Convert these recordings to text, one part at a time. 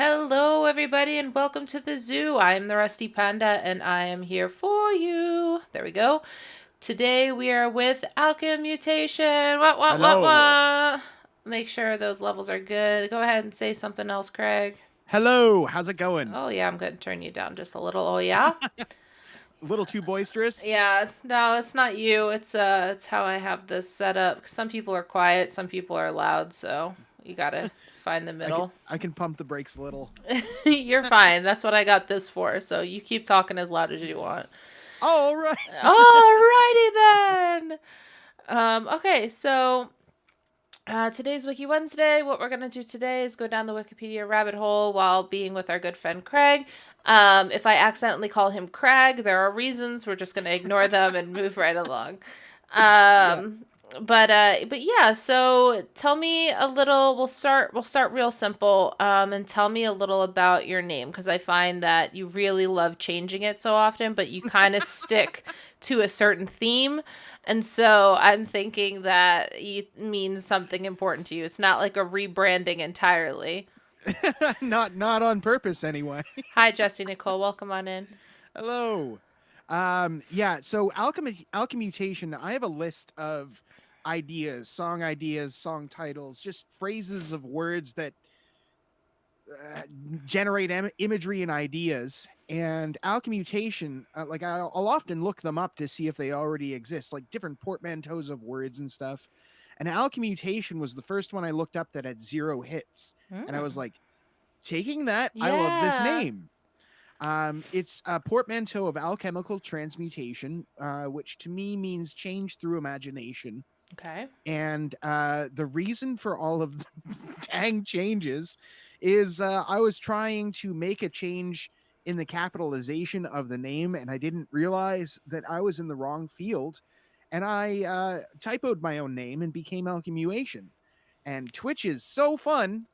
Hello, everybody, and welcome to the zoo. I am the Rusty Panda, and I am here for you. There we go. Today we are with Alchemutation. Hello. What? Make sure those levels are good. Go ahead and say something else, Craig. Hello. How's it going? Oh, yeah, I'm going to turn you down just a little. Oh, yeah? A little too boisterous? Yeah, no, it's not you. It's how I have this set up. Some people are quiet, some people are loud, so you gotta find the I can middle. I can pump the brakes a little. You're fine. That's what I got this for. So you keep talking as loud as you want. All right. Alrighty then. Okay, so today's Wiki Wednesday. What we're gonna do today is go down the Wikipedia rabbit hole while being with our good friend Craig. If I accidentally call him Craig, there are reasons. We're just gonna ignore them and move right along. Yeah. Um, but yeah. So tell me a little. We'll start real simple. And tell me a little about your name because I find that you really love changing it so often, but you kind of stick to a certain theme. And so I'm thinking that it means something important to you. It's not like a rebranding entirely. Not on purpose anyway. Hi, Jesse Nicole. Welcome on in. Hello. Yeah, so alchemutation, I have a list of ideas, song titles, just phrases of words that uh, generate imagery and ideas. And alchemutation, like I'll often look them up to see if they already exist, like different portmanteaus of words and stuff. And alchemutation was the first one I looked up that had 0 hits, and I was Mm. like, taking that, I love this Yeah. name. It's a portmanteau of alchemical transmutation, which to me means change through imagination. Okay. And the reason for all of the dang changes is I was trying to make a change in the capitalization of the name, and I didn't realize that I was in the wrong field. And I typoed my own name and became Alchemuation. And Twitch is so fun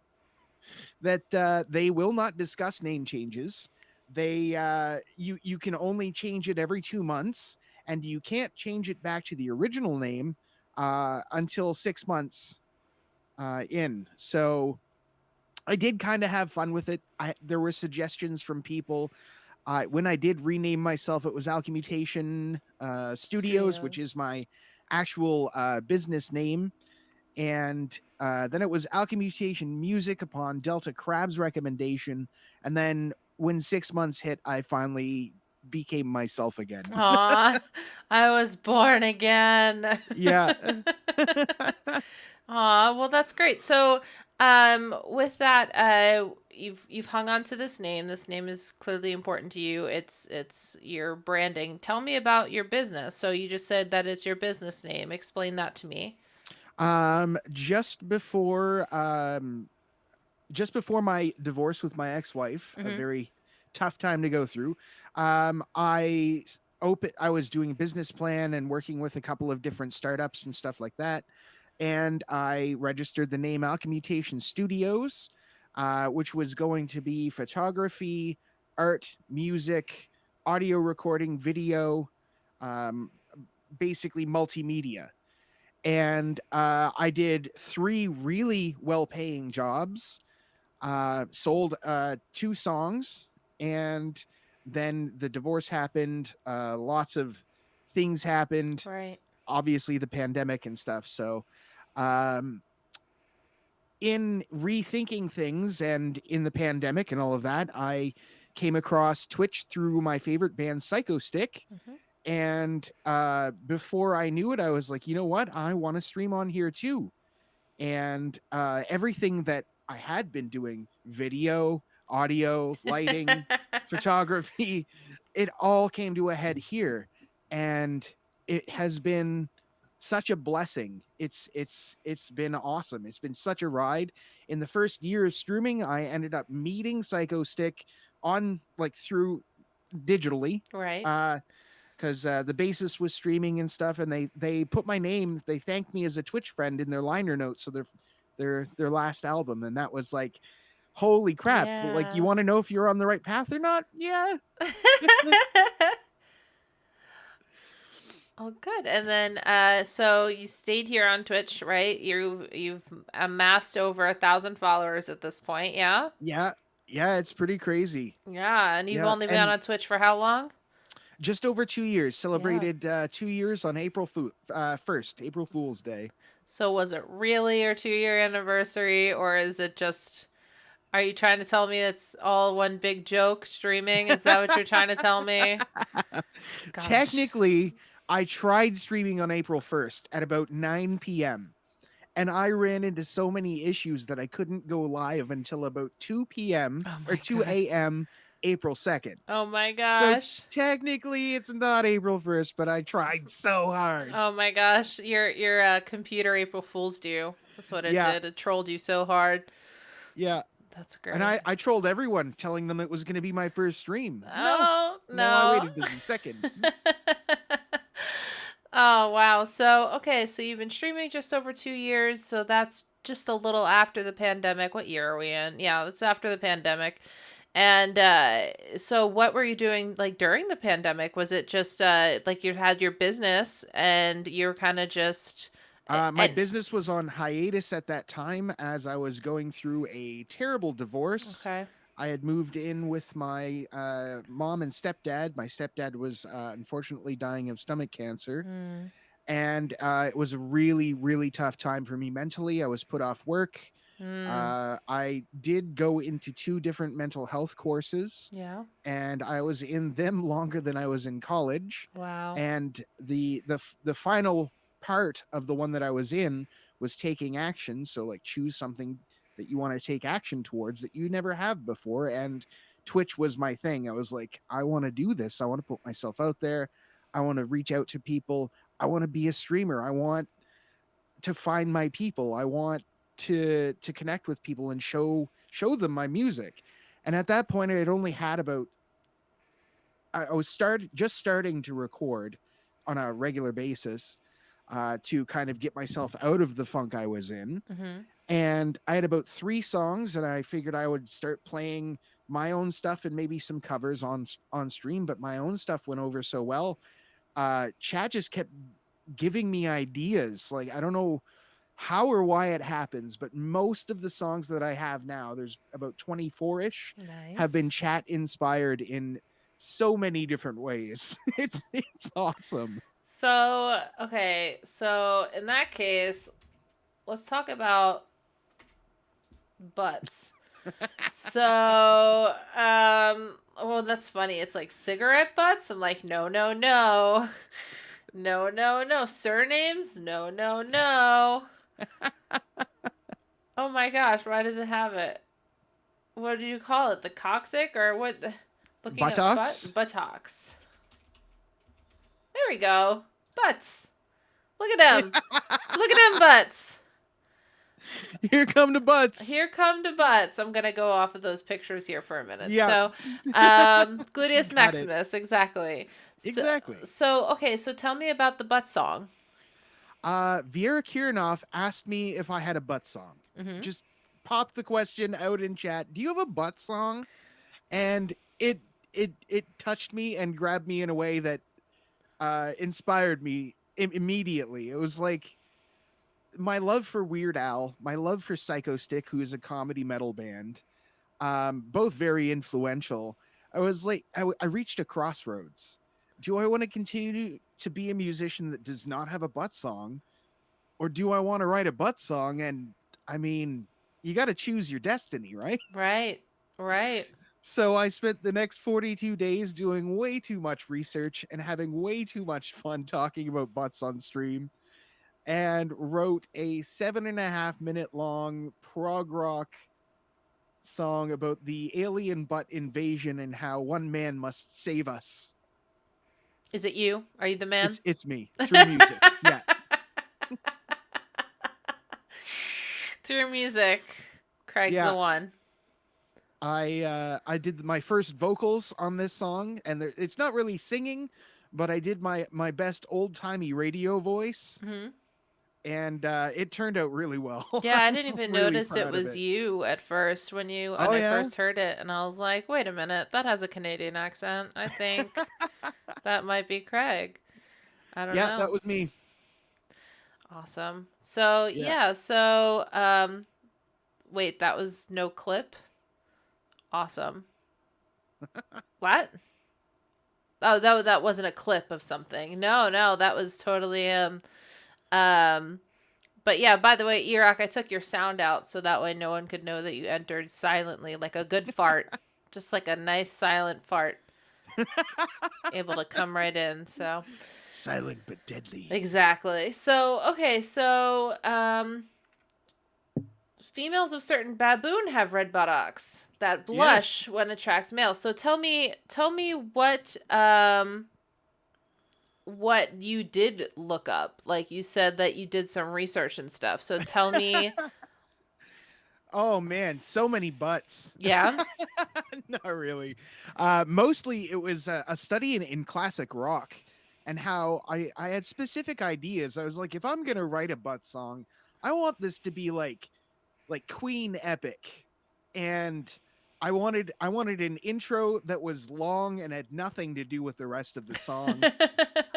that they will not discuss name changes. You can only change it every 2 months, and you can't change it back to the original name until 6 months in. So I did kind of have fun with it. There were suggestions from people. When I did rename myself, it was Alchemutation Studios, which is Studios. my actual business name. And then it was Alchemutation Music upon Delta Crab's recommendation. And then when 6 months hit, I finally became myself again. Aw, I was born again. Yeah. Aw, well that's great. So, with that, you've hung on to this name. This name is clearly important to you. It's your branding. Tell me about your business. So you just said that it's your business name. Explain that to me. Just before just before my divorce with my ex-wife, a Mm-hmm. very tough time to go through. I was doing a business plan and working with a couple of different startups and stuff like that, and I registered the name Alchemutation Studios, which was going to be photography, art, music, audio recording, video, um, basically multimedia. And I did 3 really well-paying jobs, sold 2 songs, and then the divorce happened. Lots of things happened, Right. obviously the pandemic and stuff. So, um, in rethinking things and in the pandemic and all of that, I came across Twitch through my favorite band, Psycho Stick. Mm-hmm. And before I knew it, I was like, you know what? I want to stream on here too. And everything that I had been doing, video, audio, lighting, photography, it all came to a head here. And it has been such a blessing. It's been awesome. It's been such a ride. In the first year of streaming, I ended up meeting Psycho Stick on like through digitally. Right. Uh because the bassist was streaming and stuff, and they put my name. They thanked me as a Twitch friend in their liner notes. So their last album, and that was like, holy crap! Like, you Yeah. want to know if you're on the right path or not? Yeah, Oh, good. And then, so you stayed here on Twitch, right? You've amassed over 1,000 followers at this point, yeah. yeah. Yeah, it's pretty crazy. Yeah, and you've Yeah, only been and on Twitch for how long? just over 2 years. Yeah. Celebrated 2 years on April 1st, April Fool's Day. So was it really your 2-year anniversary, or is it just, are you trying to tell me it's all one big joke streaming? Is that what you're trying to tell me? Gosh. Technically, I tried streaming on April 1st at about 9 p.m. and I ran into so many issues that I couldn't go live until about 2 p.m. Oh or my god. 2 a.m. April 2nd. Oh my So gosh. technically it's not April 1st, but I tried so hard. Oh my gosh. Your computer April Fool's you. That's what it Yeah, did. It trolled you so hard. yeah. That's And great. I trolled everyone telling them it was going to be my first stream. No. Oh, No, I no. waited to the second. Oh, wow. So, okay, so you've been streaming just over 2 years. So that's just a little after the pandemic. What year are we in? Yeah, that's after the pandemic. And so what were you doing like during the pandemic? Was it just like you had your business and you're kind of just My and business was on hiatus at that time as I was going through a terrible divorce. okay. I had moved in with my mom and stepdad. My stepdad was unfortunately dying of stomach cancer. Mm, And it was a really, really tough time for me mentally. I was put off work. mm, I did go into two different mental health courses, yeah. and I was in them longer than I was in college. Wow. And the final part of the one that I was in was taking action. So like choose something that you want to take action towards that you never have before. And Twitch was my thing. I was like, I want to do this. I want to put myself out there. I want to reach out to people. I want to be a streamer. I want to find my people. I want to connect with people and show them my music. And at that point, I had only had about I was starting to record on a regular basis to kind of get myself out of the funk I was in. Mhm. And I had about 3 songs, and I figured I would start playing my own stuff and maybe some covers on stream. But my own stuff went over so well. Chat just kept giving me ideas. Like I don't know how or why it happens, but most of the songs that I have now, there's about 24-ish, have been Nice. chat inspired in so many different ways. It's awesome. So, okay. So, in that case, let's talk about butts. So, well, that's funny. It's like cigarette butts. I'm like, no, no, no. No, no, no. Surnames? No, no, no. Oh my gosh, why does it have it? What do you call it? The coccyx or what? Looking at Buttocks. buttocks. There we go. Butts. Look at them. Look at them butts. Here come the butts. Here come the butts. I'm gonna go off of those pictures here for a minute. Yeah. So, gluteus Got it. maximus, exactly. So, Exactly. okay. So tell me about the butt song. Viera Kirinov asked me if I had a butt song. Mm-hmm. Just popped the question out in chat. Do you have a butt song? And it touched me and grabbed me in a way that inspired me immediately. It was like my love for Weird Al, my love for Psycho Stick, who is a comedy metal band, both very influential. I was like, I reached a crossroads. Do I want to continue to be a musician that does not have a butt song, or do I want to write a butt song? And I mean, you got to choose your destiny, right? Right. Right. So I spent the next 42 days doing way too much research and having way too much fun talking about butts on stream, and wrote a 7.5 minute long prog rock song about the alien butt invasion and how one man must save us. Is it you? Are you the man? It's me through music. Yeah. Through music, Craig's the Yeah. one. I did my first vocals on this song, and it's not really singing, but I did my best old timey radio voice, Hmm. and it turned out really well. Yeah, I I'm didn't even really notice it proud of was it. you at first when Oh I yeah, first heard it, and I was like, wait a minute, that has a Canadian accent. I think that might be Craig. I don't yeah, know. that was me. Awesome. So Yeah, yeah, so wait, that was no clip. Awesome. What? Oh, no, that wasn't a clip of something. No, no, that was totally him. Um, but yeah, by the way, Iraq, I took your sound out so that way no one could know that you entered silently, like a good fart. Just like a nice silent fart, able to come right in. So, Silent but deadly. exactly. So, okay, so females of certain baboon have red buttocks that Yes. blush when attracts males. So tell me what you did look up. Like you said that you did some research and stuff. So tell me, Oh man, so many butts. yeah. Not really. Mostly it was a study in classic rock and how I had specific ideas. I was like, if I'm gonna write a butt song, I want this to be like Queen epic. And I wanted an intro that was long and had nothing to do with the rest of the song.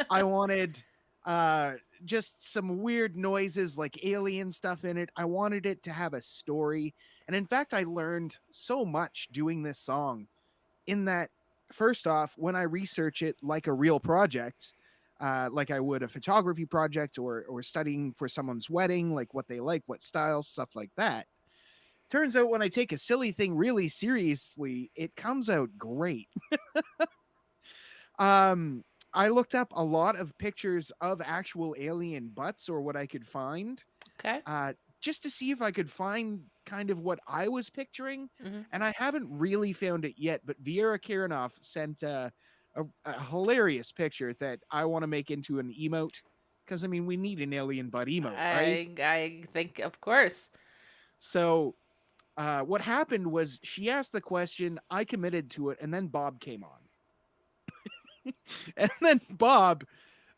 I wanted uh just some weird noises like alien stuff in it. I wanted it to have a story. And in fact, I learned so much doing this song in that first off, when I research it like a real project, like I would a photography project or studying for someone's wedding, like what they like, what styles, stuff like that. Turns out when I take a silly thing really seriously, it comes out great. Um, I looked up a lot of pictures of actual alien butts or what I could find, Okay. uh, just to see if I could find kind of what I was picturing. Hmm. And I haven't really found it yet, but Viera Kiranoff sent a hilarious picture that I want to make into an emote. Because, I mean, we need an alien butt emote, right? I think of course. So, what happened was she asked the question, I committed to it, and then Bob came on. And then Bob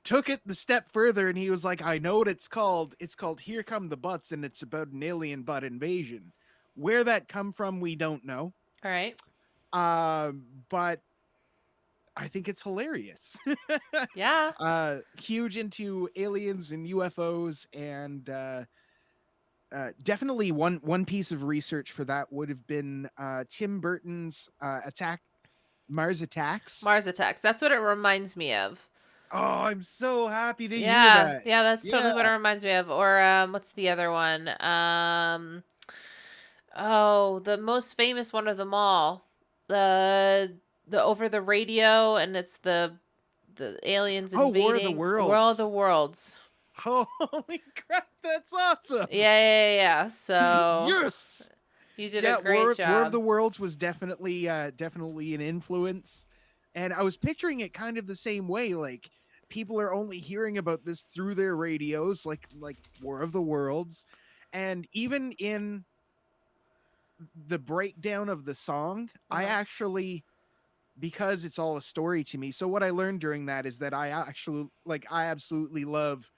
took it the step further and he was like, I know what it's called. It's called Here Come the Butts, and it's about an alien butt invasion. Where that come from, we don't know. All right. But I think it's hilarious. Yeah. Huge into aliens and UFOs, and definitely one piece of research for that would have been Tim Burton's attack Mars Attacks. Mars Attacks. That's what it reminds me of. Oh, I'm so happy to hear Yeah. that. Yeah, that's Yeah. totally what it reminds me of. Or what's the other one? Oh, the most famous one of them all. The over the radio, and it's the aliens Oh, War of the invading World of the Worlds. Worlds. Holy crap, that's awesome. Yeah. So Yes. you did a Yeah, great War of job. the Worlds was definitely an influence. And I was picturing it kind of the same way, like people are only hearing about this through their radios, like War of the Worlds. And even in the breakdown of the song, I Uh-huh. actually, because it's all a story to me. So what I learned during that is that I absolutely love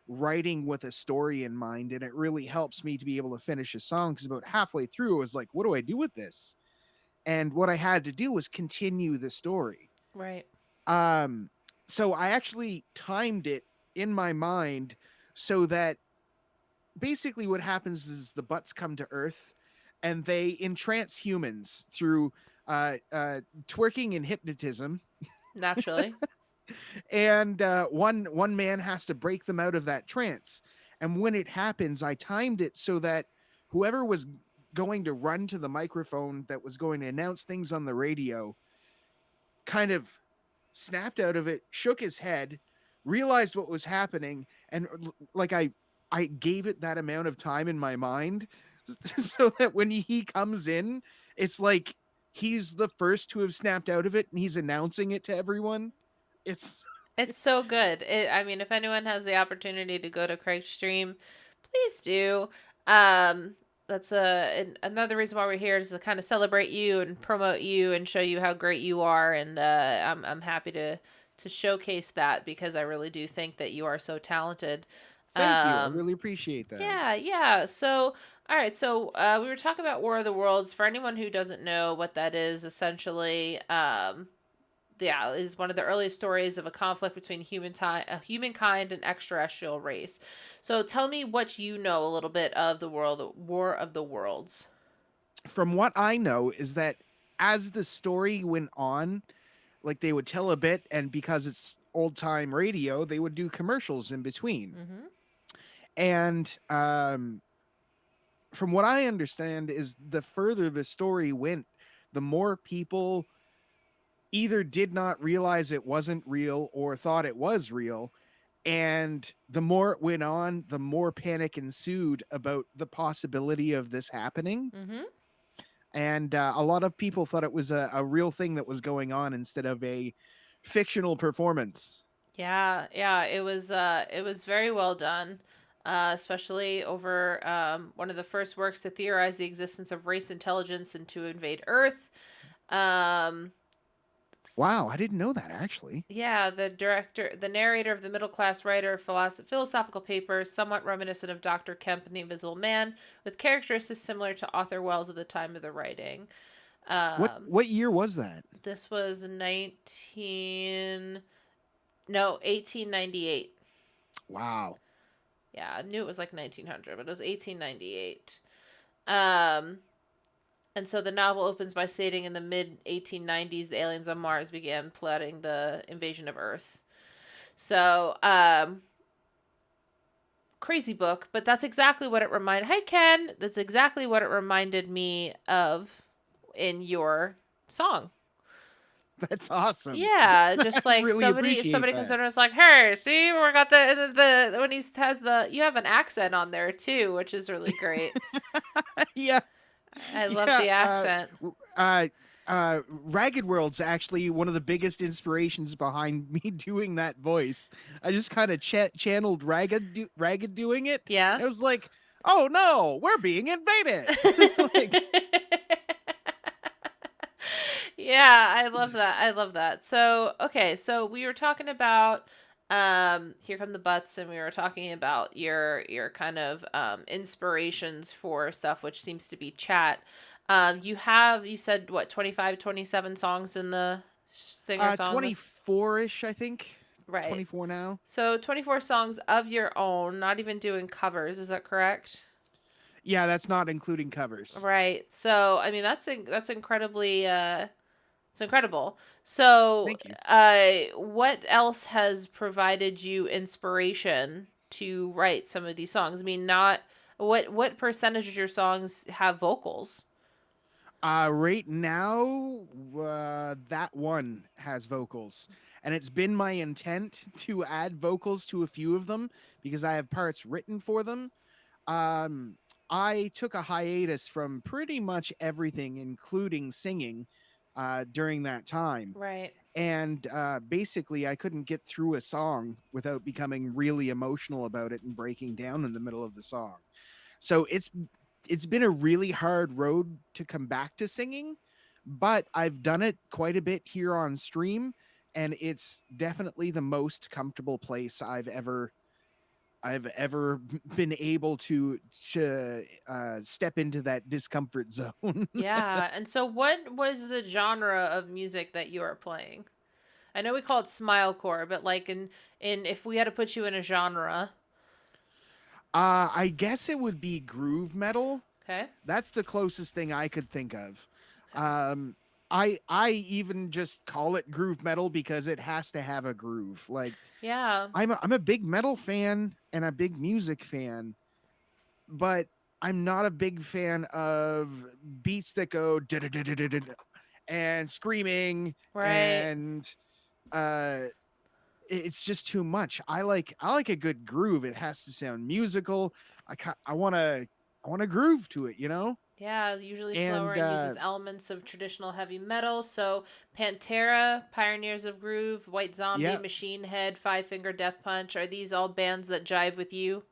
writing with a story in mind, and it really helps me to be able to finish a song, because about halfway through I was like, what do I do with this? And what I had to do was continue the story. Right. Um so I actually timed it in my mind so that basically what happens is the butts come to Earth and they entrance humans through twerking and hypnotism, Naturally. and one man has to break them out of that trance. And when it happens, I timed it so that whoever was going to run to the microphone that was going to announce things on the radio kind of snapped out of it, shook his head, realized what was happening, and like I gave it that amount of time in my mind so that when he comes in, it's like he's the first to have snapped out of it and he's announcing it to everyone. It's It's so good. I mean, if anyone has the opportunity to go to Craig's stream, please do. Um, that's another reason why we're here is to kind of celebrate you and promote you and show you how great you are. And I'm happy to showcase that because I really do think that you are so talented. Thank you. I Um, really appreciate that. yeah. So, all right. So, we were talking about War of the Worlds. For anyone who doesn't know what that is, essentially, yeah, is one of the earliest stories of a conflict between humankind and extraterrestrial race. So, tell me what you know a little bit of the world, War of the Worlds. From what I know is that as the story went on, like they would tell a bit, and because it's old time radio, they would do commercials in between. Mm-hmm. And from what I understand, is the further the story went, the more people either did not realize it wasn't real or thought it was real. And the more it went on, the more panic ensued about the possibility of this happening. Mm-hmm. And a lot of people thought it was a real thing that was going on instead of a fictional performance. Yeah, yeah, it was very well done. Especially over one of the first works to theorize the existence of race intelligence and to invade Earth. Um, Wow, I didn't know that actually. Yeah, the narrator of the middle class writer of philosophical papers, somewhat reminiscent of Dr. Kemp and the Invisible Man, with characteristics similar to Arthur Wells at the time of the writing. What year was that? This was 1898. Wow. Yeah, I knew it was like 1900, but it was 1898. Um, and so the novel opens by stating in the mid 1890s, the aliens on Mars began plotting the invasion of Earth. So, crazy book, but that's exactly what it reminded. Hey, Ken, that's exactly what it reminded me of in your song. That's awesome. Yeah, just I like really appreciate somebody comes that. in and is like, "Hey, see, we got the when he has the you have an accent on there too, which is really great. Yeah, I love yeah. the accent." Ragged World's actually one of the biggest inspirations behind me doing that voice. I just kind of channeled Ragged doing it. Yeah. It was like, oh no, we're being invaded. Like, Yeah, I love that. I love that. So, okay, so we were talking about Here Come the Butts, and we were talking about your kind of inspirations for stuff, which seems to be chat. You said what, 25, 27 songs in the singer song list? 24ish, I think. Right. 24 now. So 24 songs of your own, not even doing covers, is that correct? Yeah, that's not including covers. Right. So, I mean, that's incredibly it's incredible. So, Thank you. what else has provided you inspiration to write some of these songs? I mean, not what percentage of your songs have vocals? Right now, that one has vocals, and it's been my intent to add vocals to a few of them because I have parts written for them. Um, I took a hiatus from pretty much everything, including singing, during that time. Right. And basically, I couldn't get through a song without becoming really emotional about it and breaking down in the middle of the song. So it's been a really hard road to come back to singing, but I've done it quite a bit here on stream, and it's definitely the most comfortable place I've ever been able to step into that discomfort zone. Yeah. And so what was the genre of music that you are playing? I know we call it smilecore, but like in if we had to put you in a genre, I guess it would be groove metal. okay? That's the closest thing I could think of. Okay. Um, I even just call it groove metal because it has to have a groove. Like Yeah. I'm a big metal fan and a big music fan, but I'm not a big fan of beats that go and screaming Right. and uh it's just too much. I like a good groove. It has to sound musical. I want to groove to it, you know? Yeah, usually slower And and uses elements of traditional heavy metal. So Pantera, Pioneers of Groove, White Zombie, yeah, Machine Head, Five Finger Death Punch. Are these all bands that jive with you?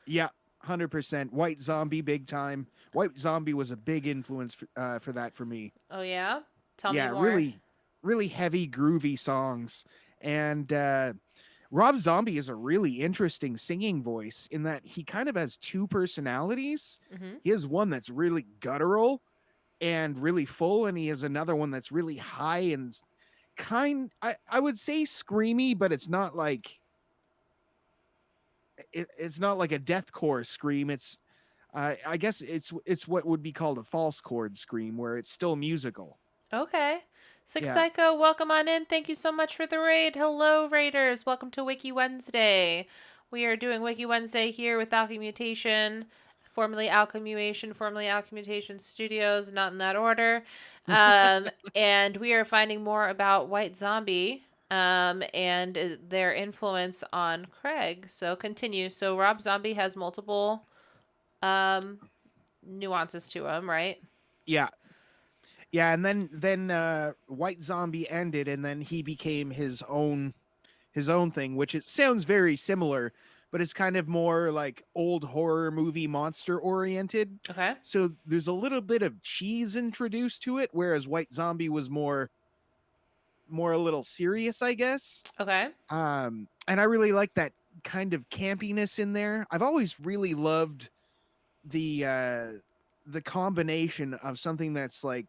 yeah, 100% White Zombie big time. White Zombie was a big influence for that for me. Oh yeah? Tell me Yeah, more. really heavy groovy songs. And Rob Zombie is a really interesting singing voice in that he kind of has two personalities. Mm-hmm. He has one that's really guttural and really full, and he has another one that's really high and I would say screamy, but it's not like a deathcore scream. I guess it's what would be called a false chord scream, where it's still musical. Okay. Six Yeah. Psycho, welcome on in. Thank you so much for the raid. Hello, raiders. Welcome to Wiki Wednesday. We are doing Wiki Wednesday here with Alchemutation, formerly Alchemutation Studios, not in that order. And we are finding more about White Zombie and their influence on Craig. So continue. So Rob Zombie has multiple um, nuances to him, right? Yeah. Yeah, and then White Zombie ended, and then he became his own thing, which it sounds very similar, but it's kind of more like old horror movie monster oriented. Okay. So there's a little bit of cheese introduced to it, whereas White Zombie was more a little serious, I guess. Okay. And I really like that kind of campiness in there. I've always really loved the uh the combination of something that's like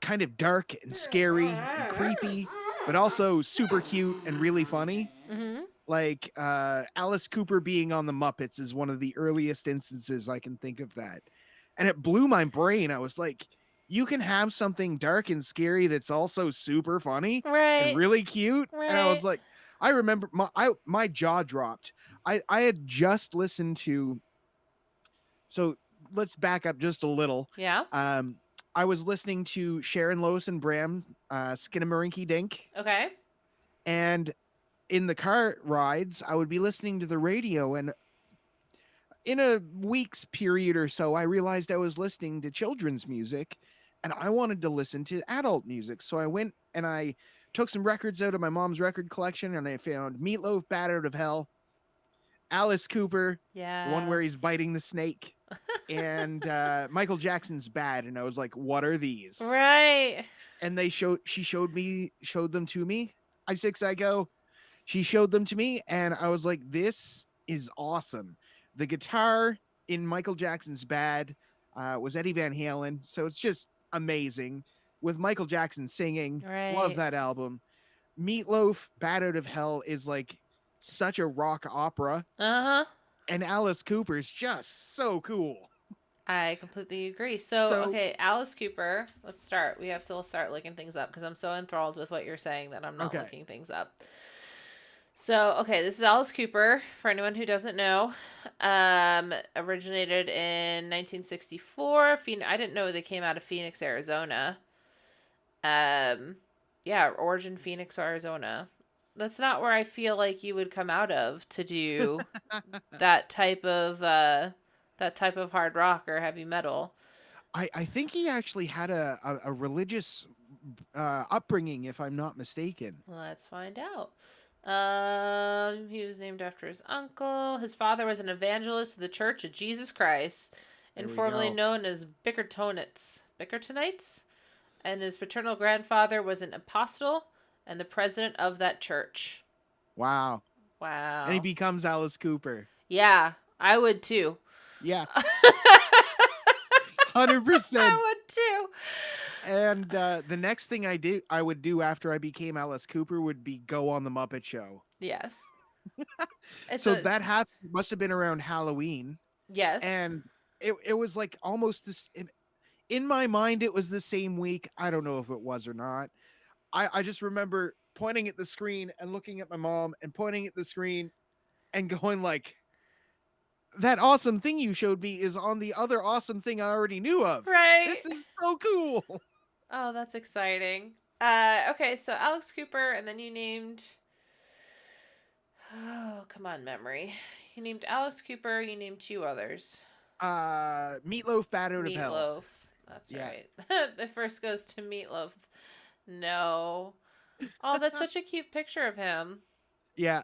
kind of dark and scary and creepy, but also super cute and really funny. Mm-hmm. Like Alice Cooper being on the Muppets is one of the earliest instances I can think of that. And it blew my brain. I was like, you can have something dark and scary that's also super funny and Right. really cute. And I was Right. like, I remember my jaw dropped. I had just listened to, so let's back up just a little. Yeah. Um I was listening to Sharon Lois and Bram's Skinnamarink Dink, Okay. and in the car rides, I would be listening to the radio, and in a week's period or so, I realized I was listening to children's music and I wanted to listen to adult music. So I went and I took some records out of my mom's record collection and I found Meatloaf, Bat Out of Hell, Alice Cooper, the one where he's Yes. biting the snake, and Michael Jackson's Bad. And I was like, what are these? Right. And she showed them to me. I go, she showed them to me, and I was like, this is awesome. The guitar in Michael Jackson's Bad was Eddie Van Halen, so it's just amazing. With Michael Jackson singing, love Right. that album. Meatloaf, Bad Out of Hell is like such a rock opera, Uh-huh. and Alice Cooper is just so cool. I completely agree. So, So, okay, Alice Cooper, let's start. We have to start looking things up because I'm so enthralled with what you're saying that I'm not okay. looking things up. So, okay, this is Alice Cooper, for anyone who doesn't know. Originated in 1964. I didn't know they came out of Phoenix, Arizona. Um, yeah, origin Phoenix, Arizona. That's not where I feel like you would come out of to do that type of hard rock or heavy metal. I think he actually had a religious upbringing, if I'm not mistaken. Let's find out. He was named after his uncle. His father was an evangelist of the Church of Jesus Christ, There we informally go. known as Bickertonites, and his paternal grandfather was an apostle and the president of that church. Wow. And he Wow. becomes Alice Cooper. Yeah, I would too. Yeah, I 100%. would too. And the next thing I would do after I became Alice Cooper would be go on the Muppet Show. Yes. It's So a that must have been around Halloween, yes. and it was like almost this. In my mind, it was the same week. I don't know if it was or not. I just remember pointing at the screen and looking at my mom and pointing at the screen and going like, that awesome thing you showed me is on the other awesome thing I already knew of. Right. This is so cool. Oh, that's exciting. Okay, so Alex Cooper, and then you named. Oh, come on, memory. You named Alice Cooper. You named two others. Meatloaf, Bat Out of Hell. Meatloaf. That's Yeah. right. The first goes to Meatloaf. No. Oh, that's such a cute picture of him. Yeah.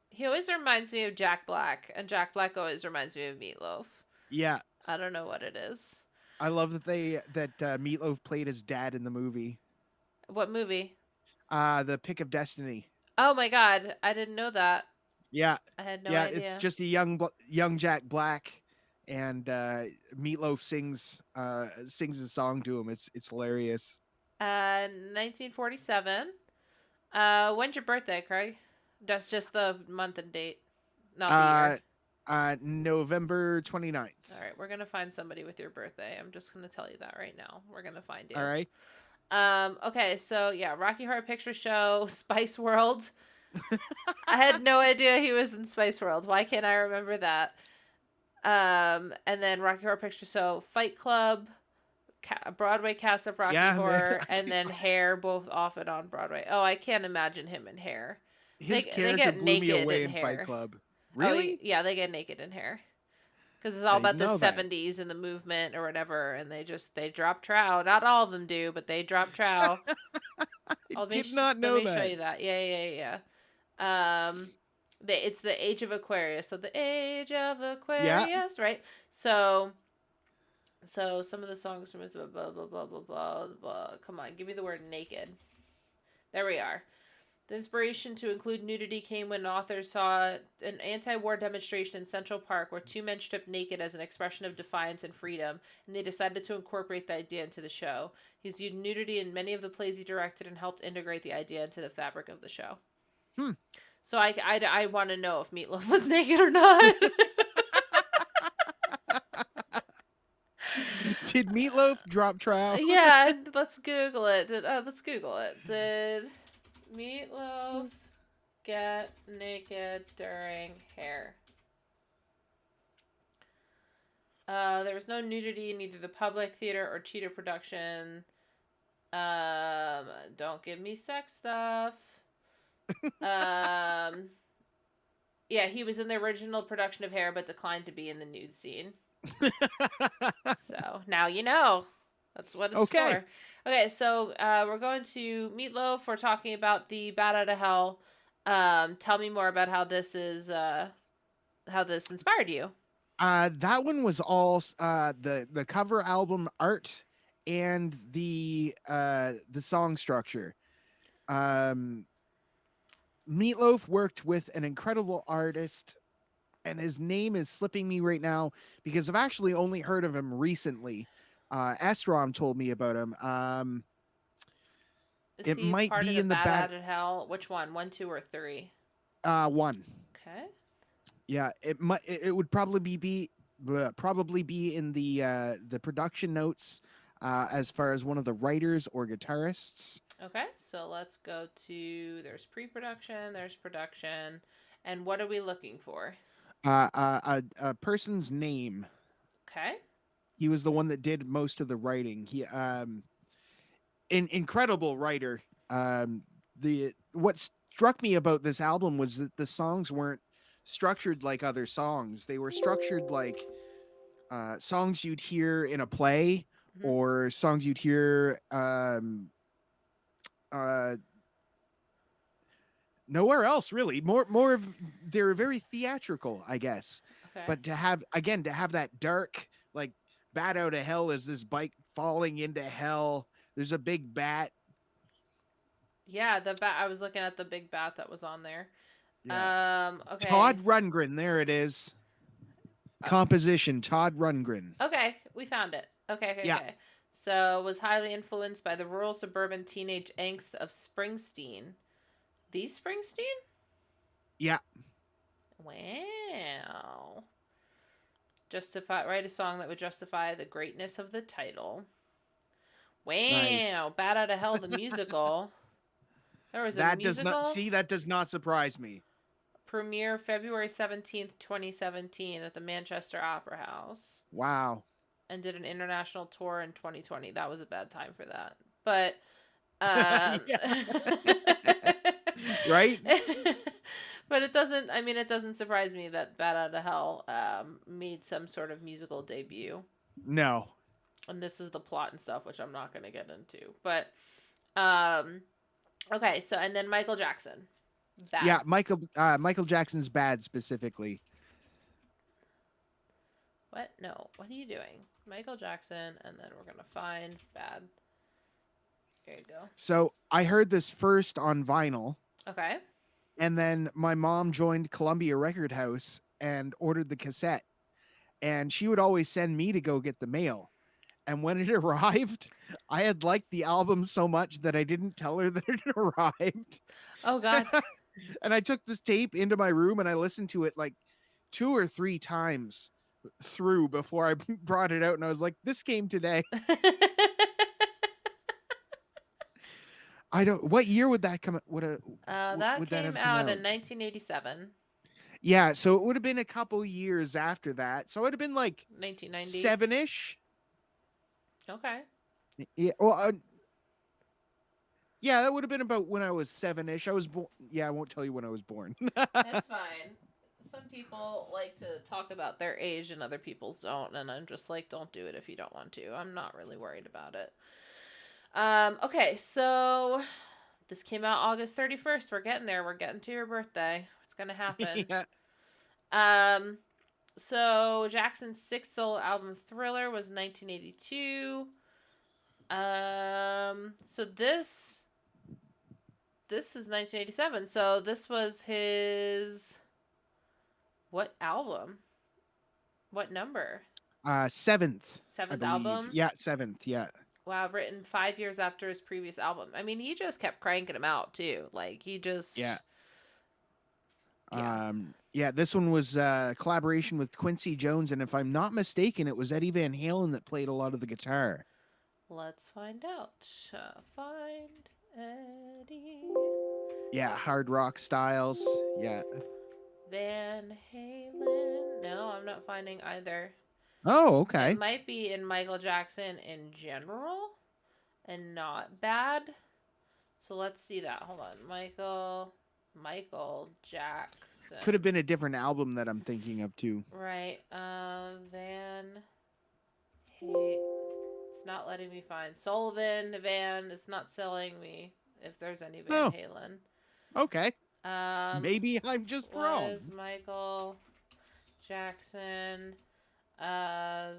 He always reminds me of Jack Black, and Jack Black always reminds me of Meatloaf. Yeah. I don't know what it is. I love that Meatloaf played his dad in the movie. What movie? The Pick of Destiny. Oh my god, I didn't know that. Yeah. I had no Yeah, it's idea. just a young Jack Black, and Meatloaf sings a song to him. It's hilarious. 1947. When's your birthday, Craig? That's just the month and date, not the Uh year. November 29th. All right, we're gonna find somebody with your birthday. I'm just gonna tell you that right now. We're gonna find All you. right. Okay, so yeah, Rocky Horror Picture Show, Spice World. I had no idea he was in Spice World. Why can't I remember that? And then Rocky Horror Picture Show, Fight Club, Broadway cast of Rocky Yeah, man. Horror, and then Hair, both off and on Broadway. Oh, I can't imagine him in Hair. His They character get blew me naked away in in Fight Hair. Club. Oh Really? yeah, they get naked in Hair because it's I all about didn't the know that. '70s and the movement or whatever, and they drop trow. Not all of them do, but they drop trow. I did not Let know me show that. you that. Yeah. It's the Age of Aquarius. So the Age of Yeah. Aquarius, right? So some of the songs from blah blah blah blah blah blah blah. Come on, give me the word naked. There we are. The inspiration to include nudity came when authors saw an anti-war demonstration in Central Park where two men stripped naked as an expression of defiance and freedom, and they decided to incorporate the idea into the show. He's used nudity in many of the plays he directed and helped integrate the idea into the fabric of the show. Hmm. So I want to know if Meatloaf was naked or not. Did Meatloaf drop trow? Yeah, let's Google it. Let's Google it. Did Meatloaf get naked during Hair? There was no nudity in either the public theater or Cheetah production. Don't give me sex stuff. Yeah, he was in the original production of Hair, but declined to be in the nude scene. So now you know. That's what it's Okay. for. Okay, so we're going to Meatloaf. We're talking about the Bat Out of Hell. Tell me more about how this inspired you. That one was all the cover album art and the song structure. Um, Meatloaf worked with an incredible artist, and his name is slipping me right now because I've actually only heard of him recently. Esrom told me about him. Is It he might part of be the in the Bat bad Out of Hell? Which one? 1, 2, or 3? one. Okay. Yeah, it would probably be in the production notes as far as one of the writers or guitarists. Okay, so let's go to there's pre-production, there's production, and what are we looking for? A person's name. Okay. He was the one that did most of the writing. He incredible writer. The what struck me about this album was that the songs weren't structured like other songs. They were structured like songs you'd hear in a play Mm-hmm. or songs you'd hear uh, nowhere else really. More of they're very theatrical, I guess. Okay. But to have that dark like bat out of hell is this bike falling into hell. There's a big bat. Yeah, the bat. I was looking at the big bat that was on there. Yeah. Okay. Todd Rundgren, there it is. Composition, Todd Rundgren. Okay, we found it. Okay. Yeah. Okay. So was highly influenced by the rural suburban teenage angst of Springsteen. The Springsteen? Yeah. Wow. Write a song that would justify the greatness of the title. Wow. Nice. Bat Out of Hell, the musical. There was a That musical that does not surprise me. premiere February 17th, 2017 at the Manchester Opera House. Wow. And did an international tour in 2020. That was a bad time for that. But right? But it doesn't surprise me that Bat Out of Hell made some sort of musical debut. No. And this is the plot and stuff, which I'm not going to get into. But okay, so and then Michael Jackson. Bad. Yeah, Michael Jackson's Bad specifically. What? No. What are you doing? Michael Jackson, and then we're going to find Bad. Here you go. So I heard this first on vinyl. Okay. And then my mom joined Columbia Record House and ordered the cassette. And she would always send me to go get the mail. And when it arrived, I had liked the album so much that I didn't tell her that it arrived. Oh, God. And I took this tape into my room and I listened to it like 2 or 3 times through before I brought it out, and I was like, "This came today." I don't. What year would that come? That Would that came have come out out? in 1987, Yeah, so it would have been a couple years after that. So it would have been like 1990. 7-ish. Okay, Yeah, well, yeah, that would have been about when I was 7-ish. I was born. Yeah, I won't tell you when I was born. it's fine. Some people like to talk about their age and other people's don't, and I'm just like, don't do it if you don't want to. I'm not really worried about it. Okay, so this came out August 31st. We're getting there. We're getting to your birthday. It's gonna happen. Yeah. Um, so Jackson's sixth solo album, Thriller, was 1982. So this is 1987. So this was his what album? What number? Seventh, I Seventh believe. album. Yeah, seventh. Yeah, Wow, written 5 years after his previous album. I mean, he just kept cranking them out too. Like he yeah. just, yeah. Yeah. This one was a collaboration with Quincy Jones, and if I'm not mistaken, it was Eddie Van Halen that played a lot of the guitar. Let's find out. Find Eddie Yeah, hard rock styles. Yeah. Van Halen. No, I'm not finding either. Oh, It okay. might be in Michael Jackson in general and not bad. So let's see that. Hold on. Michael Could have Jackson. been a different album that I'm thinking of too. Right. Van Hey. It's not letting me find Sullivan Van. It's not selling me if there's any Van Oh, Halen. okay. Um, Maybe I'm just was wrong. Michael Jackson uh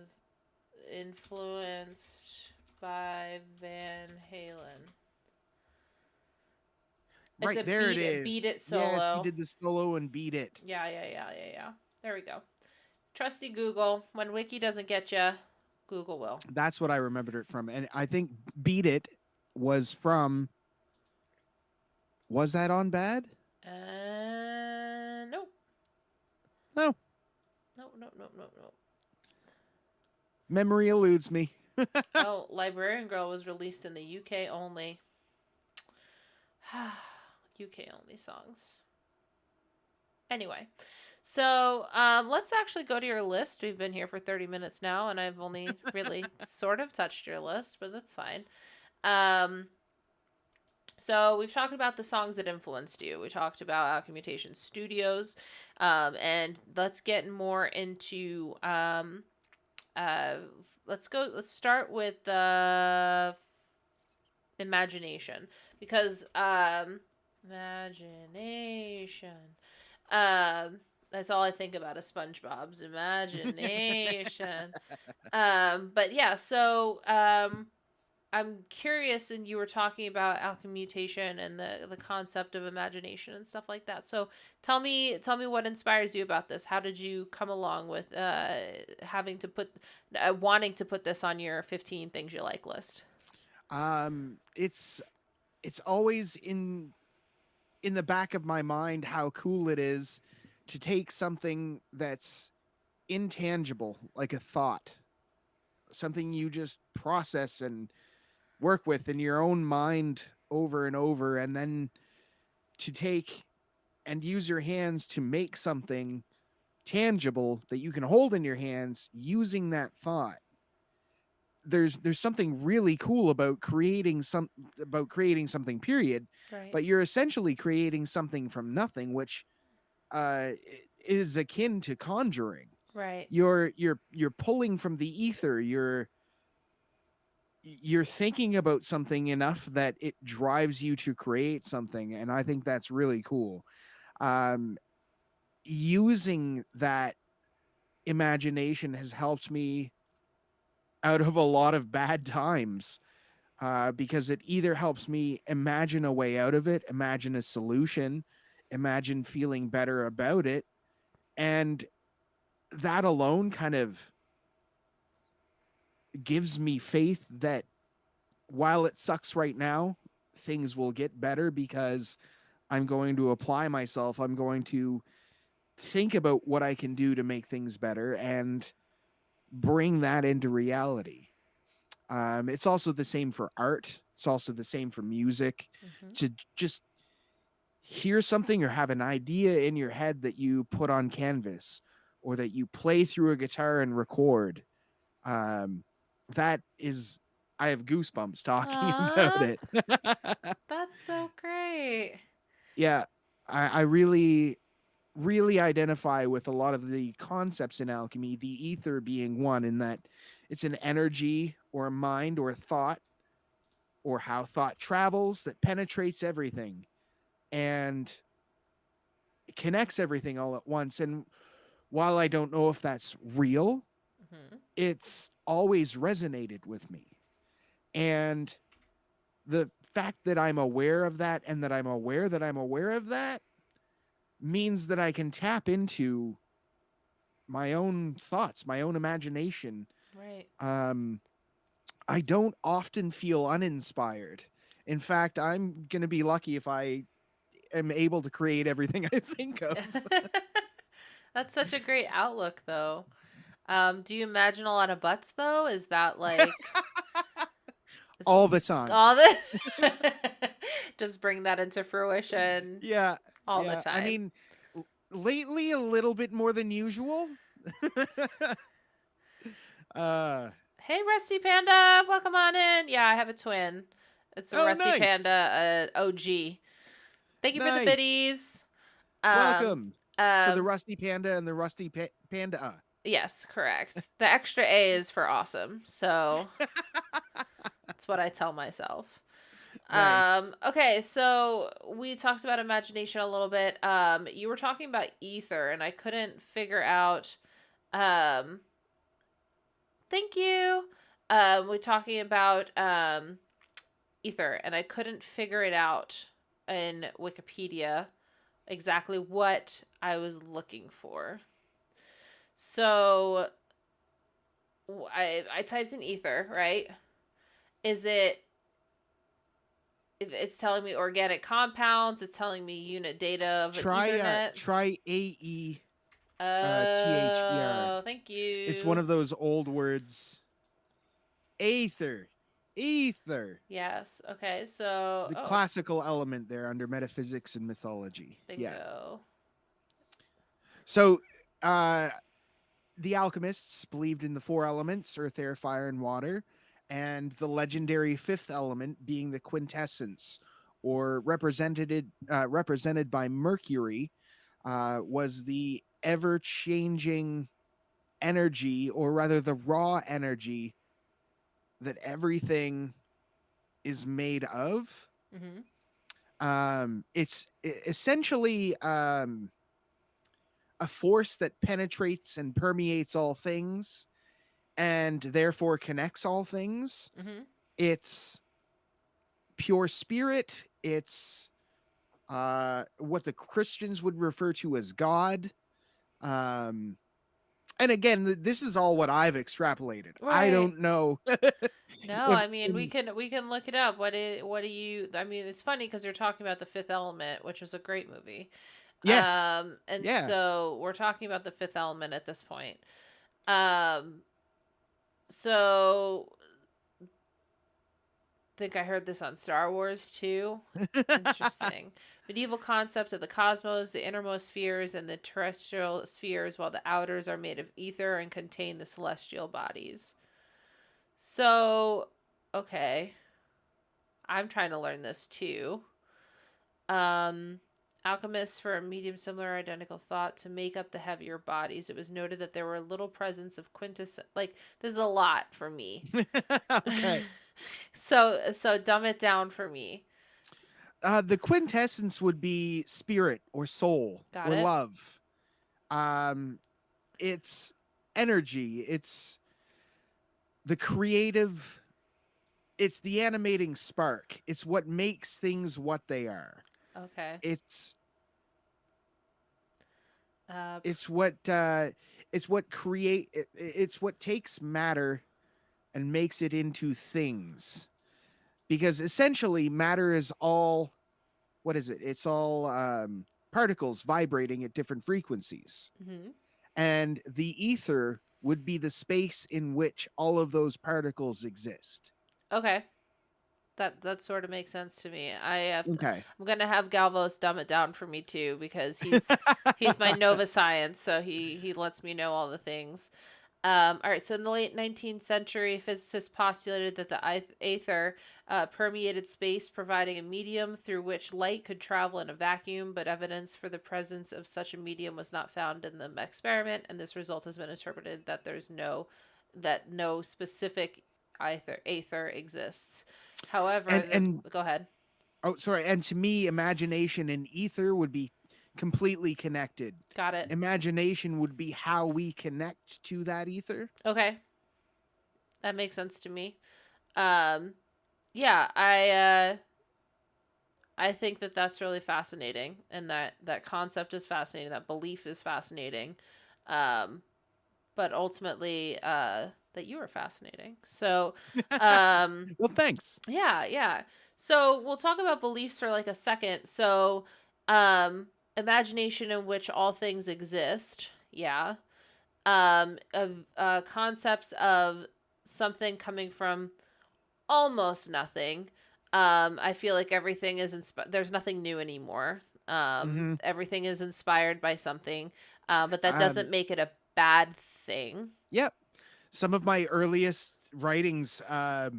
influenced by Van Halen? It's a Right there it beat is. it Yes, he solo. did the solo and beat it. Yeah. There we go. Trusty Google. When Wiki doesn't get you, Google will. That's what I remembered it from. And I think Beat It was from, was that on Bad? Nope. No, Nope. memory eludes me. Oh, Librarian Girl was released in the UK only. UK only songs. Anyway, so let's actually go to your list. We've been here for 30 minutes now, and I've only really sort of touched your list, but that's fine. Um, so we've talked about the songs that influenced you. We talked about Alchemutation Studios, and let's get more into. Uh, let's go. Let's start with the imagination because imagination. That's all I think about is SpongeBob's imagination. But yeah, so I'm curious, and you were talking about alchemutation and the concept of imagination and stuff like that. So tell me what inspires you about this. How did you come along with having to put wanting to put this on your 15 things you like list? It's always in the back of my mind how cool it is to take something that's intangible, like a thought, something you just process and work with in your own mind over and over, and then to take and use your hands to make something tangible that you can hold in your hands using that thought. There's something really cool about creating something, period, Right. but you're essentially creating something from nothing, which uh is akin to conjuring. Right. You're pulling from the ether. You're thinking about something enough that it drives you to create something, and I think that's really cool. um Using that imagination has helped me out of a lot of bad times, because it either helps me imagine a way out of it, imagine a solution, imagine feeling better about it, and that alone kind of gives me faith that while it sucks right now, things will get better because I'm going to apply myself. I'm going to think about what I can do to make things better and bring that into reality. It's also the same for art. It's also the same for music. Mm-hmm. To just hear something or have an idea in your head that you put on canvas or that you play through a guitar and record. Um, that is, I have goosebumps talking about Aw, it. that's so great. Yeah, I really, really identify with a lot of the concepts in alchemy, the ether being one, in that it's an energy or a mind or a thought or how thought travels that penetrates everything and connects everything all at once. And while I don't know if that's real, Mm-hmm. it's always resonated with me. And the fact that I'm aware of that and that I'm aware that I'm aware of that means that I can tap into my own thoughts, my own imagination. Right. Um, I don't often feel uninspired. In fact, I'm going to be lucky if I am able to create everything I think of. That's such a great outlook, though. Do you imagine a lot of butts, though? Is that like is All the time. all this? Just bring that into fruition Yeah, all the yeah. I time. mean, lately a little bit more than usual. uh, Hey, Rusty Panda, welcome on in. Yeah, I have a twin. It's a oh, Rusty nice, Panda OG. Thank you for the nice. biddies. Um, Welcome. So the um, Rusty Panda and the Rusty Panda. yes, correct. The extra A is for awesome. So that's what I tell myself. Nice. Okay, so we talked about imagination a little bit. You were talking about ether, and I couldn't figure out. Um, thank you. We're talking about ether, and I couldn't figure it out in Wikipedia exactly what I was looking for. So I typed in ether, right? Is it it's telling me organic compounds, it's telling me unit data of an ethernet. Try AE THER. Oh, thank It's you. one of those old words. Aether. Ether. Yes. Okay. So, The oh, classical element there under metaphysics and mythology. Yeah. bingo. So uh the alchemists believed in the four elements, earth, air, fire, and water, and the legendary fifth element being the quintessence, or represented by Mercury, was the ever changing energy, or rather the raw energy that everything is made of. Mm-hmm. It's essentially a force that penetrates and permeates all things and therefore connects all things. Mm-hmm. It's pure spirit. It's what the Christians would refer to as God. Um, and again, this is all what I've extrapolated. I Right. don't know No, if I mean we can look it up. What do you? I mean, it's funny because you're talking about the Fifth Element, which was a great movie. yes, And yeah. so we're talking about the Fifth Element at this point. Um, so think I heard this on Star Wars too. Interesting. Medieval concept of the cosmos, the innermost spheres, and the terrestrial spheres, while the outers are made of ether and contain the celestial bodies. So, okay. I'm trying to learn this too. Um, Alchemists for a medium similar identical thought to make up the heavier bodies. It was noted that there were little presence of quintess. Like, this is a lot for me. Okay. So dumb it down for me. The quintessence would be spirit or soul Got or it? love. Um, it's energy. It's the creative. It's the animating spark. It's what makes things what they are. Okay. It's Uh, it's what it's what takes matter and makes it into things. Because essentially matter is all, what is it? It's all particles vibrating at different frequencies. Hmm. And the ether would be the space in which all of those particles exist. Okay. That sort of makes sense to me. Okay. I'm gonna have Galvos dumb it down for me too because he's my Nova Science, so he lets me know all the things. All right, so in the late 19th century, physicists postulated that the aether permeated space, providing a medium through which light could travel in a vacuum, but evidence for the presence of such a medium was not found in the experiment, and this result has been interpreted that no specific aether exists. However, And go ahead. oh, sorry. And to me, imagination and ether would be completely connected. Got it. Imagination would be how we connect to that ether. Okay, that makes sense to me. Um, yeah, I think that that's really fascinating, and that concept is fascinating. That belief is fascinating, um, but ultimately, that you are fascinating. So, um, Well, thanks. yeah, yeah. So we'll talk about beliefs for like a second. So, um, imagination in which all things exist. Yeah. Of concepts of something coming from almost nothing. I feel like everything is there's nothing new anymore. Hmm. Everything is inspired by something, but that Um, doesn't make it a bad thing. yep. Some of my earliest writings are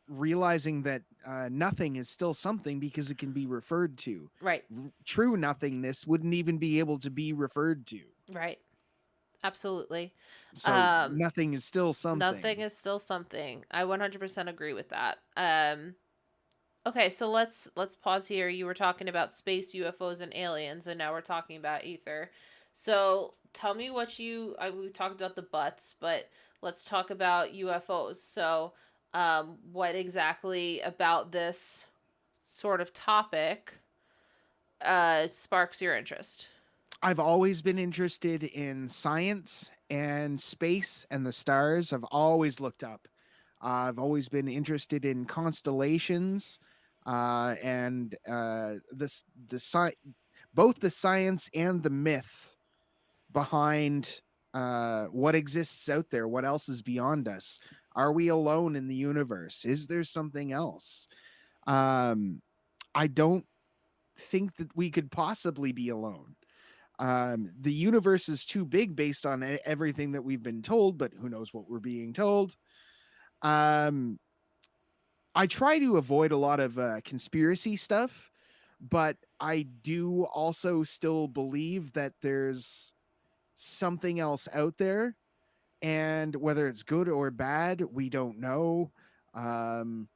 realizing that nothing is still something because it can be referred to. Right, True nothingness wouldn't even be able to be referred to. right, absolutely. So Um, nothing is still Nothing something. is still something. I 100% agree with that. Okay, so let's pause here. You were talking about space UFOs and aliens, and now we're talking about ether. So tell me what we talked about the butts, but let's talk about UFOs. So, what exactly about this sort of topic sparks your interest? I've always been interested in science and space and the stars. I've always looked up. I've always been interested in constellations and both the science and the myth behind what exists out there. What else is beyond us? Are we alone in the universe? Is there something else? Um, I don't think that we could possibly be alone. The universe is too big based on everything that we've been told, but who knows what we're being told. Um, I try to avoid a lot of conspiracy stuff, but I do also still believe that there's something else out there, and whether it's good or bad, we don't know. Um,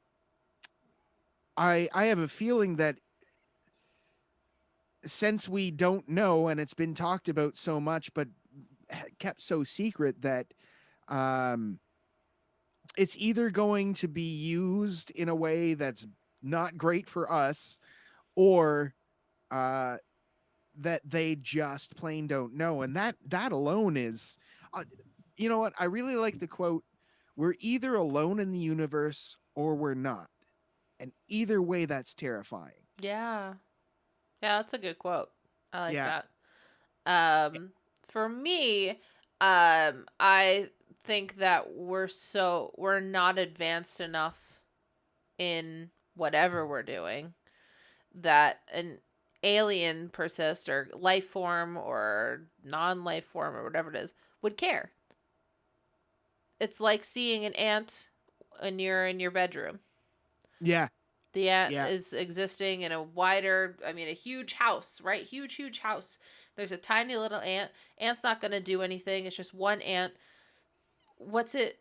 I have a feeling that since we don't know, and it's been talked about so much, but kept so secret that um, it's either going to be used in a way that's not great for us, or uh, that they just plain don't know, and that alone is, uh, you know what? I really like the quote: "We're either alone in the universe or we're not," and either way, that's terrifying. Yeah, yeah, that's a good quote. I like Yeah. that. Um, for me, I think that we're not advanced enough in whatever we're doing that an alien persist or life form or non-life form or whatever it is would care. It's like seeing an ant when you're in your bedroom. Yeah. The ant Yeah. is existing in a huge house, right? Huge, huge house. There's a tiny little ant. Ant's not going to do anything. It's just one ant. What's it?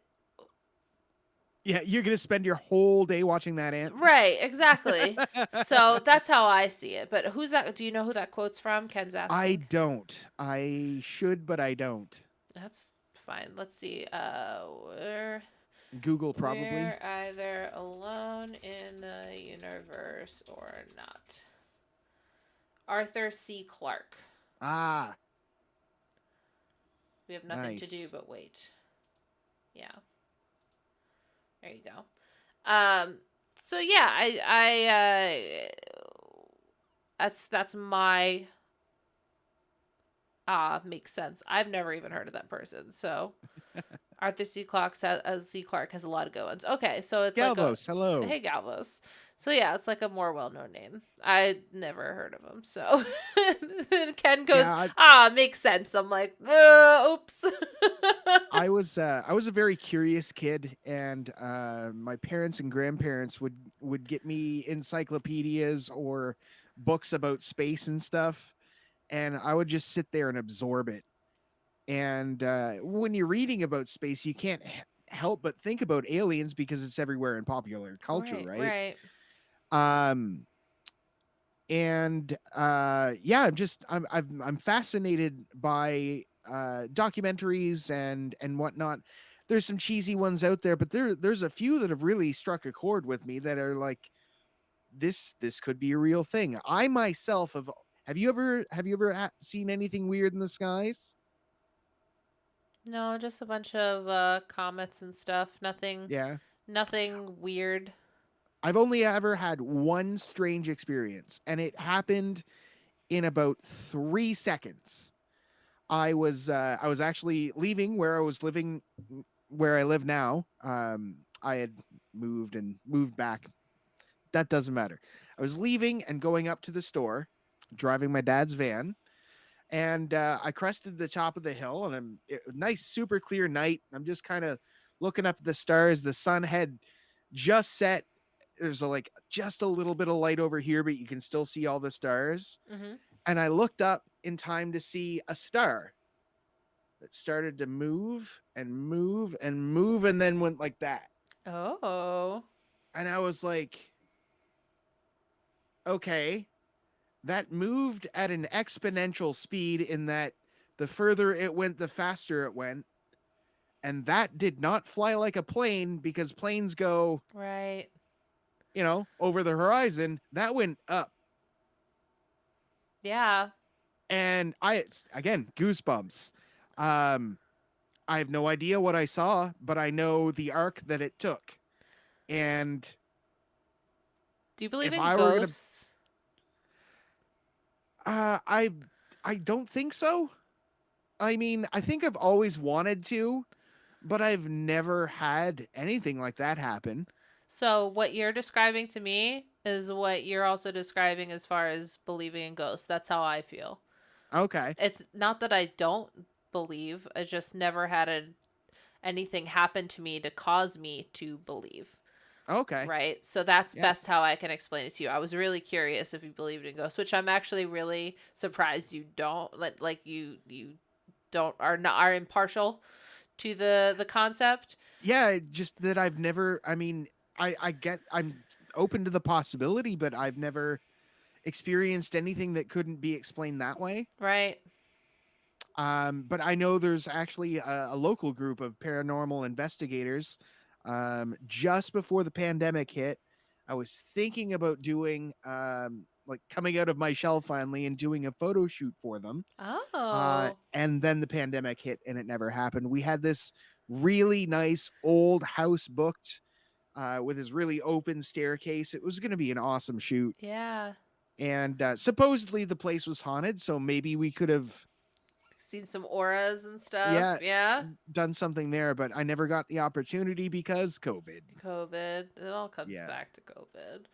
Yeah, you're gonna spend your whole day watching that ant. Right, exactly. So that's how I see it. But who's that? Do you know who that quote's from? Ken's I asking. don't. I should, but I don't. That's fine. Let's see. Google probably. We're either alone in the universe or not. Arthur C. Clarke. Ah, We have nothing to do nice. but wait. Yeah. There you go. So yeah, That's my makes sense. I've never even heard of that person. So Arthur C. Clarke C. Clarke has a lot of good ones. Okay, so it's like a Galvos, hello. hey Galvos. So yeah, it's like a more well-known name. I never heard of him. So then Ken goes, Yeah, makes sense. I'm like, oops. I was a very curious kid, and my parents and grandparents would get me encyclopedias or books about space and stuff, and I would just sit there and absorb it. And when you're reading about space, you can't help but think about aliens because it's everywhere in popular culture, Right, right? right. Um, and yeah, I'm fascinated by documentaries and whatnot. There's some cheesy ones out there, but there's a few that have really struck a chord with me that are like, this could be a real thing. I myself have you ever seen anything weird in the skies? No, just a bunch of comets and stuff. Yeah. Nothing weird. I've only ever had one strange experience, and it happened in about 3 seconds. I was actually leaving where I was living, where I live now. I had moved back. That doesn't matter. I was leaving and going up to the store, driving my dad's van, and I crested the top of the hill, and nice, super clear night. I'm just kind of looking up at the stars. The sun had just set. There's like just a little bit of light over here, but you can still see all the stars. Mm-hmm. And I looked up in time to see a star that started to move and move and move and then went like that. Oh. And I was like, okay, that moved at an exponential speed in that the further it went, the faster it went. And that did not fly like a plane because planes go, Right. over the horizon. That went up. Yeah. And again, goosebumps. Um, I have no idea what I saw, but I know the arc that it took. And Do you believe if in I were gonna, ghosts? uh, I, I don't think so. I mean, I think I've always wanted to, but I've never had anything like that happen. So what you're describing to me is what you're also describing as far as believing in ghosts. That's how I feel. Okay, It's not that I don't believe. I just never had anything happen to me to cause me to believe. okay, Right? So that's yeah, best how I can explain it to you. I was really curious if you believed in ghosts, which I'm actually really surprised you don't. Like you don't are impartial to the concept. yeah. Just that I've never. I mean, I'm open to the possibility, but I've never experienced anything that couldn't be explained that way. Right? But I know there's actually a local group of paranormal investigators. Just before the pandemic hit, I was thinking about doing like coming out of my shell finally and doing a photo shoot for them. Oh. And then the pandemic hit and it never happened. We had this really nice old house booked with this really open staircase. It was going to be an awesome shoot. Yeah. And supposedly the place was haunted, so maybe we could have, Seen some auras and stuff. yeah, Yeah. done something there, but I never got the opportunity because COVID. COVID. It all comes Yeah. back to COVID.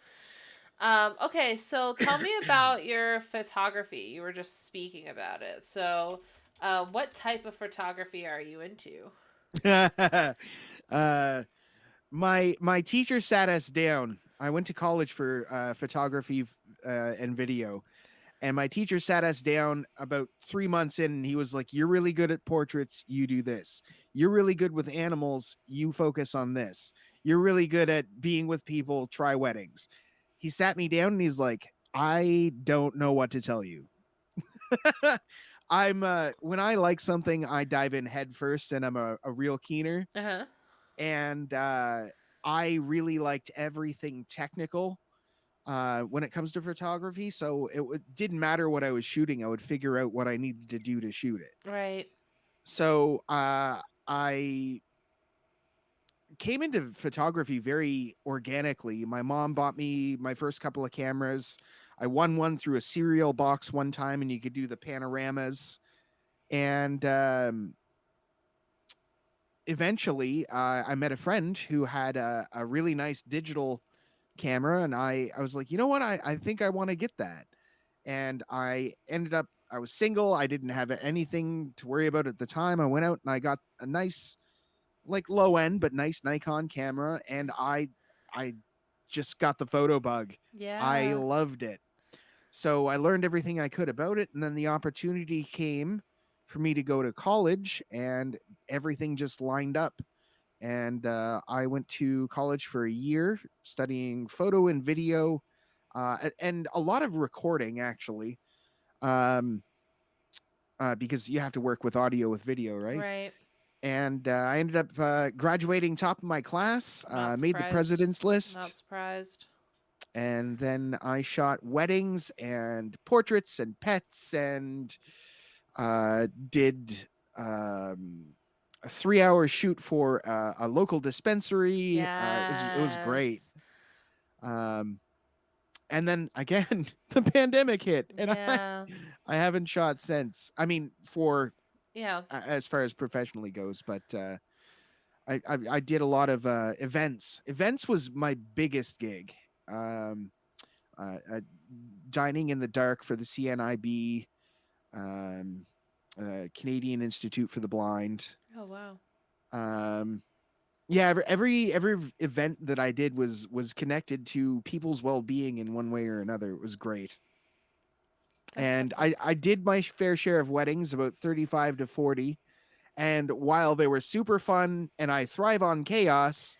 Okay, so tell me about your photography. You were just speaking about it. So, what type of photography are you into? uh my teacher sat us down. I went to college for photography and video, and my teacher sat us down about 3 months in, and he was like, "You're really good at portraits. You do this. You're really good with animals. You focus on this. You're really good at being with people. Try weddings." He sat me down and he's like, "I don't know what to tell you." I'm when I like something, I dive in head first, and I'm a real keener. Uh huh. And I really liked everything technical when it comes to photography. So didn't matter what I was shooting; I would figure out what I needed to do to shoot it. Right. So I came into photography very organically. My mom bought me my first couple of cameras. I won one through a cereal box one time, and you could do the panoramas. And eventually, I met a friend who had a really nice digital camera, and I was like, you know what, I think I want to get that. And I ended up, I was single, I didn't have anything to worry about at the time. I went out and I got a nice, like low end but nice Nikon camera, and I just got the photo bug. I Yeah. loved it. So I learned everything I could about it, and then the opportunity came for me to go to college, and everything just lined up. And I went to college for a year studying photo and video, and a lot of recording actually, um, because you have to work with audio with video, right? Right. And I ended up graduating top of my class, Not made the surprised. president's Not list, surprised. and then I shot weddings and portraits and pets, and did a 3 hour shoot for a local dispensary. It was great. Yes. Um, and then again, the pandemic hit, and I Yeah. I haven't shot since. I mean, for Yeah. as far as professionally goes, but I did a lot of events. Events was my biggest gig. Um, Dining in the dark for the CNIB, um, Canadian Institute for the Blind. Oh wow. Um, yeah, every event that I did was connected to people's well being in one way or another. It was great. That's And epic. I did my fair share of weddings, about 35 to 40. And while they were super fun and I thrive on chaos,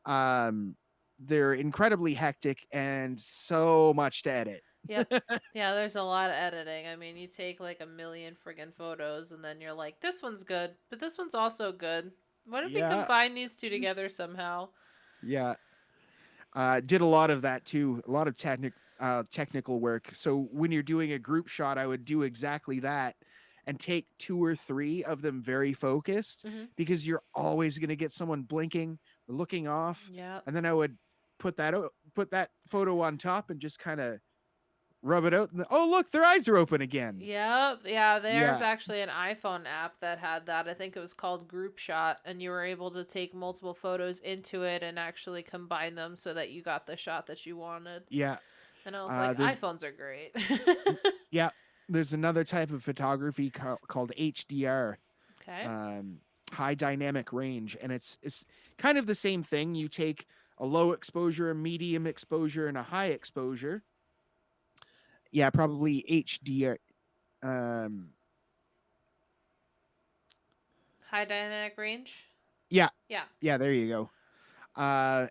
um, they're incredibly hectic and so much to edit. Yep. Yeah, there's a lot of editing. I mean, you take like a million friggin' photos and then you're like, this one's good, but this one's also good. What if we Yeah, combine these two together somehow? yeah. Did a lot of that too, a lot of technical work. So when you're doing a group shot, I would do exactly that and take two or three of them very focused, Mm-hmm. because you're always going to get someone blinking or looking off. Yep. And then I would put that photo on top and just kind of rub it out. And oh, look, their eyes are open again. Yep. Yeah, there's Yeah, actually an iPhone app that had that. I think it was called Group Shot, and you were able to take multiple photos into it and actually combine them so that you got the shot that you wanted. yeah. And I was like, There's iPhones are great. yeah. There's another type of photography called HDR, Okay. um, high dynamic range, and it's kind of the same thing. You take a low exposure, a medium exposure, and a high exposure. Yeah, probably HDR. Um, High dynamic range. yeah, Yeah. yeah. There you go. Uh,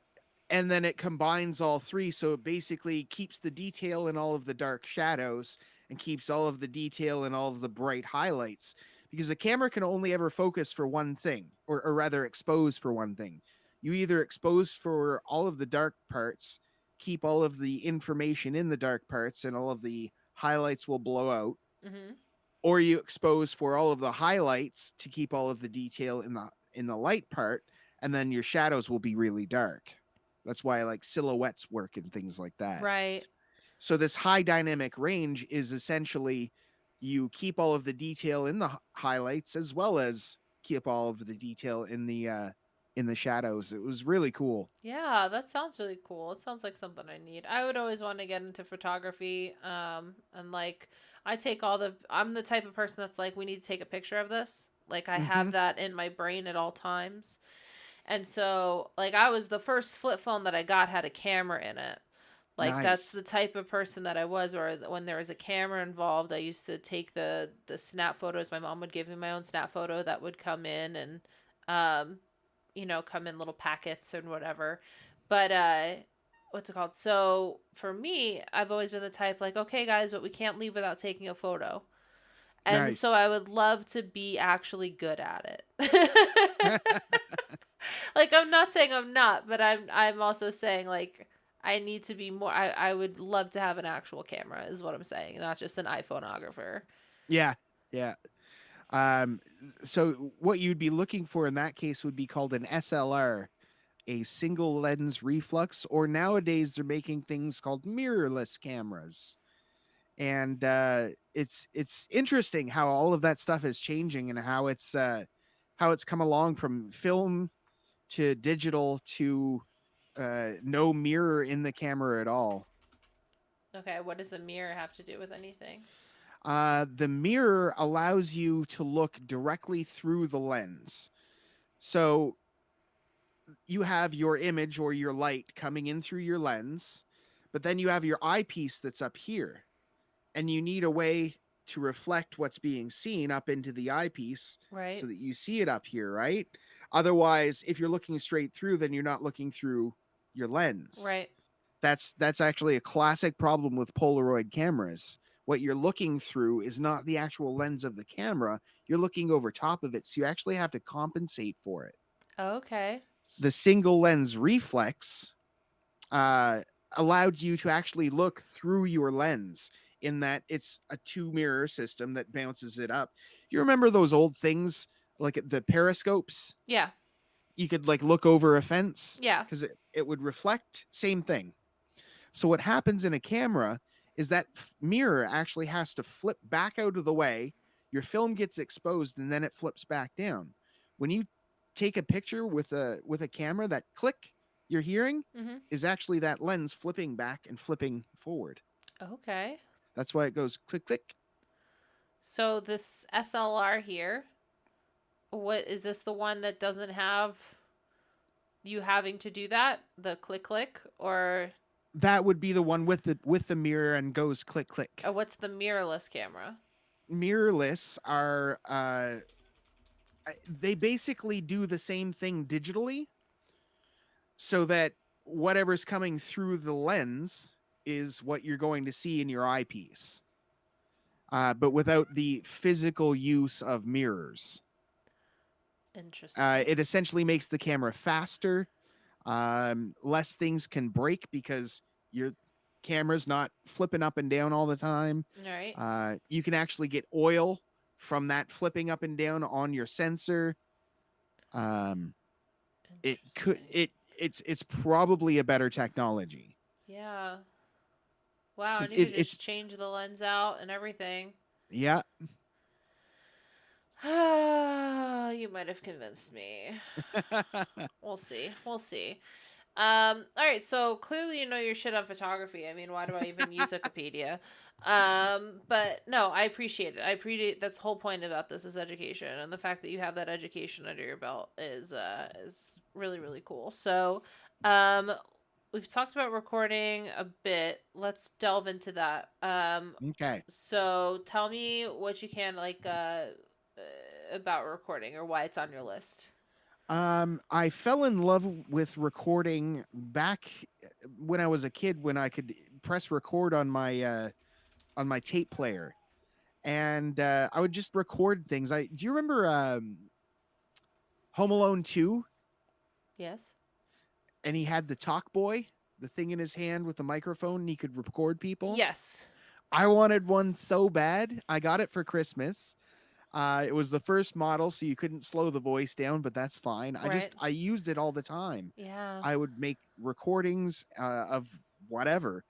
and then it combines all three, so it basically keeps the detail in all of the dark shadows and keeps all of the detail in all of the bright highlights, because the camera can only ever focus for one thing, or rather expose for one thing. You either expose for all of the dark parts, keep all of the information in the dark parts, and all of the highlights will blow out, Mm-hmm. or you expose for all of the highlights to keep all of the detail in the light part, and then your shadows will be really dark. That's why like silhouettes work and things like that. Right. So this high dynamic range is essentially you keep all of the detail in the highlights as well as keep all of the detail in the shadows. It was really cool. Yeah, that sounds really cool. It sounds like something I need. I would always want to get into photography. And like I take all the I'm the type of person that's like, we need to take a picture of this. Like I Mm-hmm. have that in my brain at all times. And so like I was the first flip phone that I got had a camera in it. Like that's Nice. the type of person that I was, or when there was a camera involved, I used to take the snap photos. My mom would give me my own snap photo that would come in and um come in little packets and whatever. But what's it called? So for me, I've always been the type like, okay, guys, but we can't leave without taking a photo. And so Nice. I would love to be actually good at it. Like I'm not saying I'm not, but I'm also saying like I need to be more I would love to have an actual camera is what I'm saying, not just an iPhoneographer. Yeah. Yeah. Um, so what you'd be looking for in that case would be called an SLR, a single lens reflux, or nowadays they're making things called mirrorless cameras. and it's interesting how all of that stuff is changing and how it's come along from film to digital to no mirror in the camera at all. Okay, what does the mirror have to do with anything? The mirror allows you to look directly through the lens. So you have your image or your light coming in through your lens, but then you have your eyepiece that's up here, and you need a way to reflect what's being seen up into the eyepiece so Right. that you see it up here, right? Otherwise, if you're looking straight through, then you're not looking through your lens. Right. That's actually a classic problem with Polaroid cameras. What you're looking through is not the actual lens of the camera. You're looking over top of it, so you actually have to compensate for it. Okay. The single lens reflex uh, allowed you to actually look through your lens in that it's a two mirror system that bounces it up. You remember those old things like the periscopes? Yeah. You could like look over a fence Yeah. because it would reflect, same thing. So what happens in a camera is that mirror actually has to flip back out of the way. Your film gets exposed and then it flips back down. When you take a picture with a camera, that click you're hearing Mhm. is actually that lens flipping back and flipping forward. Okay. That's why it goes click click. So this SLR here, what is this the one that doesn't have you having to do that? The click click or That would be the one with the mirror and goes click click. what's the mirrorless camera? Mirrorless are they basically do the same thing digitally so that whatever's coming through the lens is what you're going to see in your eyepiece, but without the physical use of mirrors. Interesting. It essentially makes the camera faster. Less things can break because your camera's not flipping up and down all the time. All right. You can actually get oil from that flipping up and down on your sensor. Um, it could Interesting. it's probably a better technology. Yeah. Wow, and you could It's just change the lens out and everything. yeah. You might have convinced me. We'll see. We'll see. All right, so clearly you know your shit on photography. I mean, why do I even use Wikipedia? But no, I appreciate it. I appreciate that's the whole point about this is education, and the fact that you have that education under your belt is really really cool. So, um, we've talked about recording a bit. Let's delve into that. Okay. So tell me what you can about recording or why it's on your list. I fell in love with recording back when I was a kid when I could press record on my tape player. And I would just record things. I do you remember Home Alone 2, Yes. and he had the talk boy, the thing in his hand with the microphone and he could record people? Yes. I wanted one so bad. I got it for Christmas. It was the first model, so you couldn't slow the voice down, but that's fine. Right. I used it all the time. Yeah. I would make recordings of whatever.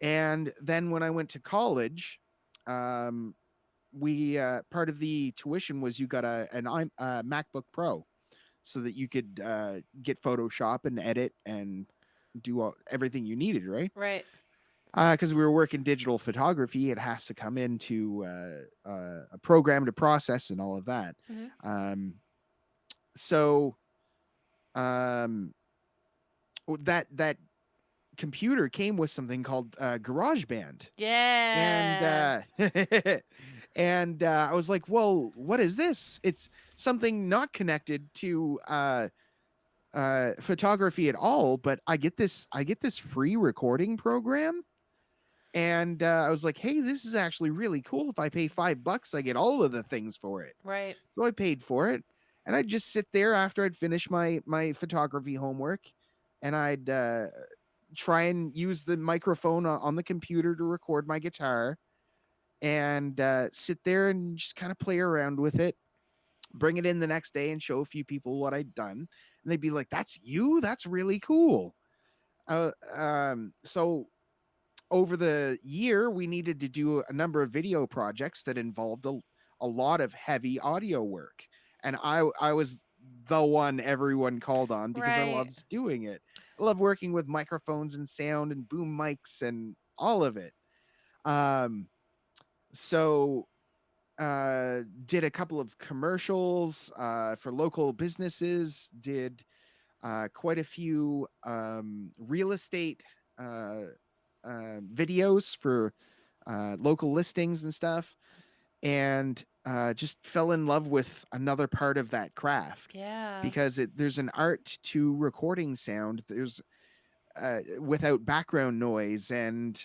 And then when I went to college, um, we part of the tuition was you got a MacBook Pro so that you could get Photoshop and edit and do everything you needed, right? Right. Because we were working digital photography, it has to come into a program to process and all of that. Hmm. Um, so um, that computer came with something called GarageBand, and Yeah. and I was like, "Well, what is this? It's something not connected to photography at all, but I get this free recording program." And I was like, "Hey, this is actually really cool. If I pay $5, I get all of the things for it." Right. So I paid for it, and I'd just sit there after I'd finish my photography homework, and I'd try and use the microphone on the computer to record my guitar, and sit there and just kind of play around with it. Bring it in the next day and show a few people what I'd done, and they'd be like, "That's you? That's really cool." So over the year, we needed to do a number of video projects that involved a lot of heavy audio work. And I was the one everyone called on because I Right. loved doing it. I love working with microphones and sound and boom mics and all of it. Um, so did a couple of commercials for local businesses, did quite a few real estate uh, videos for local listings and stuff, and just fell in love with another part of that craft Yeah. because there's an art to recording sound. There's without background noise and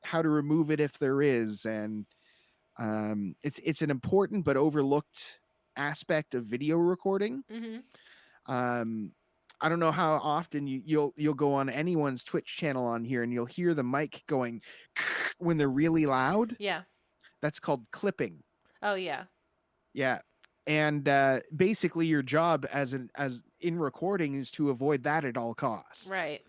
how to remove it if there is, and it's an important but overlooked aspect of video recording. Mhm. um, I don't know how often you'll go on anyone's Twitch channel on here and you'll hear the mic going when they're really loud. Yeah. That's called clipping. Oh, yeah. Yeah. And basically your job as in recording is to avoid that at all costs. Right.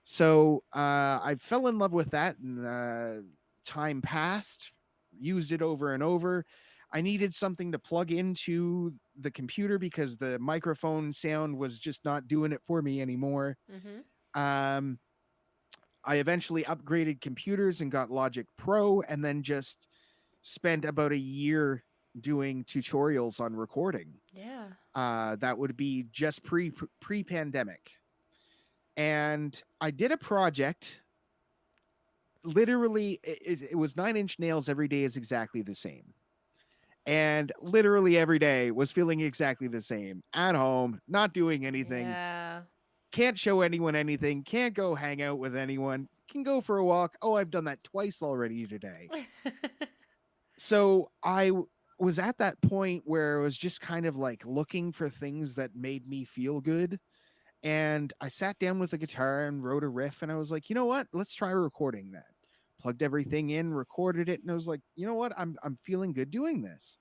So I fell in love with that, and time passed, used it over and over. I needed something to plug into the computer because the microphone sound was just not doing it for me anymore. Mhm. Um, I eventually upgraded computers and got Logic Pro, and then just spent about a year doing tutorials on recording. Yeah. That would be just pre pandemic, and I did a project. Literally, it was 9 Inch Nails. Every day is exactly the same, and literally every day was feeling exactly the same. At home, not doing anything, Yeah. can't show anyone anything, can't go hang out with anyone, can go for a walk. Oh, I've done that twice already today. So was at that point where I was just kind of like looking for things that made me feel good. And I sat down with a guitar and wrote a riff, and I was like, you know what? Let's try recording that. Plugged everything in, recorded it, and I was like, you know what? I'm feeling good doing this.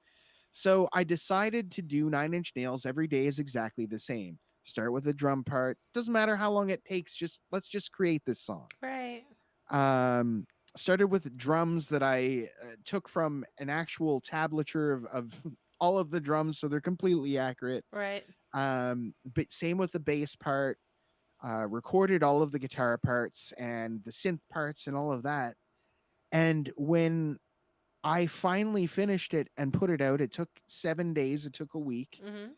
So I decided to do 9 Inch Nails. Every day is exactly the same. Start with a drum part. Doesn't matter how long it takes. Just let's just create this song. Right. Um, Started with drums that I took from an actual tablature of all of the drums, so they're completely accurate. Right. But same with the bass part. Recorded all of the guitar parts and the synth parts and all of that. And when I finally finished it and put it out, it took 7 days, it took a week. Mhm.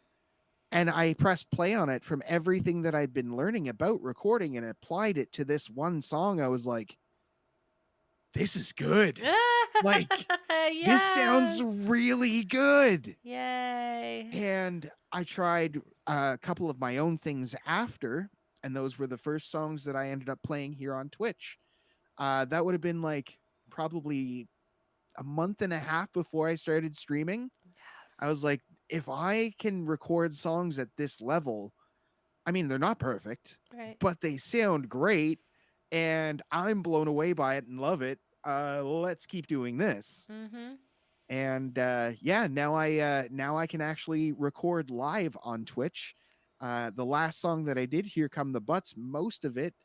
And I pressed play on it from everything that I'd been learning about recording and applied it to this one song. I was like, this is good. Like, this sounds Yes. really good. Yay. And I tried a couple of my own things after, and those were the first songs that I ended up playing here on Twitch. That would have been like probably a month and a half before I started streaming. I was Yes. like, if I can record songs at this level, I mean, they're not perfect, Right. but they sound great, and I'm blown away by it and love it. Let's keep doing this. Mhm. And yeah, now I can actually record live on Twitch. The last song that I did, "Here Come the Butts," most of it,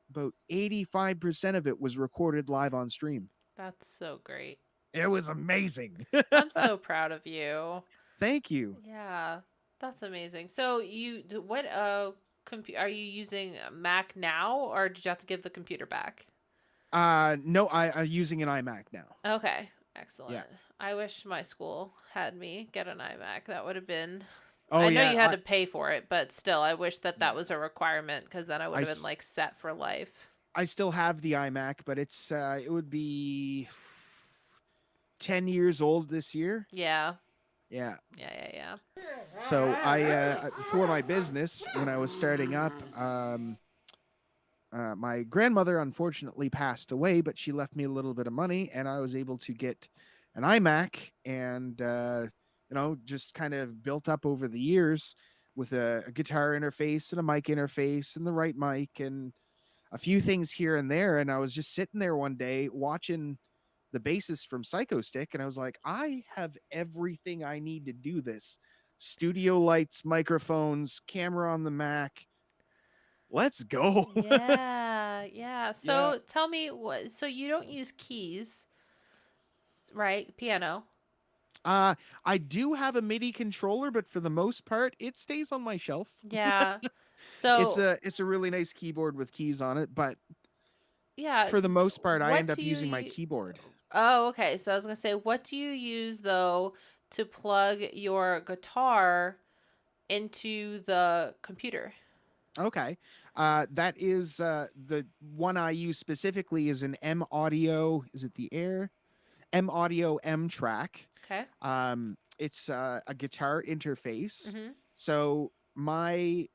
about 85% of it, was recorded live on stream. That's so great. It was amazing. I'm so proud of you. Thank you. Yeah. That's amazing. So what are you using a Mac now, or did you have to give the computer back? No, I'm using an iMac now. Okay. Yeah. Excellent. I wish my school had me get an iMac. That would have been Oh I know yeah. you had to pay for it, but still I wish that that Yeah. was a requirement because then I would I have been like set for life. I still have the iMac, but it would be 10 years old this year. Yeah. Yeah. Yeah, yeah, yeah. So I for my business when I was starting up, my grandmother unfortunately passed away, but she left me a little bit of money, and I was able to get an iMac, and just kind of built up over the years with a guitar interface and a mic interface and the right mic and a few things here and there. And I was just sitting there one day watching the bassist from Psycho Stick, and I was like, I have everything I need to do this. Studio lights, microphones, camera on the Mac. Let's go. Yeah. Yeah. Yeah. So tell me what. So you don't use keys, right? Piano. Uh, I do have a MIDI controller, but for the most part, it stays on my shelf. Yeah. It's So a really nice keyboard with keys on it, but yeah. for the most part, I What end do up you? using my keyboard. Oh, okay. So I was gonna say, what do you use though to plug your guitar into the computer? Okay. That is the one I use specifically is an M Audio. Is it the Air? M Audio M track. Okay. It's a guitar interface. Mm-hmm. So my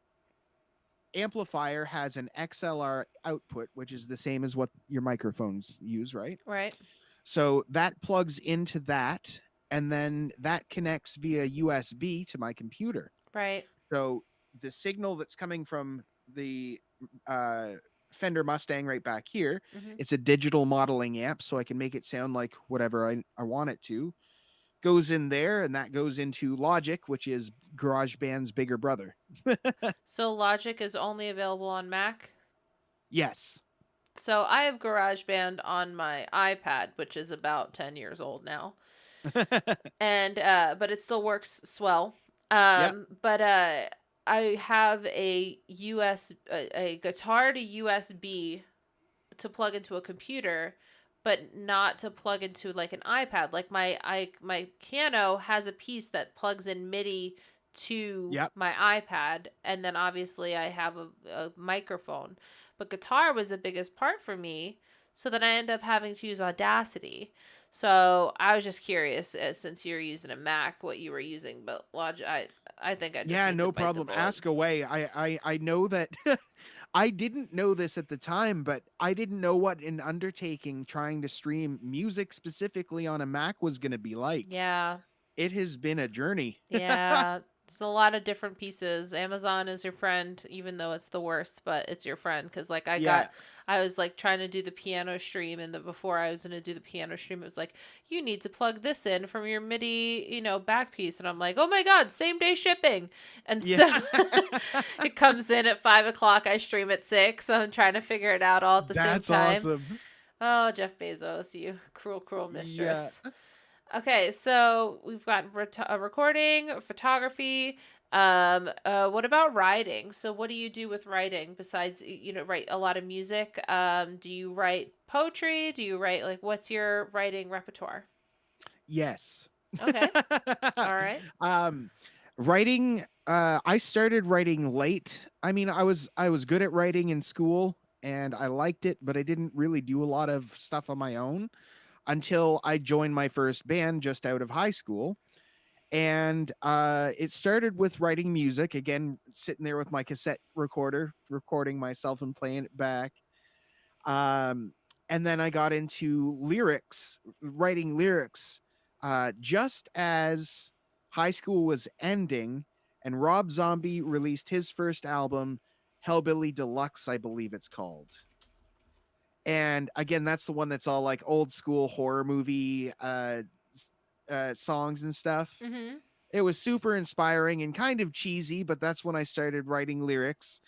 amplifier has an XLR output, which is the same as what your microphones use, right? Right. So that plugs into that, and then that connects via USB to my computer. Right. So the signal that's coming from the uh, Fender Mustang right back here, Mm-hmm. it's a digital modeling amp, so I can make it sound like whatever I want it to. Goes in there, and that goes into Logic, which is GarageBand's bigger brother. So Logic is only available on Mac. Yes. So I have GarageBand on my iPad, which is about 10 years old now. And but it still works swell. Yep. But I have a guitar to USB to plug into a computer, but not to plug into like an iPad. Like my piano has a piece that plugs in MIDI to Yep. my iPad, and then obviously I have a microphone. But guitar was the biggest part for me, so then I end up having to use Audacity. So I was just curious, since you're using a Mac, what you were using. But I think I just Yeah, need to no bite the problem. bullet. Ask away. I know that I didn't know this at the time, but I didn't know what an undertaking trying to stream music specifically on a Mac was going to be like. Yeah, It has been a journey. yeah, it's a lot of different pieces. Amazon is your friend, even though it's the worst, but it's your friend. Cause like Yeah. I was like trying to do the piano stream, and before I was gonna do the piano stream, it was like you need to plug this in from your MIDI, back piece, and I'm like, oh my god, same day shipping, and Yeah. so it comes in at 5 o'clock. I stream at 6, so I'm trying to figure it out all at the same That's time. awesome. Oh, Jeff Bezos, you cruel, cruel Yeah. mistress. Okay, so we've got a recording, photography. What about writing? So, what do you do with writing besides, write a lot of music? Do you write poetry? Do you write, like, what's your writing repertoire? Yes. Okay, all right. um writing I started writing late. I mean, I was good at writing in school and I liked it, but I didn't really do a lot of stuff on my own until I joined my first band just out of high school. And it started with writing music, again, sitting there with my cassette recorder, recording myself and playing it back. Um, and then I got into lyrics, writing lyrics, just as high school was ending, and Rob Zombie released his first album, Hellbilly Deluxe, I believe it's called. And again, that's the one that's all like old school horror movie songs and stuff. Mm-hmm. It was super inspiring and kind of cheesy, but that's when I started writing lyrics.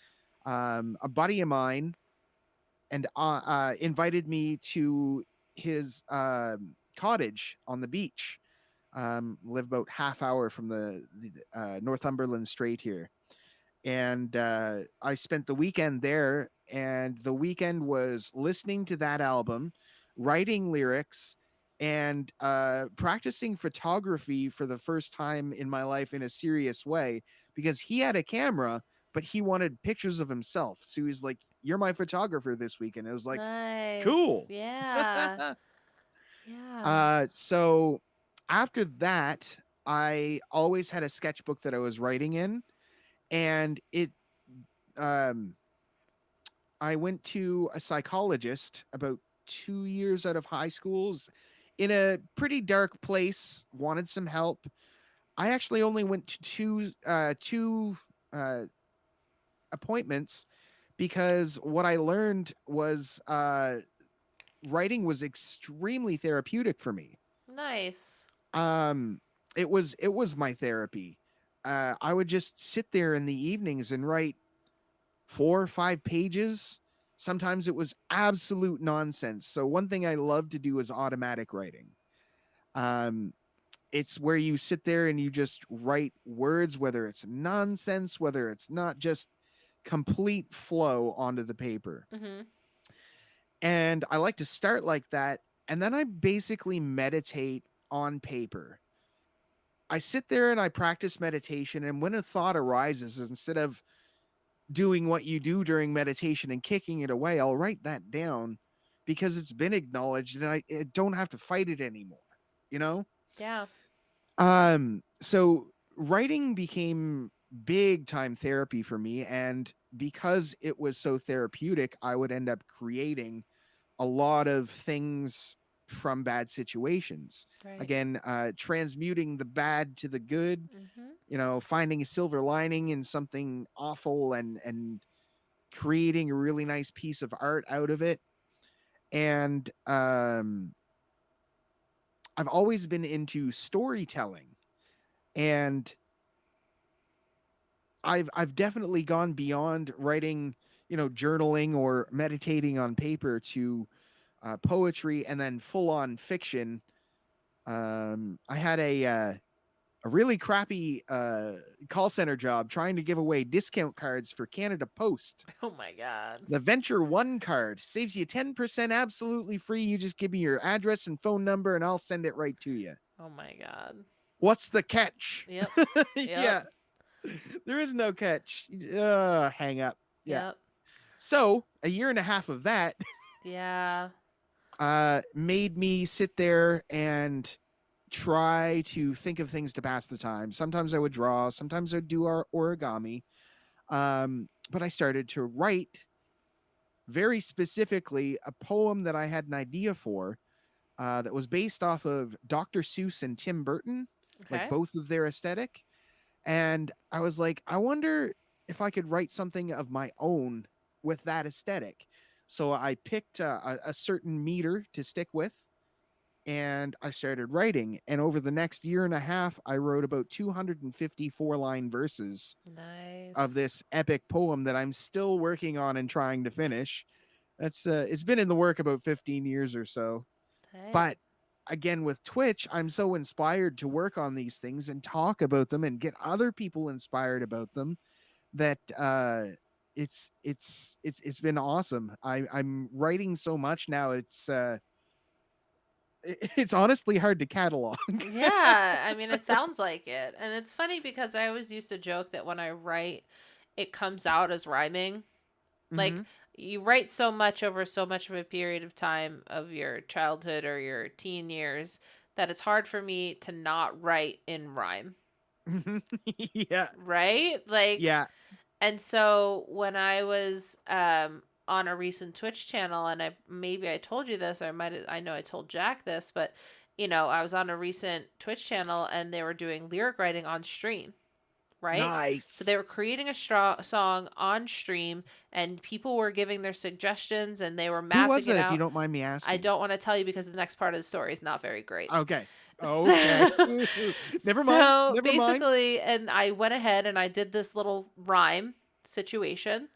A buddy of mine and invited me to his cottage on the beach. Live about half hour from the Northumberland Strait here, and I spent the weekend there. And the weekend was listening to that album, writing lyrics, and practicing photography for the first time in my life in a serious way because he had a camera, but he wanted pictures of himself. So he was like, "You're my photographer this weekend." It was like, Nice. cool. Yeah. Yeah. So after that, I always had a sketchbook that I was writing in, and um I went to a psychologist about 2 years out of high schools in a pretty dark place, wanted some help. I actually only went to two uh appointments because what I learned was writing was extremely therapeutic for me. Nice. Um, it was my therapy. I would just sit there in the evenings and write 4 or 5 pages, Sometimes it was absolute nonsense. So one thing I love to do is automatic writing. Um, it's where you sit there and you just write words, whether it's nonsense, whether it's not, just complete flow onto the paper. Mhm. And I like to start like that. And then I basically meditate on paper. I sit there and I practice meditation. And when a thought arises, instead of doing what you do during meditation and kicking it away, I'll write that down because it's been acknowledged and I don't have to fight it anymore, you know? Yeah. So writing became big time therapy for me. And because it was so therapeutic, I would end up creating a lot of things from bad situations. Right. Again, transmuting the bad to the good, Mhm. finding a silver lining in something awful and creating a really nice piece of art out of it. And I've always been into storytelling, and I've definitely gone beyond writing, journaling or meditating on paper to poetry and then full on fiction. I had a really crappy call center job trying to give away discount cards for Canada Post. Oh my god. The Venture One card saves you 10% absolutely free. You just give me your address and phone number and I'll send it right to you. Oh my god. What's the catch? Yep. Yep. Yeah, there is no catch. Hang up. Yeah. Yep. So a year and a half of that Yeah. made me sit there and try to think of things to pass the time. Sometimes I would draw, sometimes I'd do our origami. But I started to write very specifically a poem that I had an idea for, that was based off of Dr. Seuss and Tim Burton, like Okay. both of their aesthetic. And I was like, I wonder if I could write something of my own with that aesthetic. So I picked a certain meter to stick with and I started writing. And over the next year and a half, I wrote about 254 line verses of Nice. this epic poem that I'm still working on and trying to finish. That's it's been in the work about 15 years or so. Hey. But again, with Twitch, I'm so inspired to work on these things and talk about them and get other people inspired about them that it's been awesome. I'm writing so much now. It's honestly hard to catalog. Yeah, I mean, it sounds like it. And it's funny because I always used to joke that when I write, it comes out as rhyming. Like, Hmm. you write so much over so much of a period of time of your childhood or your teen years that it's hard for me to not write in rhyme, Yeah. right? Like, Yeah. and so when I was on a recent Twitch channel, and I told you this, or I know I told Jack this, but I was on a recent Twitch channel and they were doing lyric writing on stream, right? So they Nice. were creating a song on stream, and people were giving their suggestions, and they were Who was mapping it that, if you out. don't mind me I asking? don't want to tell you because the next part of the story is not very great. Okay. Okay. So, Never mind. so Never mind. basically, and I went ahead and I did this little rhyme situation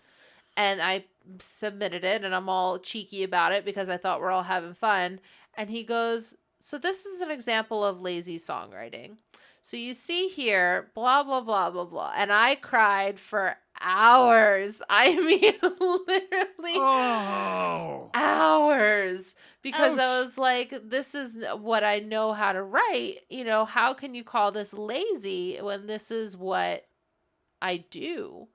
and I submitted it and I'm all cheeky about it because I thought we're all having fun. And he goes, "So this is an example of lazy songwriting. So you see here, blah, blah, blah, blah, blah." And I cried for hours. I mean, literally Oh. hours because I Ouch. was like, this is what I know how to write. How can you call this lazy when this is what I do?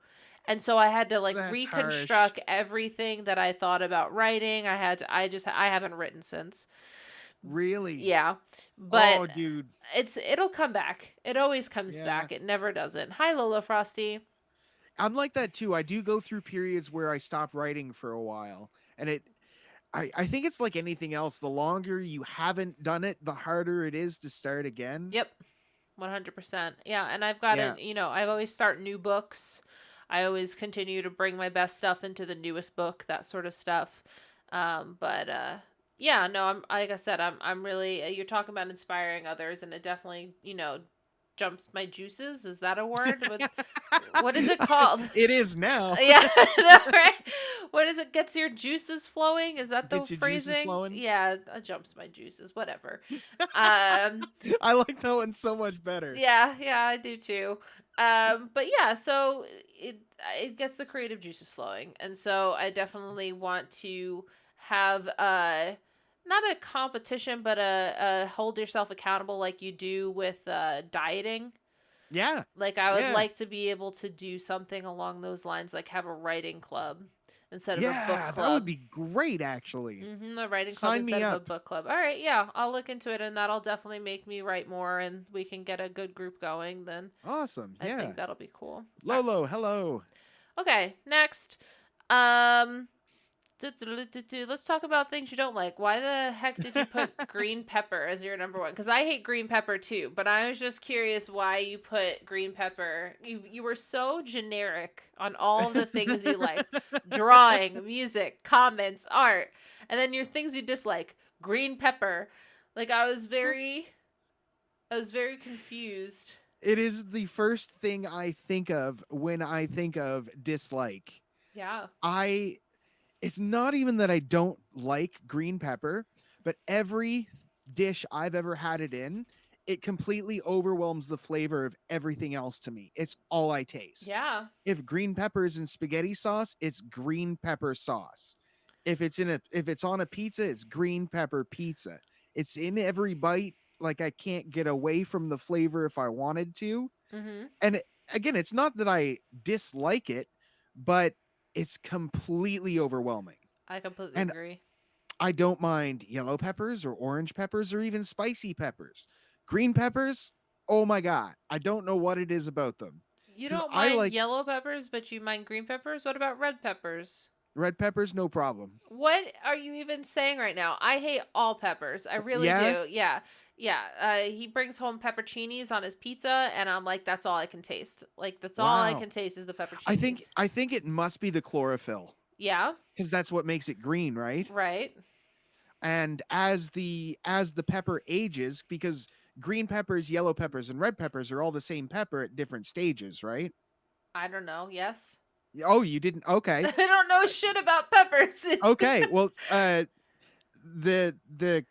And so I had to like That's harsh. reconstruct everything that I thought about writing. I haven't written since. Really? Yeah. But Oh, dude. it'll come back. It always comes Yeah. back. It never doesn't. Hi Lola Frosty. I'm like that too. I do go through periods where I stop writing for a while. And I think it's like anything else. The longer you haven't done it, the harder it is to start again. Yep. 100%. Yeah, and I've got Yeah. it, I always start new books. I always continue to bring my best stuff into the newest book, that sort of stuff. But yeah, no, I'm like I said, I'm really you're talking about inspiring others and it definitely, jumps my juices. Is that a word? What is it called? It is now. Yeah, right. What is it? Gets your juices flowing? Is that the Gets your juices phrasing? flowing. Yeah, jumps my juices. Whatever. Um, I like that one so much better. yeah, I do too. But yeah, so it gets the creative juices flowing, and so I definitely want to have not a competition, but a hold yourself accountable like you do with dieting. Yeah. Like I would Yeah. like to be able to do something along those lines, like have a writing club instead of a book Yeah, that would club. be great actually. A writing club Sign me instead of a up. book club. All right, yeah, I'll look into it, and that'll definitely make me write more, and we can get a good group going. Then Awesome. I think Yeah. that'll be cool. All Lolo, hello. right. Okay, next. Um, let's talk about things you don't like. Why the heck did you put green pepper as your number one? Because I hate green pepper too, but I was just curious why you put green pepper. You were so generic on all of the things you liked: drawing, music, comments, art, and then your things you dislike: green pepper. Like I was very confused. It is the first thing I think of when I think of dislike. Yeah. I It's not even that I don't like green pepper, but every dish I've ever had it in, it completely overwhelms the flavor of everything else to me. It's all I taste. Yeah. If green pepper is in spaghetti sauce, it's green pepper sauce. If it's on a pizza, it's green pepper pizza. It's in every bite. Like I can't get away from the flavor if I wanted to. Mhm. And again, it's not that I dislike it, but it's completely overwhelming. I completely And agree. I don't mind yellow peppers or orange peppers or even spicy peppers. Green peppers, oh my God, I don't know what it is about them. You Because don't I mind like yellow peppers, but you mind green peppers? What about red peppers? red peppers, no problem. What are you even saying right now? I hate all peppers. I really Yeah, do. Yeah. Yeah. He brings home pepperoncinis on his pizza, and I'm like, that's all I can taste. Like, that's all I wow. can taste is the I think pepperoncinis. I think it must be the chlorophyll Yeah. because that's what makes it green, right? Right. And as the pepper ages, because green peppers, yellow peppers, and red peppers are all the same pepper at different stages, right? I don't know. Yes. Oh, you didn't? Okay. I don't know shit about peppers. Okay. Well, the the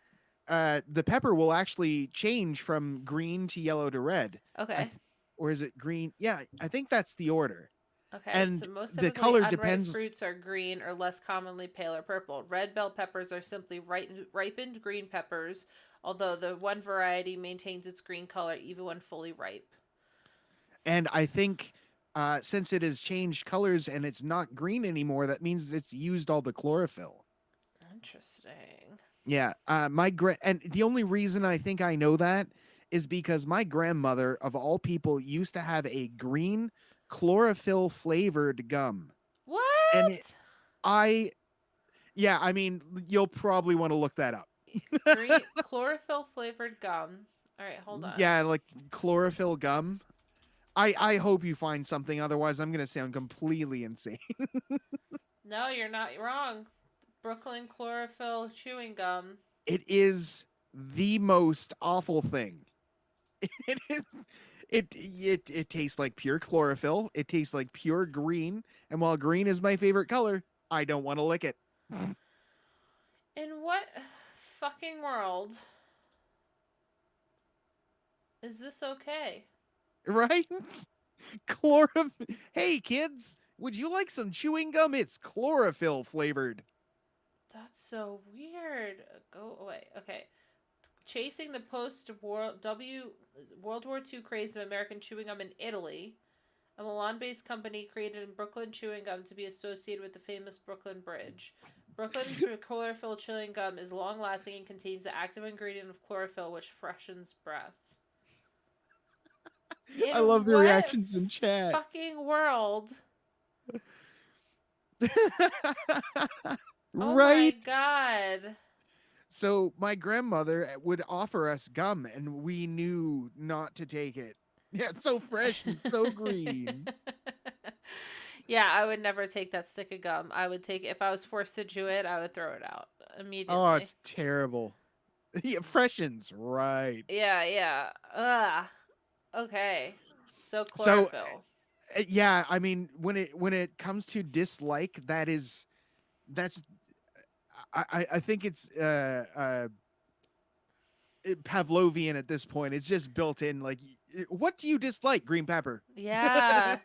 the pepper will actually change from green to yellow to red. Okay. Or is it green? Yeah, I think that's the order. Okay, so And most the typically color unripe depends. fruits are green or less commonly pale or purple. Red bell peppers are simply ripened green peppers, although the one variety maintains its green color even when fully ripe. And I think since it has changed colors and it's not green anymore, that means it's used all the chlorophyll. Interesting. Yeah, and the only reason I think I know that is because my grandmother, of all people, used to have a green chlorophyll flavored gum, and What? I yeah, I mean, you'll probably want to look that up. Green chlorophyll flavored gum. All right, hold on. Yeah, like chlorophyll gum. I hope you find something, otherwise I'm gonna sound completely insane. No, you're not wrong. Brooklyn chlorophyll chewing gum. It is the most awful thing. It is. It tastes like pure chlorophyll. It tastes like pure green. And while green is my favorite color, I don't want to lick it. In what fucking world is this okay? Right? Chlorophyll. Hey kids, would you like some chewing gum? It's chlorophyll flavored. That's so weird. Go away. Okay. Chasing the World War II craze of American chewing gum in Italy, a Milan-based company created in Brooklyn chewing gum to be associated with the famous Brooklyn Bridge. Brooklyn chlorophyll chewing gum is long-lasting and contains the active ingredient of chlorophyll, which freshens breath. I In love the what reactions in chat. fucking world? Oh my Right? god. So my grandmother would offer us gum and we knew not to take it. Yeah, so fresh and so green. Yeah, I would never take that stick of gum. I would take if I was forced to chew it, I would throw it out Oh, immediately. it's terrible. Yeah, freshens, right. Yeah, yeah. Ugh. Okay. So So chlorophyll. yeah, I mean, when it comes to dislike, that's I think it's Pavlovian at this point. It's just built in. Like, what do you dislike? Green pepper. Yeah.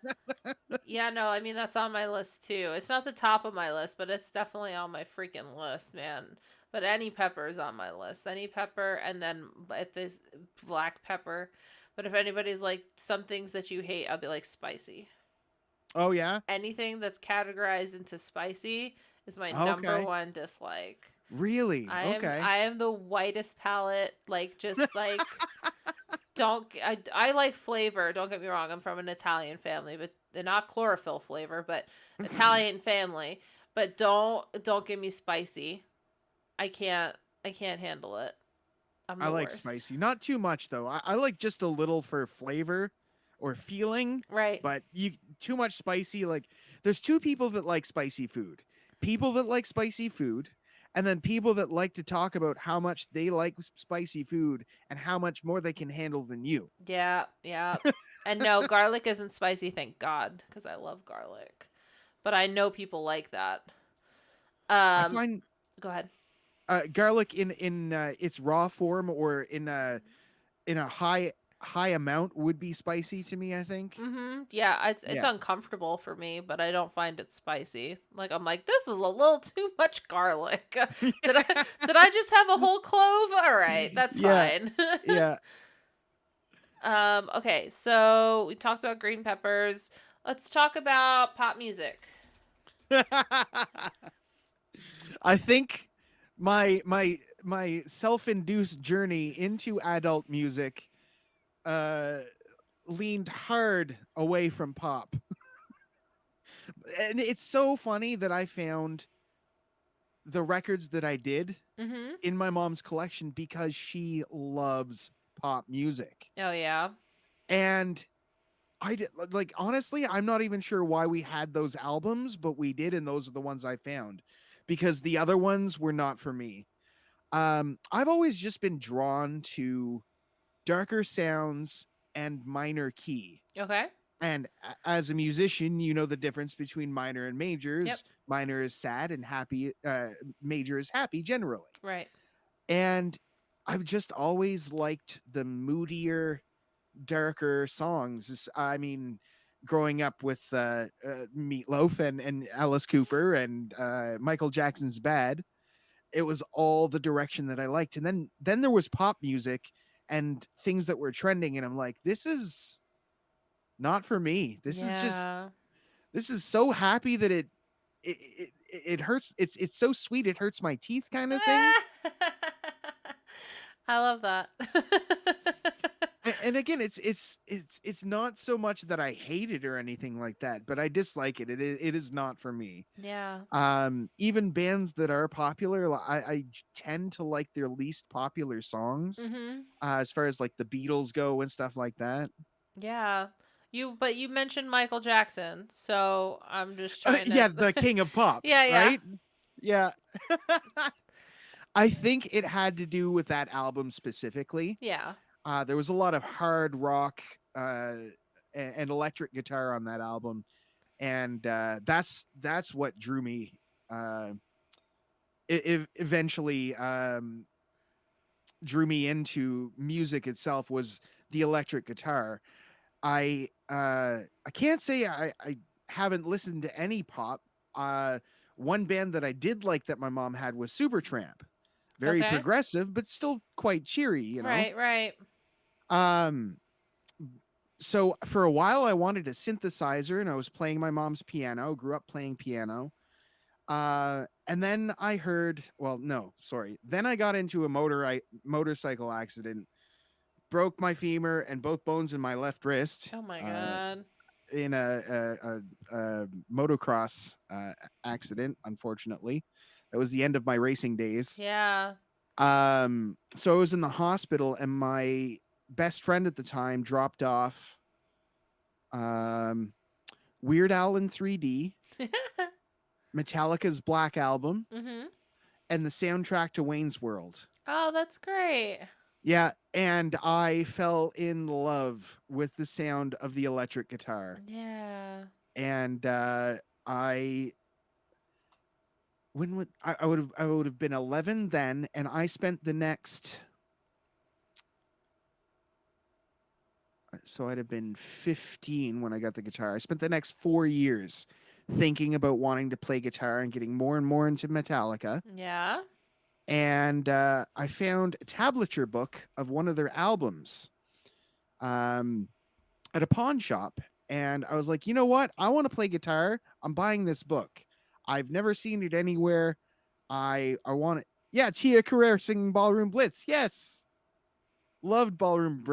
Yeah, no, I mean that's on my list too. It's not the top of my list, but it's definitely on my freaking list, man. But any pepper is on my list. Any pepper, and then if there's black pepper. But if anybody's like some things that you hate, I'll be like spicy. Oh yeah. Anything that's categorized into spicy is my number Okay. one dislike. Really? I am Okay. I am the whitest palate, like just like don't I like flavor. Don't get me wrong. I'm from an Italian family, but they're not chlorophyll flavor, but Italian family. But don't give me spicy. I can't I can't handle it. I'm I the like worst. spicy. Not too much though. I like just a little for flavor or feeling, Right. but you too much spicy. Like, there's two people that like spicy food. People that like spicy food, and then people that like to talk about how much they like spicy food and how much more they can handle than you. Yeah, yeah. And no, garlic isn't spicy, thank God, because I love garlic. But I know people like that. I Um, find Go ahead. garlic in its raw form or in a high amount would be spicy to me. I think. Mm-hmm. Yeah, it's Yeah. uncomfortable for me, but I don't find it spicy. Like I'm like, this is a little too much garlic. Did I just have a whole clove? All right, that's Yeah. fine. Yeah. Okay, so we talked about green peppers. Let's talk about pop music. I think my self-induced journey into adult music uh leaned hard away from pop. And it's so funny that I found the records that I did Mm-hmm. in my mom's collection because she loves pop music. Oh yeah. And I did, like, honestly, I'm not even sure why we had those albums, but we did, and those are the ones I found because the other ones were not for me. I've always just been drawn to darker sounds and minor key. Okay. And as a musician, you know the difference between minor and Yep. majors. Minor is sad and happy. Major is happy generally. Right. And I've just always liked the moodier, darker songs. I mean, growing up with Meatloaf and Alice Cooper and Michael Jackson's Bad, it was all the direction that I liked. And then there was pop music and things that were trending, and I'm like, this is not for me. Yeah. This is so happy that it hurts. It's so sweet it hurts my teeth kind of thing. I love that. And again, it's not so much that I hate it or anything like that, but I dislike it. It is not for me. Yeah. Even bands that are popular, I tend to like their least popular songs, Mhm. as far as like the Beatles go and stuff like that. Yeah. You mentioned Michael Jackson, so I'm just trying Yeah, to the king of pop, Yeah, yeah. right? Yeah. I think it had to do with that album specifically. Yeah. There was a lot of hard rock and electric guitar on that album, and that's what drew me. It eventually drew me into music itself was the electric guitar. I can't say I haven't listened to any pop. One band that I did like that my mom had was Supertramp. Very Okay. progressive, but still quite cheery, you know. Right, right. Um, so for a while I wanted a synthesizer and I was playing my mom's piano, grew up playing piano. And then I heard, well, no, sorry. Then I got into a motorcycle accident, broke my femur and both bones in my left wrist. Oh my god. In a motocross accident, unfortunately. That was the end of my racing days. Yeah. So I was in the hospital, and my best friend at the time dropped off um, Weird Al in 3D, Metallica's Black Album, Mhm. and the soundtrack to Wayne's World. Oh, that's great. Yeah, and I fell in love with the sound of the electric guitar. Yeah. And I when would I would have been 11 then, and I spent the next, so I'd have been 15 when I got the guitar. I spent the next 4 years thinking about wanting to play guitar and getting more and more into Metallica. Yeah. And I found a tablature book of one of their albums um, at a pawn shop. And I was like, you know what? I want to play guitar. I'm buying this book. I've never seen it anywhere. I want it. Yeah, Tia Carrere singing Ballroom Blitz. Yes, loved Ballroom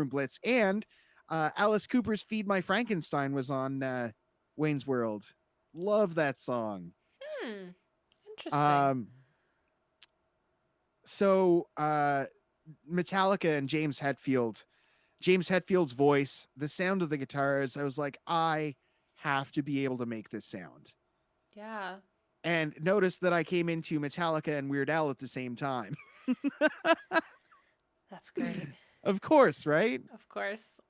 Blitz, and Alice Cooper's "Feed My Frankenstein" was on Wayne's World. Love that song. Hmm. Interesting. Um, so Metallica and James Hetfield's voice, the sound of the guitars. I was like, I have to be able to make this sound. Yeah. And notice that I came into Metallica and Weird Al at the same time. That's great. Of course, right? Of course.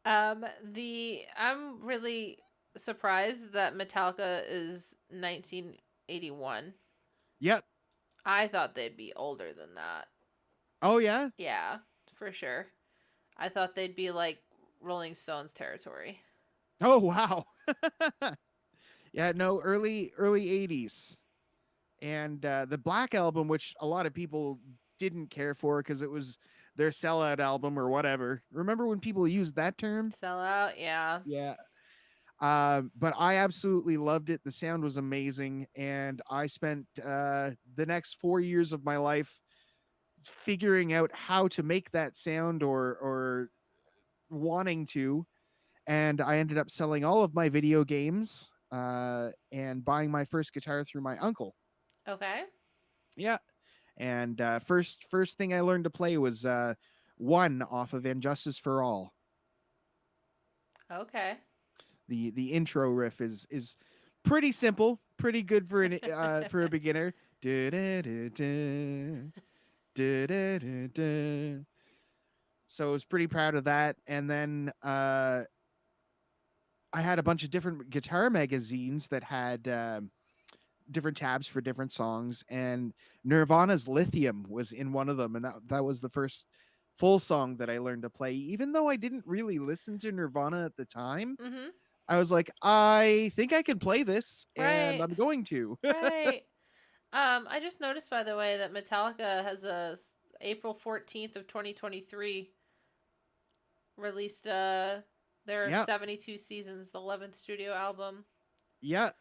The I'm really surprised that Metallica is 1981. Yep. I thought they'd be older than that. Oh yeah. Yeah, for sure. I thought they'd be like Rolling Stones territory. Oh wow. Yeah, no, early 80s. And the Black album, which a lot of people didn't care for because it was their sellout album or whatever. Remember when people used that term? Sell out, yeah. Yeah. But I absolutely loved it. The sound was amazing, and I spent the next 4 years of my life figuring out how to make that sound or wanting to. And I ended up selling all of my video games and buying my first guitar through my uncle. Okay. Yeah, and first thing I learned to play was one off of Injustice for All. Okay. The intro riff is pretty simple, pretty good for a beginner. Du-du-du-du, du-du-du-du. So I was pretty proud of that. And then I had a bunch of different guitar magazines that had different tabs for different songs, and Nirvana's Lithium was in one of them, and that was the first full song that I learned to play. Even though I didn't really listen to Nirvana at the time, Mhm. I was like, I think I can play this, and Right. I'm going to. Right. I just noticed by the way that Metallica has April 14th of 2023 released their Yeah, 72 seasons, the 11th studio album. yeah,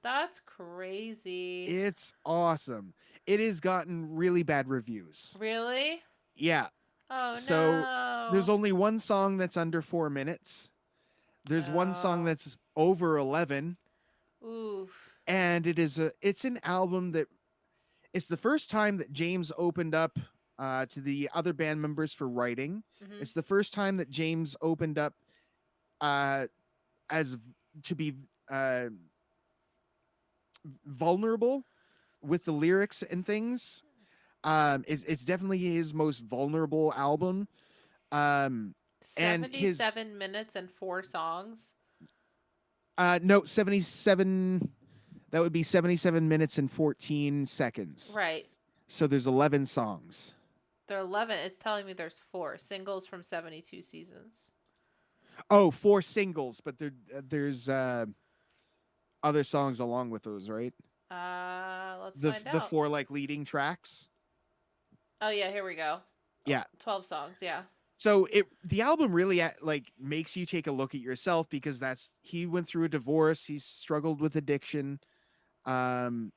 That's crazy. it's awesome. It has gotten really bad reviews. Really? Yeah, Oh so there's no. only one song that's under 4 minutes. There's one song Oh. that's over 11, Oof. and it's an album that it's the first time that James opened up to the other band members for writing. Mhm. It's the first time that James opened up uh, as to be uh, vulnerable with the lyrics and things. It's definitely his most vulnerable album. Um, and his 77 minutes and 4 songs. no 77. That would be 77 minutes and 14 seconds. Right. So there's 11 songs. They're 11. It's telling me there's 4 singles from 72 seasons. Oh, four singles, but there's other songs along with those, right? Let's The find the out. four like leading tracks. Oh yeah, here we go. Yeah. 12 songs, yeah. So the album really like makes you take a look at yourself because that's he went through a divorce, he's struggled with addiction, and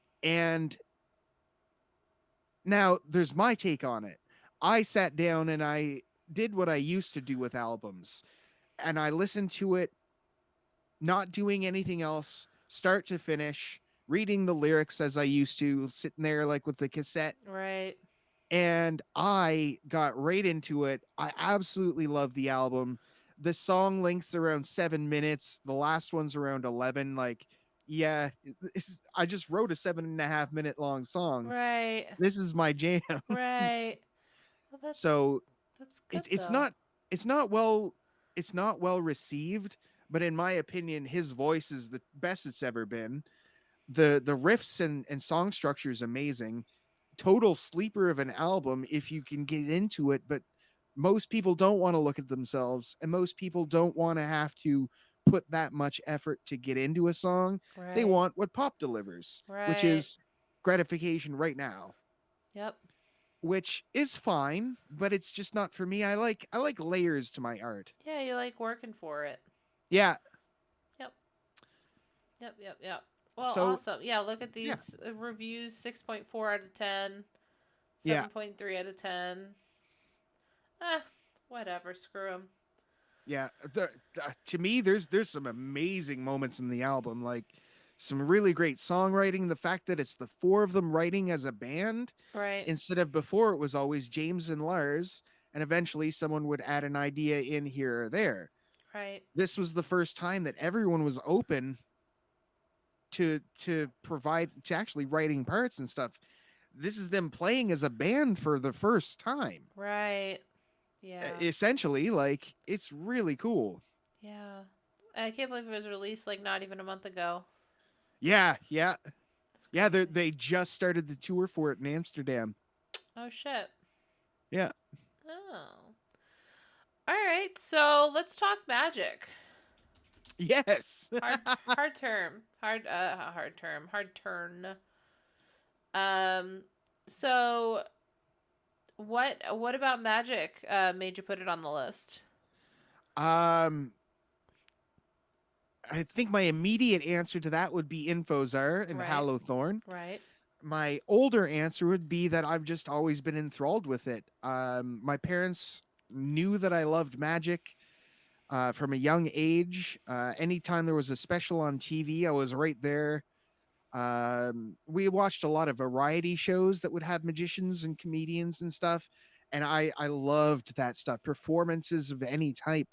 now there's my take on it. I sat down and I did what I used to do with albums, and I listened to it not doing anything else, start to finish, reading the lyrics as I used to, sitting there like with the cassette. Right. And I got right into it. I absolutely love the album. The song length's around 7 minutes. The last one's around 11. Like, yeah, I just wrote a 7.5 minute long song. Right. This is my jam. Right. Well, Well, that's So that's good it's though. not it's not well it's not well received, but in my opinion, his voice is the best it's ever been. The riffs and song structure is amazing. Total sleeper of an album if you can get into it, but most people don't want to look at themselves, and most people don't want to have to put that much effort to get into a song. They Right. want what pop delivers, which Right. is gratification right now, Yep. which is fine, but it's just not for me. I like layers to my art. Yeah, you like working for it. Yeah. Yep. Yep. Yep. Yep. Well, So awesome. Yeah, look at yeah. these reviews: 6.4 out of 10, Yeah. 7.3 out of 10. Eh, whatever. Screw them. Yeah, to me, there's some amazing moments in the album, like some really great songwriting. The fact that it's the four of them writing as a band Right. instead of before it was always James and Lars, and eventually someone would add an idea in here or there. Right. This was the first time that everyone was open to provide to actually writing parts and stuff. This is them playing as a band for the first time. Right. Yeah. Essentially, like it's really cool. Yeah. I can't believe it was released like not even a month ago. Yeah, yeah. That's Yeah, crazy. they just started the tour for it in Amsterdam. Oh shit. Yeah. Oh. All right. So let's talk magic. Yes. Hard term. Hard term. Hard turn. Um so what about magic made you put it on the list? um I think my immediate answer to that would be Infozar and Right. Hallowthorn. Right. My older answer would be that I've just always been enthralled with it. My parents knew that I loved magic from a young age. Anytime there was a special on TV, I was right there. We watched a lot of variety shows that would have magicians and comedians and stuff, and I loved that stuff. Performances of any type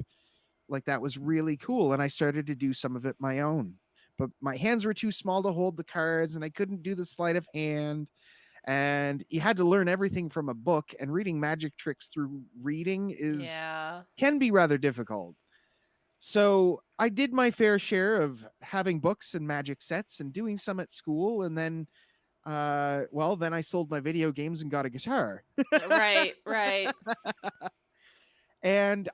like that was really cool, and I started to do some of it my own. But my hands were too small to hold the cards, and I couldn't do the sleight of hand. And you had to learn everything from a book, and reading magic tricks through reading is Yeah. can be rather difficult. So I did my fair share of having books and magic sets and doing some at school, and then then I sold my video games and got a guitar. Right. Right. And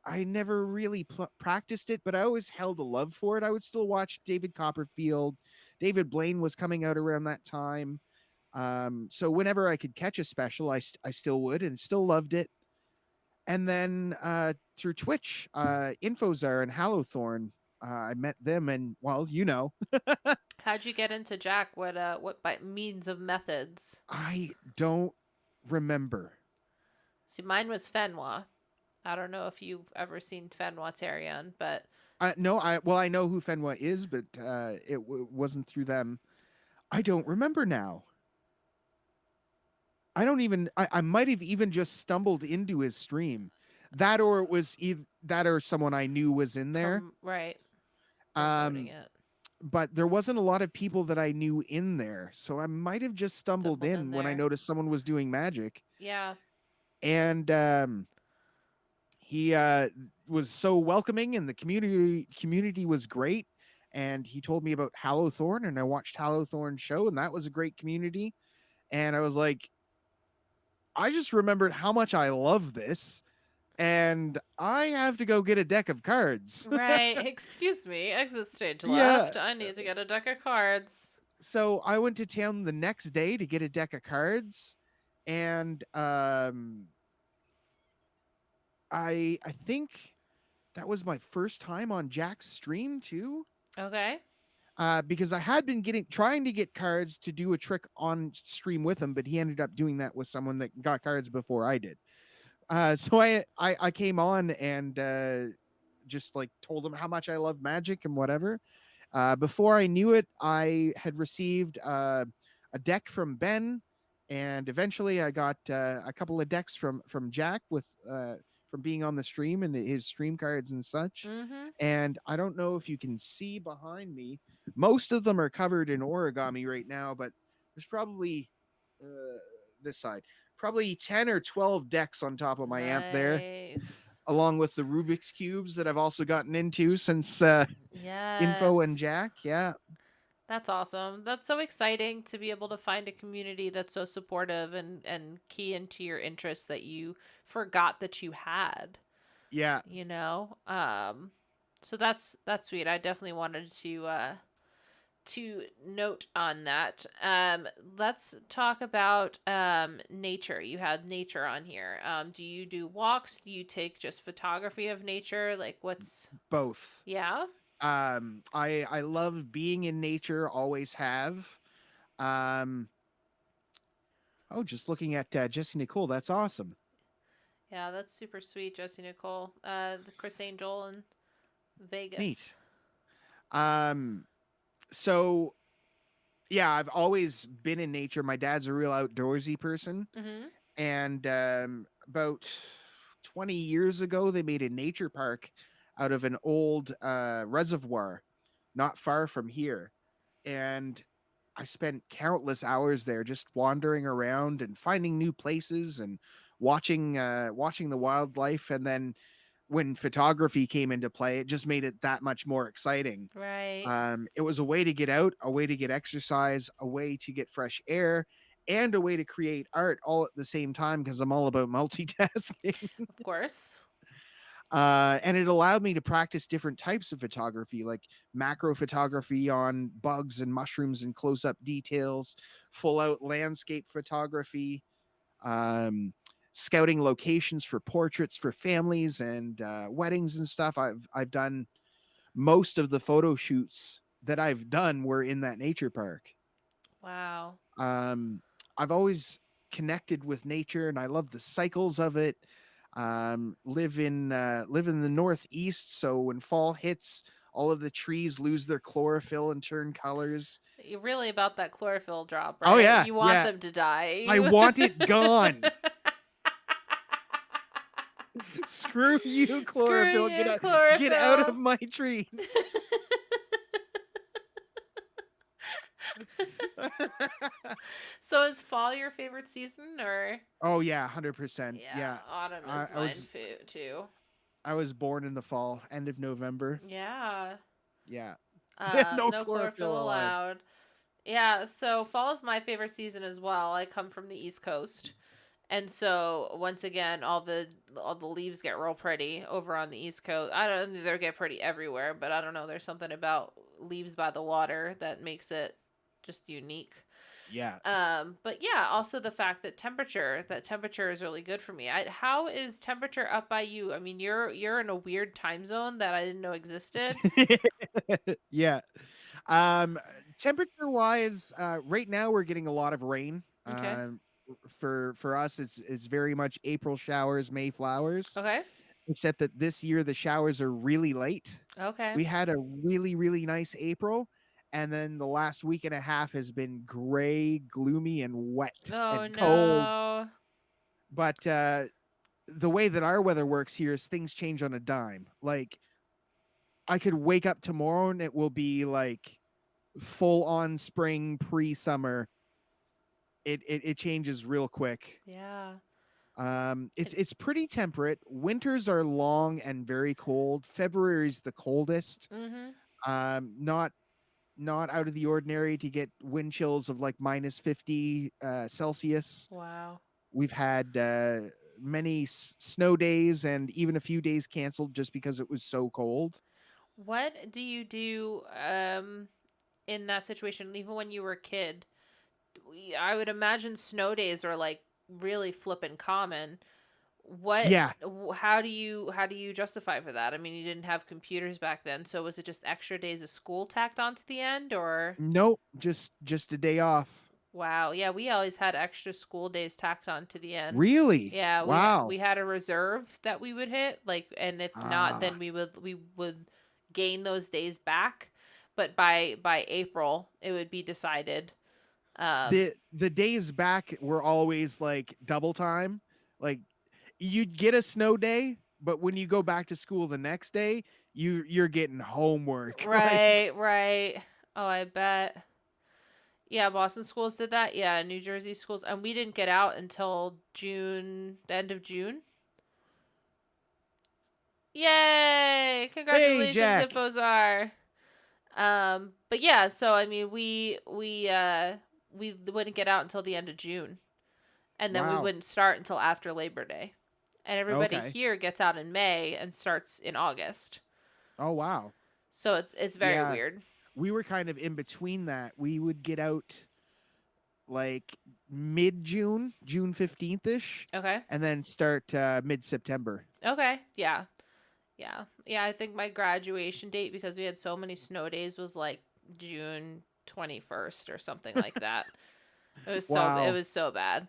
I never really practiced it, but I always held a love for it. I would still watch David Copperfield. David Blaine was coming out around that time. So whenever I could catch a special, I still would and still loved it. And then through Twitch, Infozar and Hallowthorn, I met them, and well, How'd you get into Jack? What by means of methods? I don't remember. See, mine was Fenwa. I don't know if you've ever seen Fenwa Terrian, but No, I know who Fenwa is, but it wasn't through them. I don't remember now. I don't even. I might have even just stumbled into his stream, that or it was either that or someone I knew was in there. right promoting Um, it. but there wasn't a lot of people that I knew in there, so I might have just stumbled Stumbled in in when I there. noticed someone was doing magic, Yeah. and he was so welcoming, and the community was great. And he told me about Hallowthorn, and I watched Hallowthorn's show, and that was a great community. And I was like, I just remembered how much I love this, and I have to go get a deck of cards. Right. Excuse me. Exit stage Yeah. left. I need to get a deck of cards. So I went to town the next day to get a deck of cards, and I think that was my first time on Jack's stream too. Okay. Because I had been trying to get cards to do a trick on stream with him, but he ended up doing that with someone that got cards before I did. So I came on and just like told him how much I love magic and whatever. Before I knew it, I had received a deck from Ben, and eventually I got a couple of decks from Jack with from being on the stream and his stream cards and such. Mm-hmm. And I don't know if you can see behind me. Most of them are covered in origami right now, but there's probably this side probably 10 or 12 decks on top of my amp there, Nice. along with the Rubik's cubes that I've also gotten into since Info and Yes. Jack. Yeah. That's awesome. That's so exciting to be able to find a community that's so supportive and key into your interests that you forgot that you had, Yeah. you know? So that's sweet. I definitely wanted to note on that. Let's talk about nature. You had nature on here. Do you do walks? Do you take just photography of nature? Like what's Both. yeah? I love being in nature, always have. Um oh, just looking at Jesse Nicole, that's awesome. Yeah, that's super sweet, Jesse Nicole. The Chris Angel in Vegas. Neat. Um so yeah, I've always been in nature. My dad's a real outdoorsy person, Mm-hmm. and about 20 years ago they made a nature park out of an old reservoir not far from here. And I spent countless hours there just wandering around and finding new places and watching the wildlife. And then when photography came into play, it just made it that much more exciting. Right. It was a way to get out, a way to get exercise, a way to get fresh air, and a way to create art all at the same time because I'm all about multitasking. Of course. And it allowed me to practice different types of photography, like macro photography on bugs and mushrooms and close up details, full out landscape photography, um, scouting locations for portraits for families and weddings and stuff. I've done most of the photo shoots that I've done were in that nature park. Wow. Um, I've always connected with nature, and I love the cycles of it. Live in the Northeast, so when fall hits, all of the trees lose their chlorophyll and turn colors. You're really about that chlorophyll drop, Oh right? yeah, You want yeah. them to die. I want it gone. Screw you, Screw chlorophyll. you, Get out of chlorophyll. my trees. So is fall your favorite season or Oh yeah, 100%. yeah, Yeah. autumn I, is I mine was too. I was born in the fall, end of November. Yeah. Yeah. No No chlorophyll chlorophyll allowed. allowed. Yeah, so fall is my favorite season as well. I come from the East Coast. And so once again, all the leaves get real pretty over on the East Coast. I don't know, they get pretty everywhere, but I don't know. There's something about leaves by the water that makes it just unique. Yeah. But yeah, also the fact that temperature is really good for me. How is temperature up by you? I mean, you're in a weird time zone that I didn't know existed. Yeah. Um, Temperature wise, right now we're getting a lot of rain. Okay. For us, it's very much April showers, May flowers. Okay. Except that this year the showers are really late. Okay. We had a really nice April, and then the last week and a half has been gray, gloomy, and wet Oh and cold. no. But the way that our weather works here is things change on a dime. Like I could wake up tomorrow and it will be like full on spring pre-summer. It changes real quick. Yeah. It's It, it's pretty temperate. Winters are long and very cold. February's the coldest. mhm. Not out of the ordinary to get wind chills of like minus 50 Celsius. Wow. We've had many snow days and even a few days canceled just because it was so cold. What do you do in that situation even when you were a kid? I would imagine snow days are like really flippin' common. What Yeah. how do you justify for that? I mean, you didn't have computers back then, so was it just extra days of school tacked onto the end or Nope. Just a day off. wow, yeah, we always had extra school days tacked on to the end. Really? Yeah, we Wow. had a reserve that we would hit, like, and if not, Ah. then we would gain those days back. But by April, it would be decided. Um, The days back were always like double time. Like you'd get a snow day, but when you go back to school the next day, you're getting homework. Like right, right. Oh, I bet. Yeah, Boston schools did that. Yeah, New Jersey schools, and we didn't get out until June, the end of June. Yay! Hey, Congratulations, Jack. Hippozar. But yeah, so I mean, we wouldn't get out until the end of June, and then we Wow. wouldn't start until after Labor Day. And everybody Okay. here gets out in May and starts in August. Oh, wow. So it's very Yeah, weird. we were kind of in between that. We would get out like mid June, June 15th ish, Okay. and then start mid September. Okay. Yeah. Yeah. Yeah, I think my graduation date, because we had so many snow days, was like June 21st or something like that. It Wow. was so bad.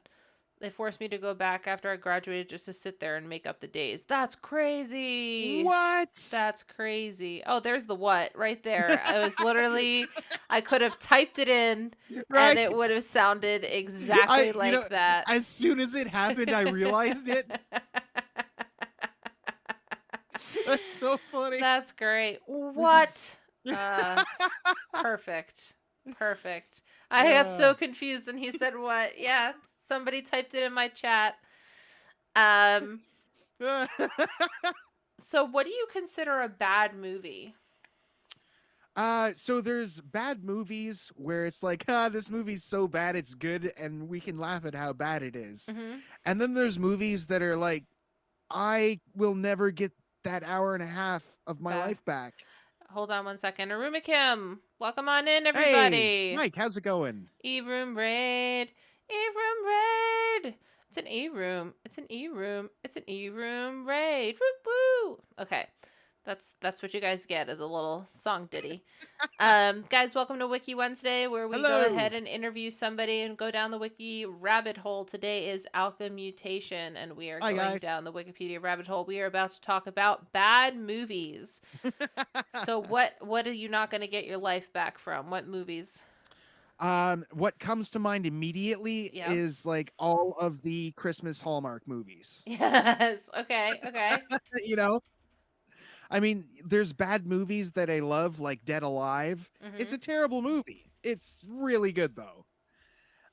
They forced me to go back after I graduated just to sit there and make up the days. That's crazy. What? That's crazy. Oh, there's the what right there. I was literally, I could have typed it in and Right. it would have sounded exactly You know, like that. as soon as it happened, I realized it. That's so funny. That's great. What? Perfect. Perfect. I got so confused when he said what. Yeah, somebody typed it in my chat. Um, so what do you consider a bad movie? So there's bad movies where it's like, this movie's so bad it's good, and we can laugh at how bad it is. Mm-hmm. And then there's movies that are like, I will never get that hour and a half of my Back. life back. Hold on one second. Aruma Kim, welcome on in, Hey, everybody. Mike, how's it going? E room raid. E room raid. It's an E room. It's an E room. It's an E room raid. Woo woo. Okay. That's what you guys get as a little song ditty. Guys, welcome to Wiki Wednesday, where we go Hello. ahead and interview somebody and go down the wiki rabbit hole. Today is Alchemutation, and we are Hi, going guys. down the Wikipedia rabbit hole. We are about to talk about bad movies. So what are you not going to get your life back from? What movies? What comes to mind immediately Yeah. is like all of the Christmas Hallmark movies. Yes. Okay. Okay. You know, I mean, there's bad movies that I love, like Dead Alive. It's Mhm. a terrible movie. It's really good though.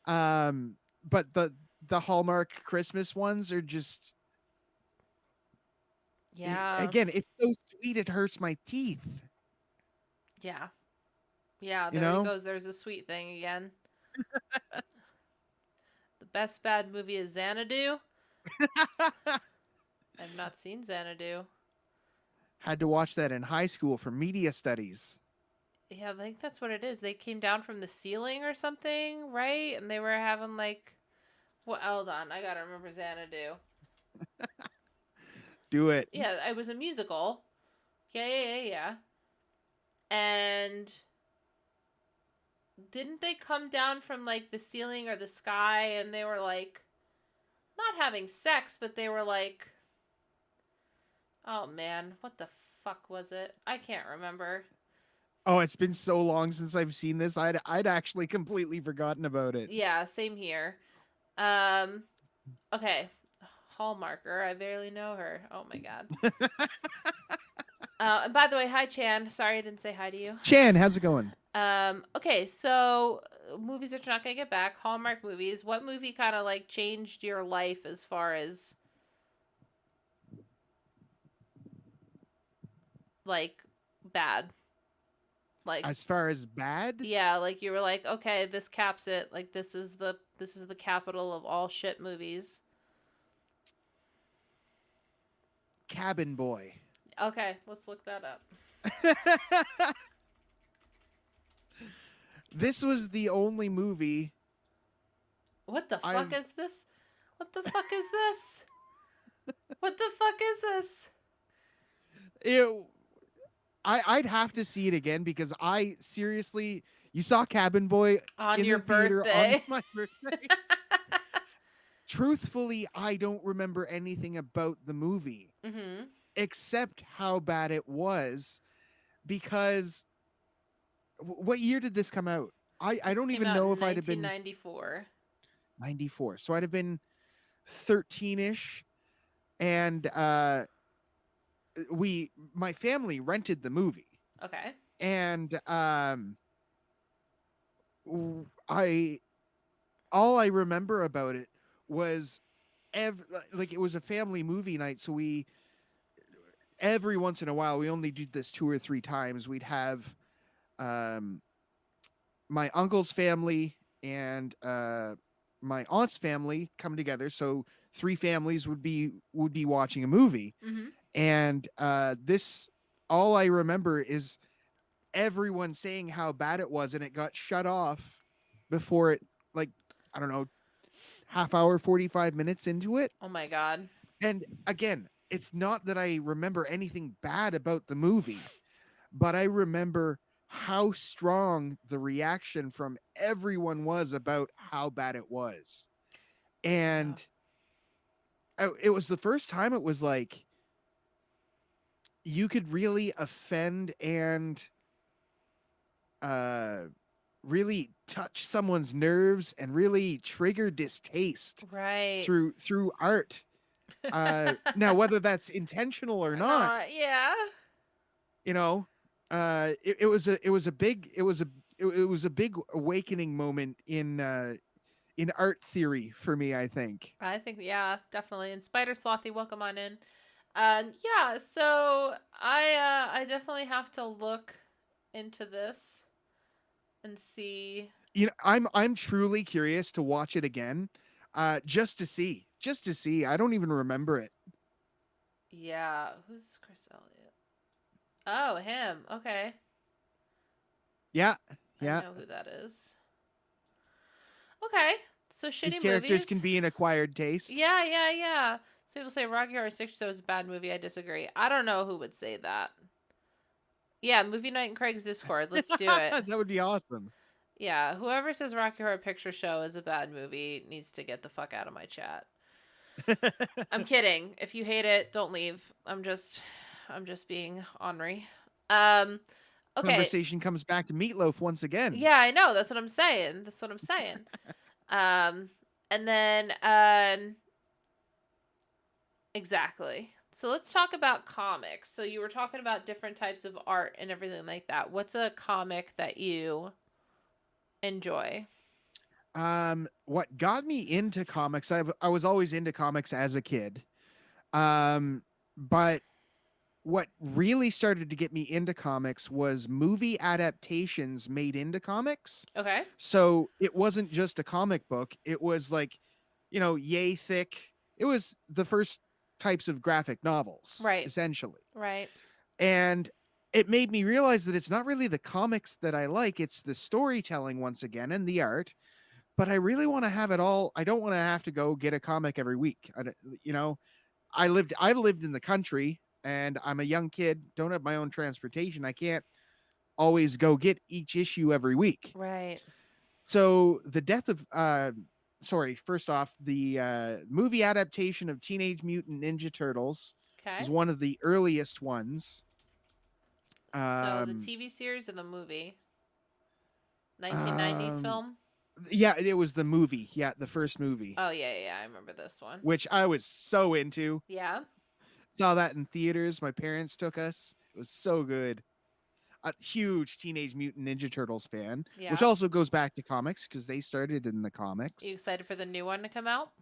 But the Hallmark Christmas ones are just Yeah. again, it's so sweet it hurts my teeth. Yeah. Yeah. You There he know? goes. There's a sweet thing again. The best bad movie is Xanadu. I've not seen Xanadu. Had to watch that in high school for media studies. Yeah, I think that's what it is. They came down from the ceiling or something, right? And they were having like, what? Hold on, I gotta remember Xanadu. Do it. Yeah, it was a musical. Yeah, yeah, yeah, yeah. And didn't they come down from like the ceiling or the sky, and they were like not having sex, but they were like, oh man, what the fuck was it? I can't remember. Oh, it's been so long since I've seen this. I'd actually completely forgotten about it. Yeah, same here. Um, okay. Hallmarker. I barely know her. Oh my god. And by the way, hi Chan. Sorry I didn't say hi to you. Chan, how's it going? Okay, so movies that you're not gonna get back, Hallmark movies. What movie kind of like changed your life as far as like bad? Like As far as bad, yeah, like you were like, okay, this caps it. Like this is the capital of all shit movies. Cabin Boy. Okay, let's look that up. This was the only movie What the fuck I've is this? What the fuck is this? What the fuck is this? it, I'd have to see it again because I seriously, you saw Cabin Boy On in your the theater on birthday. my birthday. Truthfully, I don't remember anything about the movie Mm-hmm. except how bad it was because what year did this come out? I This don't came even out know in if I'd have been 1994. 94. So I'd have been 13ish, and my family rented the movie, Okay. and I all I remember about it was like it was a family movie night, so we every once in a while, we only did this 2 or 3 times. We'd have um my uncle's family and my aunt's family come together, so 3 families would be watching a movie. Mhm. And this all I remember is everyone saying how bad it was, and it got shut off before it, like, I don't know, half hour, 45 minutes into it. Oh my god. And again, it's not that I remember anything bad about the movie, but I remember how strong the reaction from everyone was about how bad it was. Yeah. And it was the first time it was like you could really offend and uh really touch someone's nerves and really trigger distaste Right. through art. Now whether that's intentional or Or not, not. Yeah. you know, it was a big awakening moment in art theory for me, I think. I think yeah, definitely. And Spider Slothy, welcome on in. Yeah, so I definitely have to look into this and see. You know, I'm truly curious to watch it again, just to see. I don't even remember it. Yeah, who's Chris Elliott? Oh, him. Okay. Yeah, I yeah. know who that is. Okay. So His shitty characters can movies. be an acquired taste. Yeah, yeah, yeah. So people say Rocky Horror Picture Show is a bad movie. I disagree. I don't know who would say that. Yeah, movie night in Craig's Discord. Let's do it. That would be awesome. Yeah, whoever says Rocky Horror Picture Show is a bad movie needs to get the fuck out of my chat. I'm kidding. If you hate it, don't leave. I'm just being ornery. Um okay. Conversation comes back to Meatloaf once again. Yeah, I know. That's what I'm saying. That's what I'm saying. Um and then exactly. So let's talk about comics. So you were talking about different types of art and everything like that. What's a comic that you enjoy? What got me into comics? I was always into comics as a kid. But what really started to get me into comics was movie adaptations made into comics. Okay. So it wasn't just a comic book, it was like, yay thick. It was the first types of graphic novels, Right. essentially. Right. And it made me realize that it's not really the comics that I like, it's the storytelling once again and the art. But I really want to have it all. I don't want to have to go get a comic every week. You know, I've lived in the country and I'm a young kid, don't have my own transportation. I can't always go get each issue every week. Right. So the death of sorry, first off, the movie adaptation of Teenage Mutant Ninja Turtles Okay. was one of the earliest ones. So the Um TV series or the movie? 1990s um film? yeah, it was the movie. Yeah, the first movie, Oh, yeah, yeah, yeah, I remember this one. which I was so into. Yeah. Saw that in theaters. My parents took us. It was so good. A huge Teenage Mutant Ninja Turtles fan, which Yeah. also goes back to comics because they started in the You comics. excited for the new one to come out?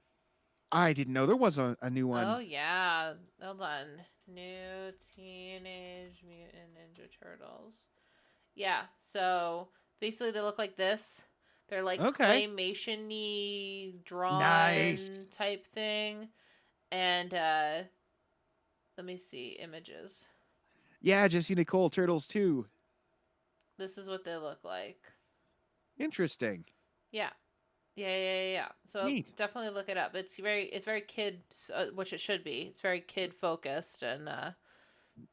I didn't know there was a new Oh, one. yeah. Hold on. New Teenage Mutant Ninja Turtles. Yeah. So basically, they look like this. They're like Okay. claymation-y, Nice. drawn type thing. And let me see images. Yeah, Jesse Nicole Turtles too. This is what they look like. Interesting. Yeah. Yeah, yeah, yeah, yeah. So Neat. definitely look it up. It's very kid, which it should be. It's very kid focused, and but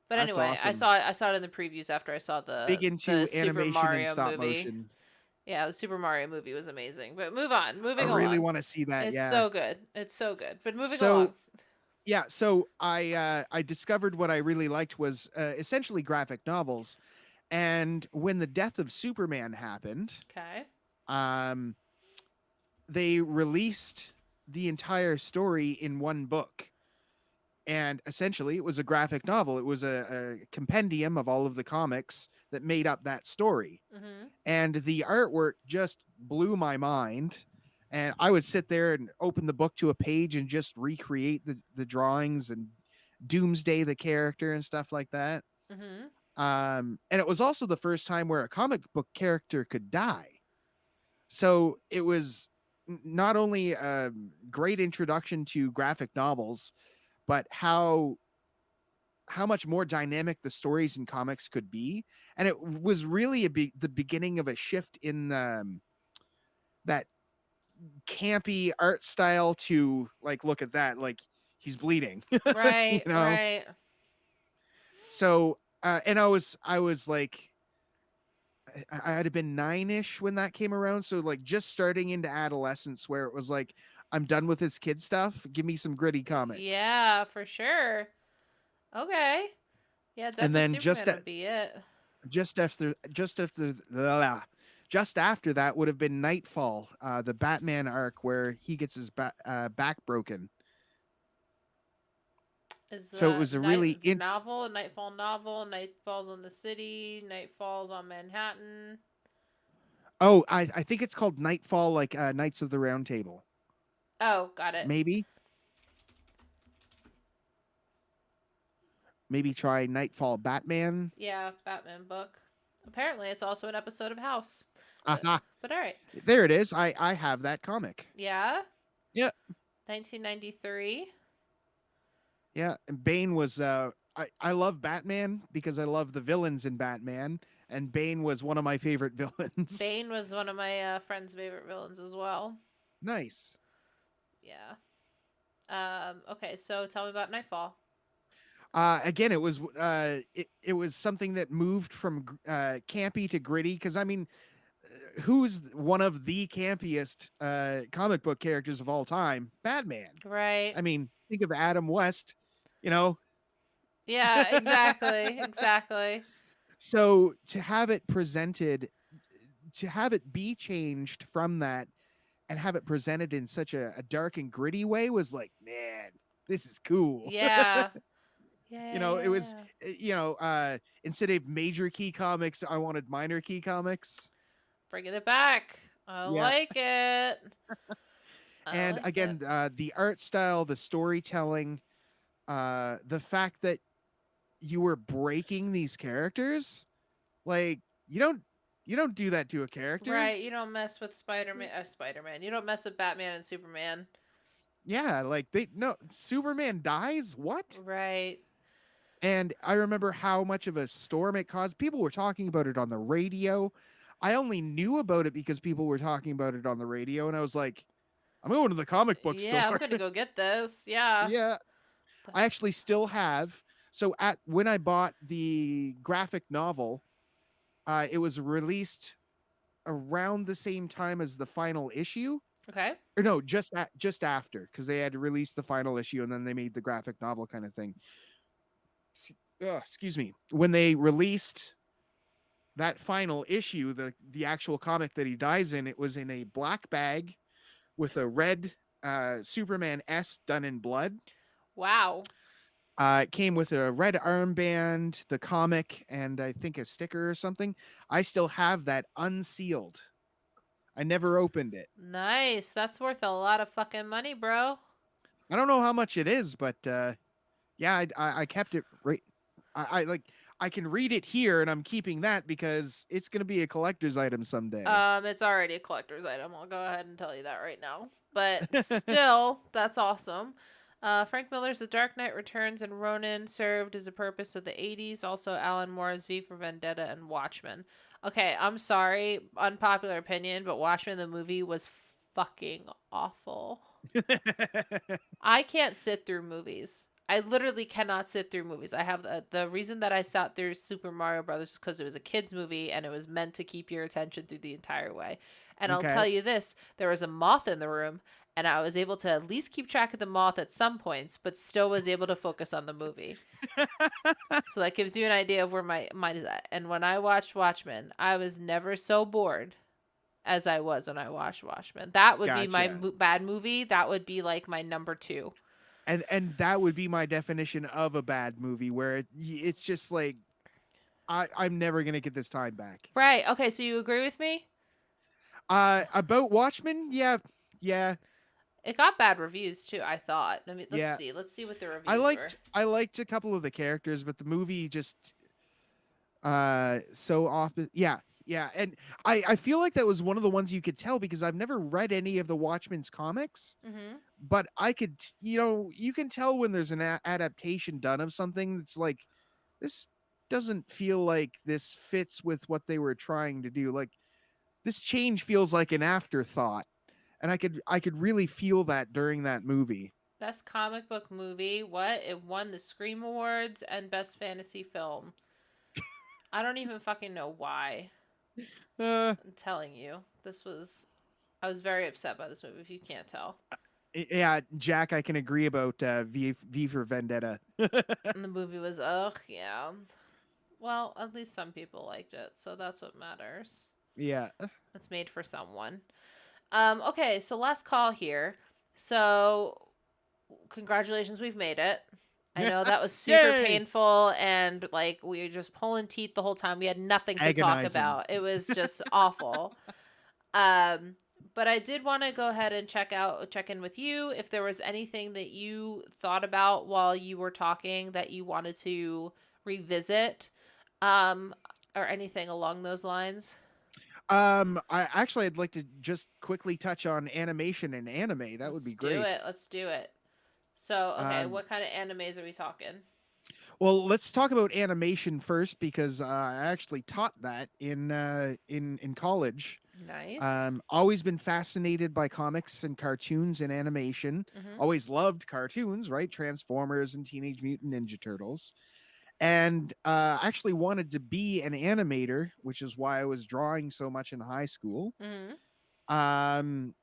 That's anyway, awesome. I saw it in the previews after I saw Big the into Super animation and Mario stop movie. motion. Yeah, the Super Mario movie was amazing. But I moving really along. want to see that. It's Yeah. so good. It's so good. But moving So along. yeah, so I discovered what I really liked was essentially graphic novels, and when the death of Superman happened, Okay. um, they released the entire story in one book. And essentially, it was a graphic novel. It was a compendium of all of the comics that made up that story. Mm-hmm. And the artwork just blew my mind. And I would sit there and open the book to a page and just recreate the drawings and doomsday the character and stuff like that. Mm-hmm. And it was also the first time where a comic book character could die. So it was not only a great introduction to graphic novels, but how much more dynamic the stories in comics could be. And it was really the beginning of a shift in that campy art style to like, look at that, like he's bleeding, you Right, know? right. So, and I was like, I had been 9-ish when that came around. So like just starting into adolescence where it was like, I'm done with this kid stuff. Give me some gritty comics. Yeah, for sure. Okay. Yeah, Death And of then Superman would be it. just after that would have been Nightfall, the Batman arc where he gets his back broken. Is So it that was a really novel, Nightfall novel, Night Falls on the City, Night Falls on Manhattan? oh, I think it's called Nightfall, like Knights of the Round Table. Oh, got it. Maybe try Nightfall Batman. Yeah, Batman book. Apparently, it's also an episode of House. Aha, But all right. there it is. I have that comic. Yeah, Yeah, 1993. yeah. And Bane was I love Batman because I love the villains in Batman, and Bane was one of my favorite villains. Bane was one of my friend's favorite villains as well. Nice. Yeah. Okay, so tell me about Nightfall. Again, it was something that moved from campy to gritty. Because I mean, who's one of the campiest comic book characters of all time? Batman. Right. I mean, think of Adam West. You know, Yeah, exactly. Exactly. so to have it presented, to have it be changed from that, and have it presented in such a dark and gritty way was like, man, this is cool. Yeah. Yeah, You yeah, know, it yeah, was, yeah. instead of major key comics, I wanted minor key comics. Bringing it back. I Yeah. like it. I And like it. again, the art style, the storytelling, the fact that you were breaking these characters, like you don't do that to a character. Right, you don't mess with Spider-Man. Spider-Man. You don't mess with Batman and Superman. Yeah, like they no Superman dies. What? Right. And I remember how much of a storm it caused. People were talking about it on the radio. I only knew about it because people were talking about it on the radio, and I was like, I'm going to the comic book Yeah, I'm store. gonna go get this. Yeah. Yeah, I That's actually still have. So at when I bought the graphic novel, it was released around the same time as the final issue. okay. Or no, just after, because they had to release the final issue and then they made the graphic novel kind of thing. Excuse me. When they released that final issue, the actual comic that he dies in, it was in a black bag with a red Superman S done in blood. Wow. It came with a red armband, the comic, and I think a sticker or something. I still have that unsealed. I never opened it. Nice. That's worth a lot of fucking money, bro. I don't know how much it is, but yeah, I kept it right. I like I can read it here, and I'm keeping that because it's gonna be a collector's item someday. It's already a collector's item. I'll go ahead and tell you that right now. But still, that's awesome. Frank Miller's The Dark Knight Returns and Ronin served as a purpose of the 80s. Also, Alan Moore's V for Vendetta and Watchmen. Okay, I'm sorry, unpopular opinion, but Watchmen the movie was fucking awful. I can't sit through movies. I literally cannot sit through movies. I have the reason that I sat through Super Mario Brothers is because it was a kids movie and it was meant to keep your attention through the entire way. And I'll Okay. tell you this, there was a moth in the room and I was able to at least keep track of the moth at some points, but still was able to focus on the movie. So that gives you an idea of where my mind is at. And when I watched Watchmen, I was never so bored as I was when I watched Watchmen. That would be my Gotcha. bad movie. That would be like my number two. And that would be my definition of a bad movie, where it's just like I'm never gonna get this time back. Right. Okay, so you agree with me? About Watchmen, yeah, yeah, It got bad reviews too, I thought. I mean, let's yeah. see. Let's see what the I reviews were. liked I liked a couple of the characters, but the movie just so often, yeah, yeah. And I feel like that was one of the ones you could tell, because I've never read any of the Watchmen's comics, Mhm. but I could, you can tell when there's an adaptation done of something that's like, this doesn't feel like this fits with what they were trying to do. Like, this change feels like an afterthought, and I could really feel that during that movie. Best comic book movie. What? It won the Scream Awards and Best Fantasy Film. I don't even fucking know why. uh I'm telling you. This was I was very upset by this movie if you can't tell. yeah, Jack, I can agree about V for Vendetta. And the movie was ugh, yeah. Well, at least some people liked it, so that's what matters. Yeah. It's made for someone. Okay, so last call here. So congratulations, we've made it. I know that was super Yay! painful and like we were just pulling teeth the whole time. We had nothing to talk Agonizing. about. It was just awful. Um, but I did want to go ahead and check in with you if there was anything that you thought about while you were talking that you wanted to revisit, um, or anything along those lines. I'd like to just quickly touch on animation and anime. That would Let's be do great. it. Let's do it. So, okay, Um, what kind of animes are we talking? well, let's talk about animation first, because I actually taught that in college. Nice. Always been fascinated by comics and cartoons and animation. Mm-hmm. Always loved cartoons, right? Transformers and Teenage Mutant Ninja Turtles. And actually wanted to be an animator, which is why I was drawing so much in high school. Mm-hmm. Um,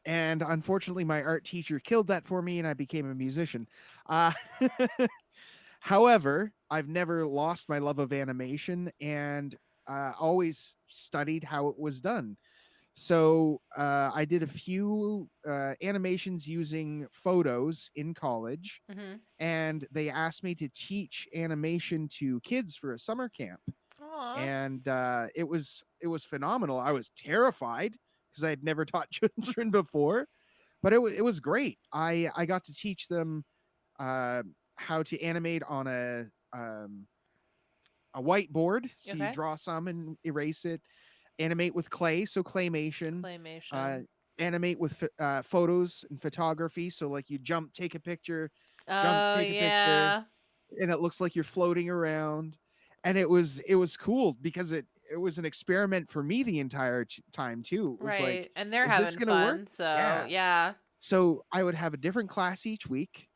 and unfortunately, my art teacher killed that for me, and I became a musician. Uh, However, I've never lost my love of animation, and always studied how it was done. So I did a few animations using photos in college, Mm-hmm. and they asked me to teach animation to kids for a summer camp, Aw. and it was phenomenal. I was terrified because I had never taught children before, but it was great. I got to teach them uh, how to animate on a whiteboard. So you Okay. draw some and erase it. Animate with clay, so claymation. Uh, Claymation. Animate with photos and photography. So like you jump, take a picture, jump, Oh take a picture, yeah. and it looks like you're floating around. And it was cool because it was an experiment for me the entire time too. It was like, Right. And they're is this having gonna work? fun, so Yeah. yeah. So I would have a different class each week,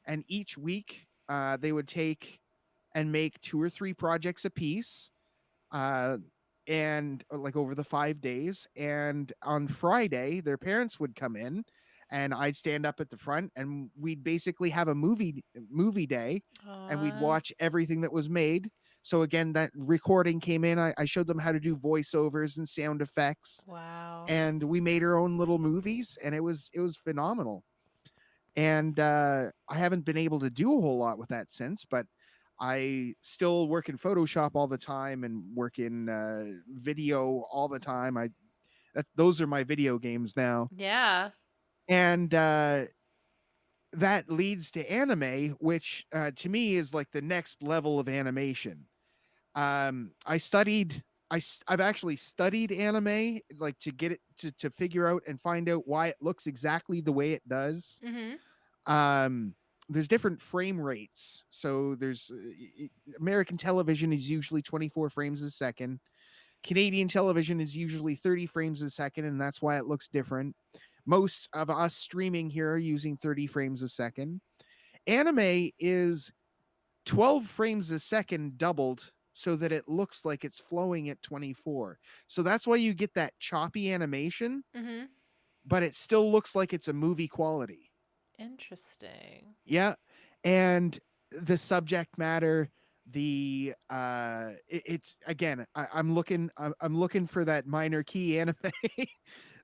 and each week they would take and make two or three projects a piece, uh, and like over the 5 days. And on Friday, their parents would come in, and I'd stand up at the front, and we'd basically have a movie day, and we'd Aw. watch everything that was made. So again, that recording came in. I showed them how to do voiceovers and sound effects, Wow. and we made our own little movies, and it was phenomenal. And I haven't been able to do a whole lot with that since, but I still work in Photoshop all the time and work in video all the time. Those are my video games now, Yeah. and that leads to anime, which to me is like the next level of animation. I studied. I've actually studied anime, like to get it to figure out and find out why it looks exactly the way it does. Mm-hmm. um there's different frame rates. So there's American television is usually 24 frames a second. Canadian television is usually 30 frames a second, and that's why it looks different. Most of us streaming here are using 30 frames a second. Anime is 12 frames a second doubled so that it looks like it's flowing at 24. So that's why you get that choppy animation, Mm-hmm. but it still looks like it's a movie quality. Interesting. Yeah. And the subject matter, it's again, I'm looking for that minor key anime,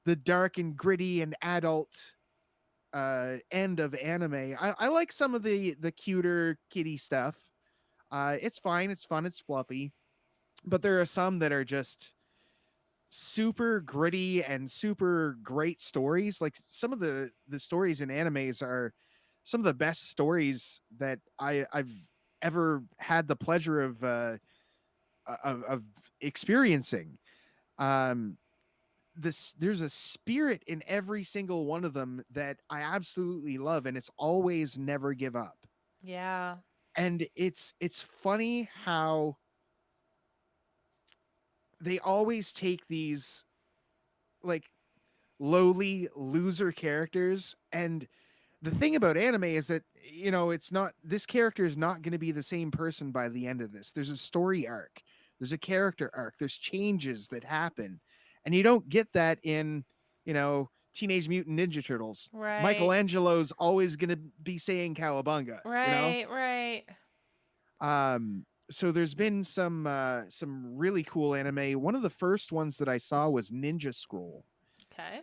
the dark and gritty and adult end of anime. I like some of the cuter kitty stuff. It's fine, it's fun, it's fluffy, but there are some that are just super gritty and super great stories. Like some of the stories in animes are some of the best stories that I've ever had the pleasure of experiencing. Um, there's a spirit in every single one of them that I absolutely love, and it's always never give up. Yeah. And it's funny how they always take these like lowly loser characters, and the thing about anime is that it's not, this character is not going to be the same person by the end of this. There's a story arc, there's a character arc, there's changes that happen, and you don't get that in Teenage Mutant Ninja Turtles. Right. Michelangelo's always going to be saying cowabunga. Right. Right. So there's been some really cool anime. One of the first ones that I saw was Ninja Scroll, Okay.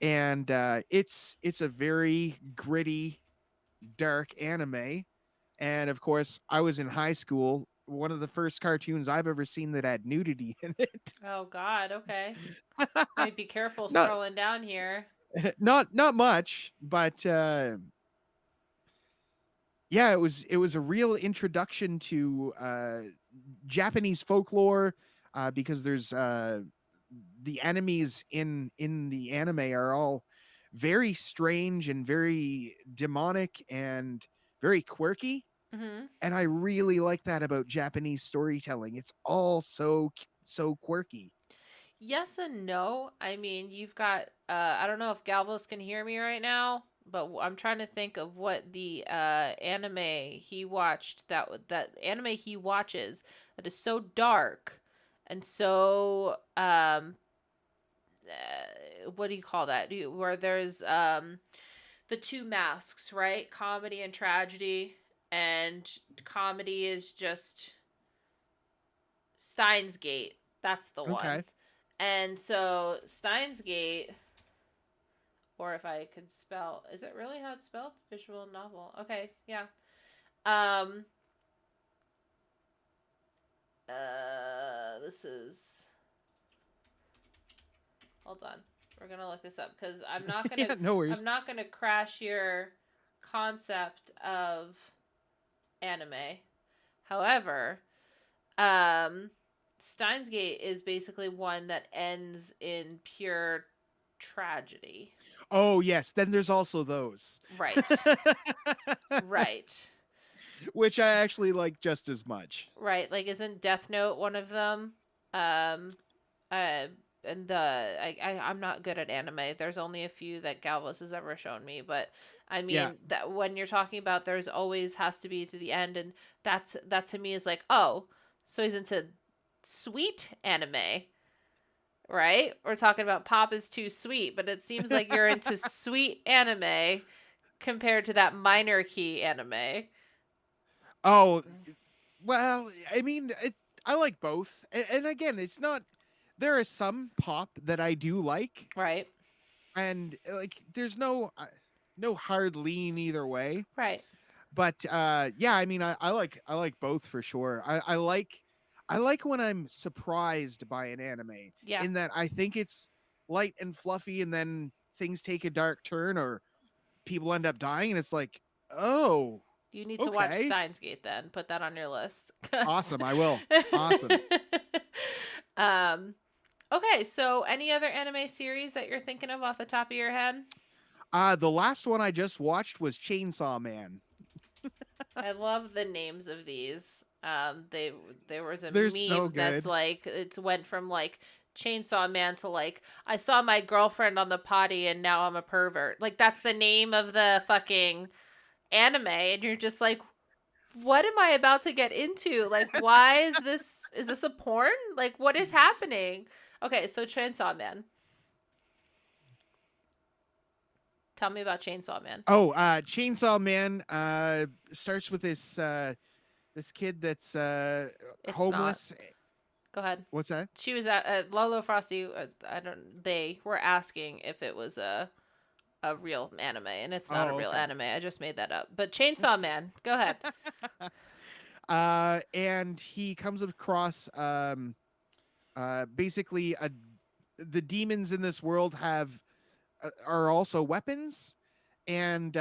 and it's a very gritty, dark anime. And of course, I was in high school. One of the first cartoons I've ever seen that had nudity in it. Oh God. Okay. Might be careful not scrolling down here. not much, but yeah, it was a real introduction to Japanese folklore, because there's the enemies in the anime are all very strange and very demonic and very quirky, Mm-hmm. and I really like that about Japanese storytelling. It's all so quirky. Yes and no. I mean, you've got I don't know if Galvos can hear me right now, but I'm trying to think of what the anime he watched that anime he watches that is so dark and so what do you call that? Where there's the two masks, right? Comedy and tragedy, and comedy is just Steins Gate. That's the one. Okay. And so Steins Gate, or if I could spell, is it really how it's spelled? Visual novel. Okay, yeah. Um, this is. Hold on, we're gonna look this up because Yeah, no worries. I'm not gonna crash your concept of anime. However, um, Steins Gate is basically one that ends in pure tragedy. Oh yes, then there's also those. Right. Right. Which I actually like just as much. Right. Like isn't Death Note one of them? Um uh and I'm not good at anime. There's only a few that Galvus has ever shown me, but I Yeah. mean that when you're talking about there's always has to be to the end, and that to me is like, "Oh, so he's into sweet anime." Right? We're talking about Pop is too sweet, but it seems like you're into sweet anime compared to that minor key anime. Oh, well, I mean, I like both. And again, it's not, there are some pop that I do like, Right? and like there's no hard lean either way. Right. But yeah, I mean, I like both for sure. I like when I'm surprised by an anime, Yeah. in that I think it's light and fluffy, and then things take a dark turn, or people end up dying, and it's like, oh, You need to watch okay, Steins Gate then. Put that on your list. 'Cause- awesome, I will. Awesome. um okay, so any other anime series that you're thinking of off the top of your head? The last one I just watched was Chainsaw Man. I love the names of these. There was a They're so meme that's good. like it's went from like Chainsaw Man to like I saw my girlfriend on the potty and now I'm a pervert. Like that's the name of the fucking anime, and you're just like, what am I about to get into? Like, why is this a porn? Like, what is happening? Okay, so Chainsaw Man. Tell me about Chainsaw Man. Oh, Chainsaw Man starts with this kid that's It's not. homeless. Go ahead. What's that? She was at Lolo Frosty. I don't. They were asking if it was a a real anime, and it's not a Oh, real okay. anime. I just made that up. But Chainsaw Man, go ahead. And he comes across basically the demons in this world have are also weapons, and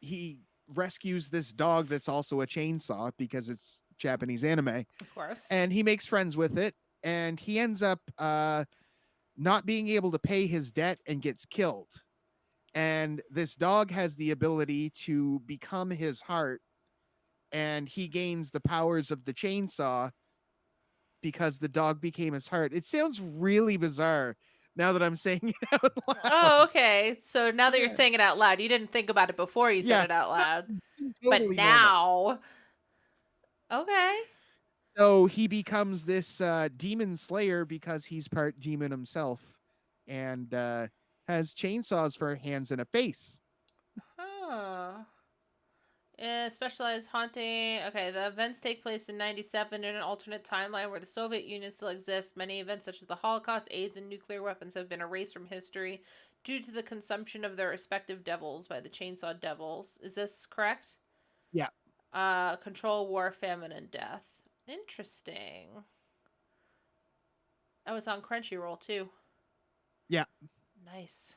he rescues this dog that's also a chainsaw because it's Japanese anime, Of course. and he makes friends with it, and he ends up not being able to pay his debt and gets killed. And this dog has the ability to become his heart, and he gains the powers of the chainsaw because the dog became his heart. It sounds really bizarre now that I'm saying it out Oh, loud. okay. So now that you're Yeah. saying it out loud, you didn't think about it before you said Yeah. it out loud. But Totally normal. now, okay. So he becomes this demon slayer because he's part demon himself, and has chainsaws for hands and a face. Huh. Specialized haunting. Okay, the events take place in 97 in an alternate timeline where the Soviet Union still exists. Many events, such as the Holocaust, AIDS, and nuclear weapons, have been erased from history due to the consumption of their respective devils by the Chainsaw Devils. Is this correct? Yeah. Control, war, famine, and death. Interesting. Oh, it's on Crunchyroll too. Yeah. Nice.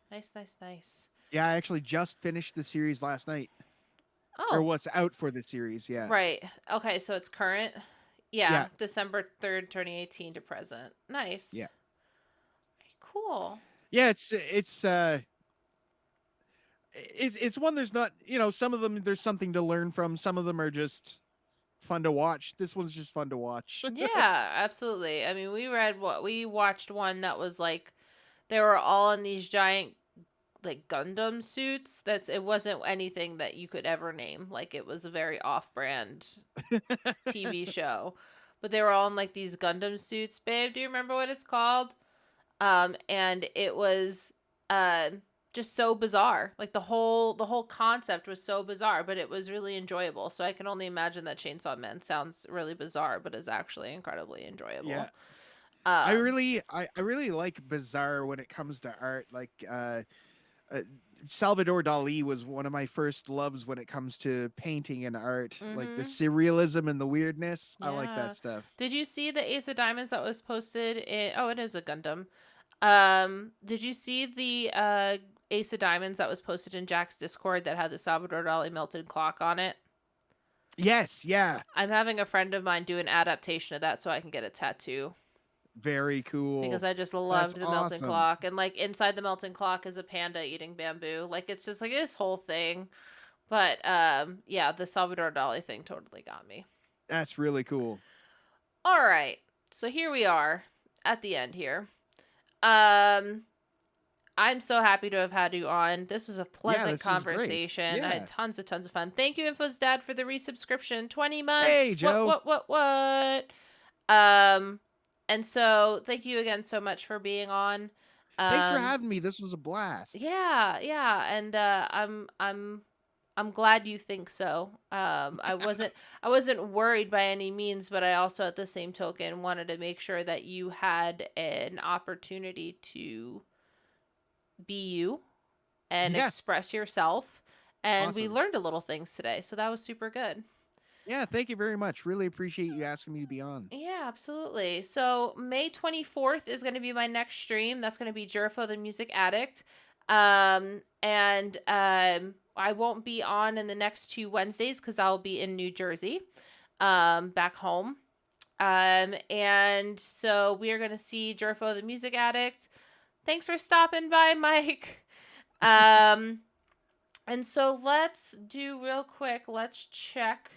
Nice, nice, nice. Yeah, I actually just finished the series last night. Or Oh, what's out for the series, yeah. right. Okay, so it's current. Yeah, Yeah. December 3rd, 2018 to present. Nice. Yeah. Cool. Yeah, it's one there's not, some of them there's something to learn from, some of them are just fun to watch. This one's just fun to watch. Yeah, absolutely. I mean, we watched one that was like they were all in these giant like Gundam suits. It wasn't anything that you could ever name. Like it was a very off-brand TV show. But they were all in like these Gundam suits. Babe, do you remember what it's called? And it was uh just so bizarre. Like the whole concept was so bizarre, but it was really enjoyable. So I can only imagine that Chainsaw Man sounds really bizarre, but is actually incredibly Yeah. enjoyable. I Um, really I really like bizarre when it comes to art. Like uh Salvador Dali was one of my first loves when it comes to painting and art. Like the mhm. surrealism and the weirdness. I like that Yeah. stuff. Did you see the Ace of Diamonds that was posted in Oh, it is a Gundam. Did you see the Ace of Diamonds that was posted in Jack's Discord that had the Salvador Dali melted clock on it? Yes, yeah. I'm having a friend of mine do an adaptation of that so I can get a tattoo Very because cool. I just That's loved the melting awesome. clock. And like inside the melting clock is a panda eating bamboo. Like it's just like this whole thing. But yeah, the Salvador Dali thing totally got me. That's really cool. All right. So here we are at the end here. Um I'm so happy to have had you on. This was a Yeah, pleasant this was great. conversation. I had Yeah. tons of fun. Thank you, Info's dad, for the resubscription. 20 months. Hey, What, Joe. what, what, what? Um, and so thank you again so much for being on. Thanks for Um, having me. This was a blast. yeah, yeah, and I'm glad you think so. I wasn't worried by any means, but I also at the same token wanted to make sure that you had an opportunity to be you and Yeah, express yourself. And we awesome. learned a little things today, so that was super good. Yeah, thank you very much. Really appreciate you asking me to be on. Yeah, absolutely. So May 24th is going to be my next stream. That's going to be Jurfo the Music Addict. And I won't be on in the next 2 Wednesdays because I'll be in New Jersey, back home. And so we are going to see Jurfo the Music Addict. Thanks for stopping by, Mike. Um, and so let's do real quick. Let's check.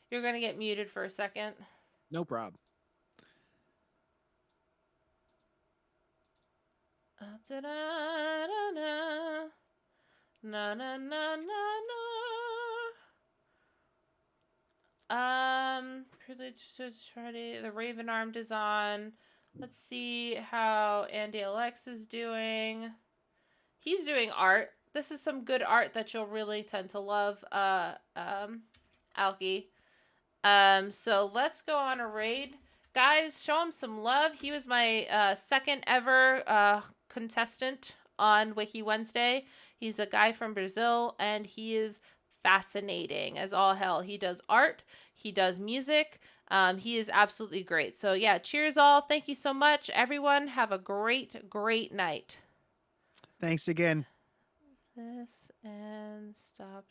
You're going to get muted for a second. No problem. Da-da-da-da. Na na na na na. Privilege to Friday. The Raven Armed is on. Let's see how Andy Alex is doing. He's doing art. This is some good art that you'll really tend to love, Alki. So let's go on a raid. Guys, show him some love. He was my second ever contestant on Wiki Wednesday. He's a guy from Brazil, and he is fascinating as all hell. He does art, he does music. He is absolutely great. So, yeah, cheers, all. Thank you so much. Everyone, have a great, great night. Thanks again. This and stop.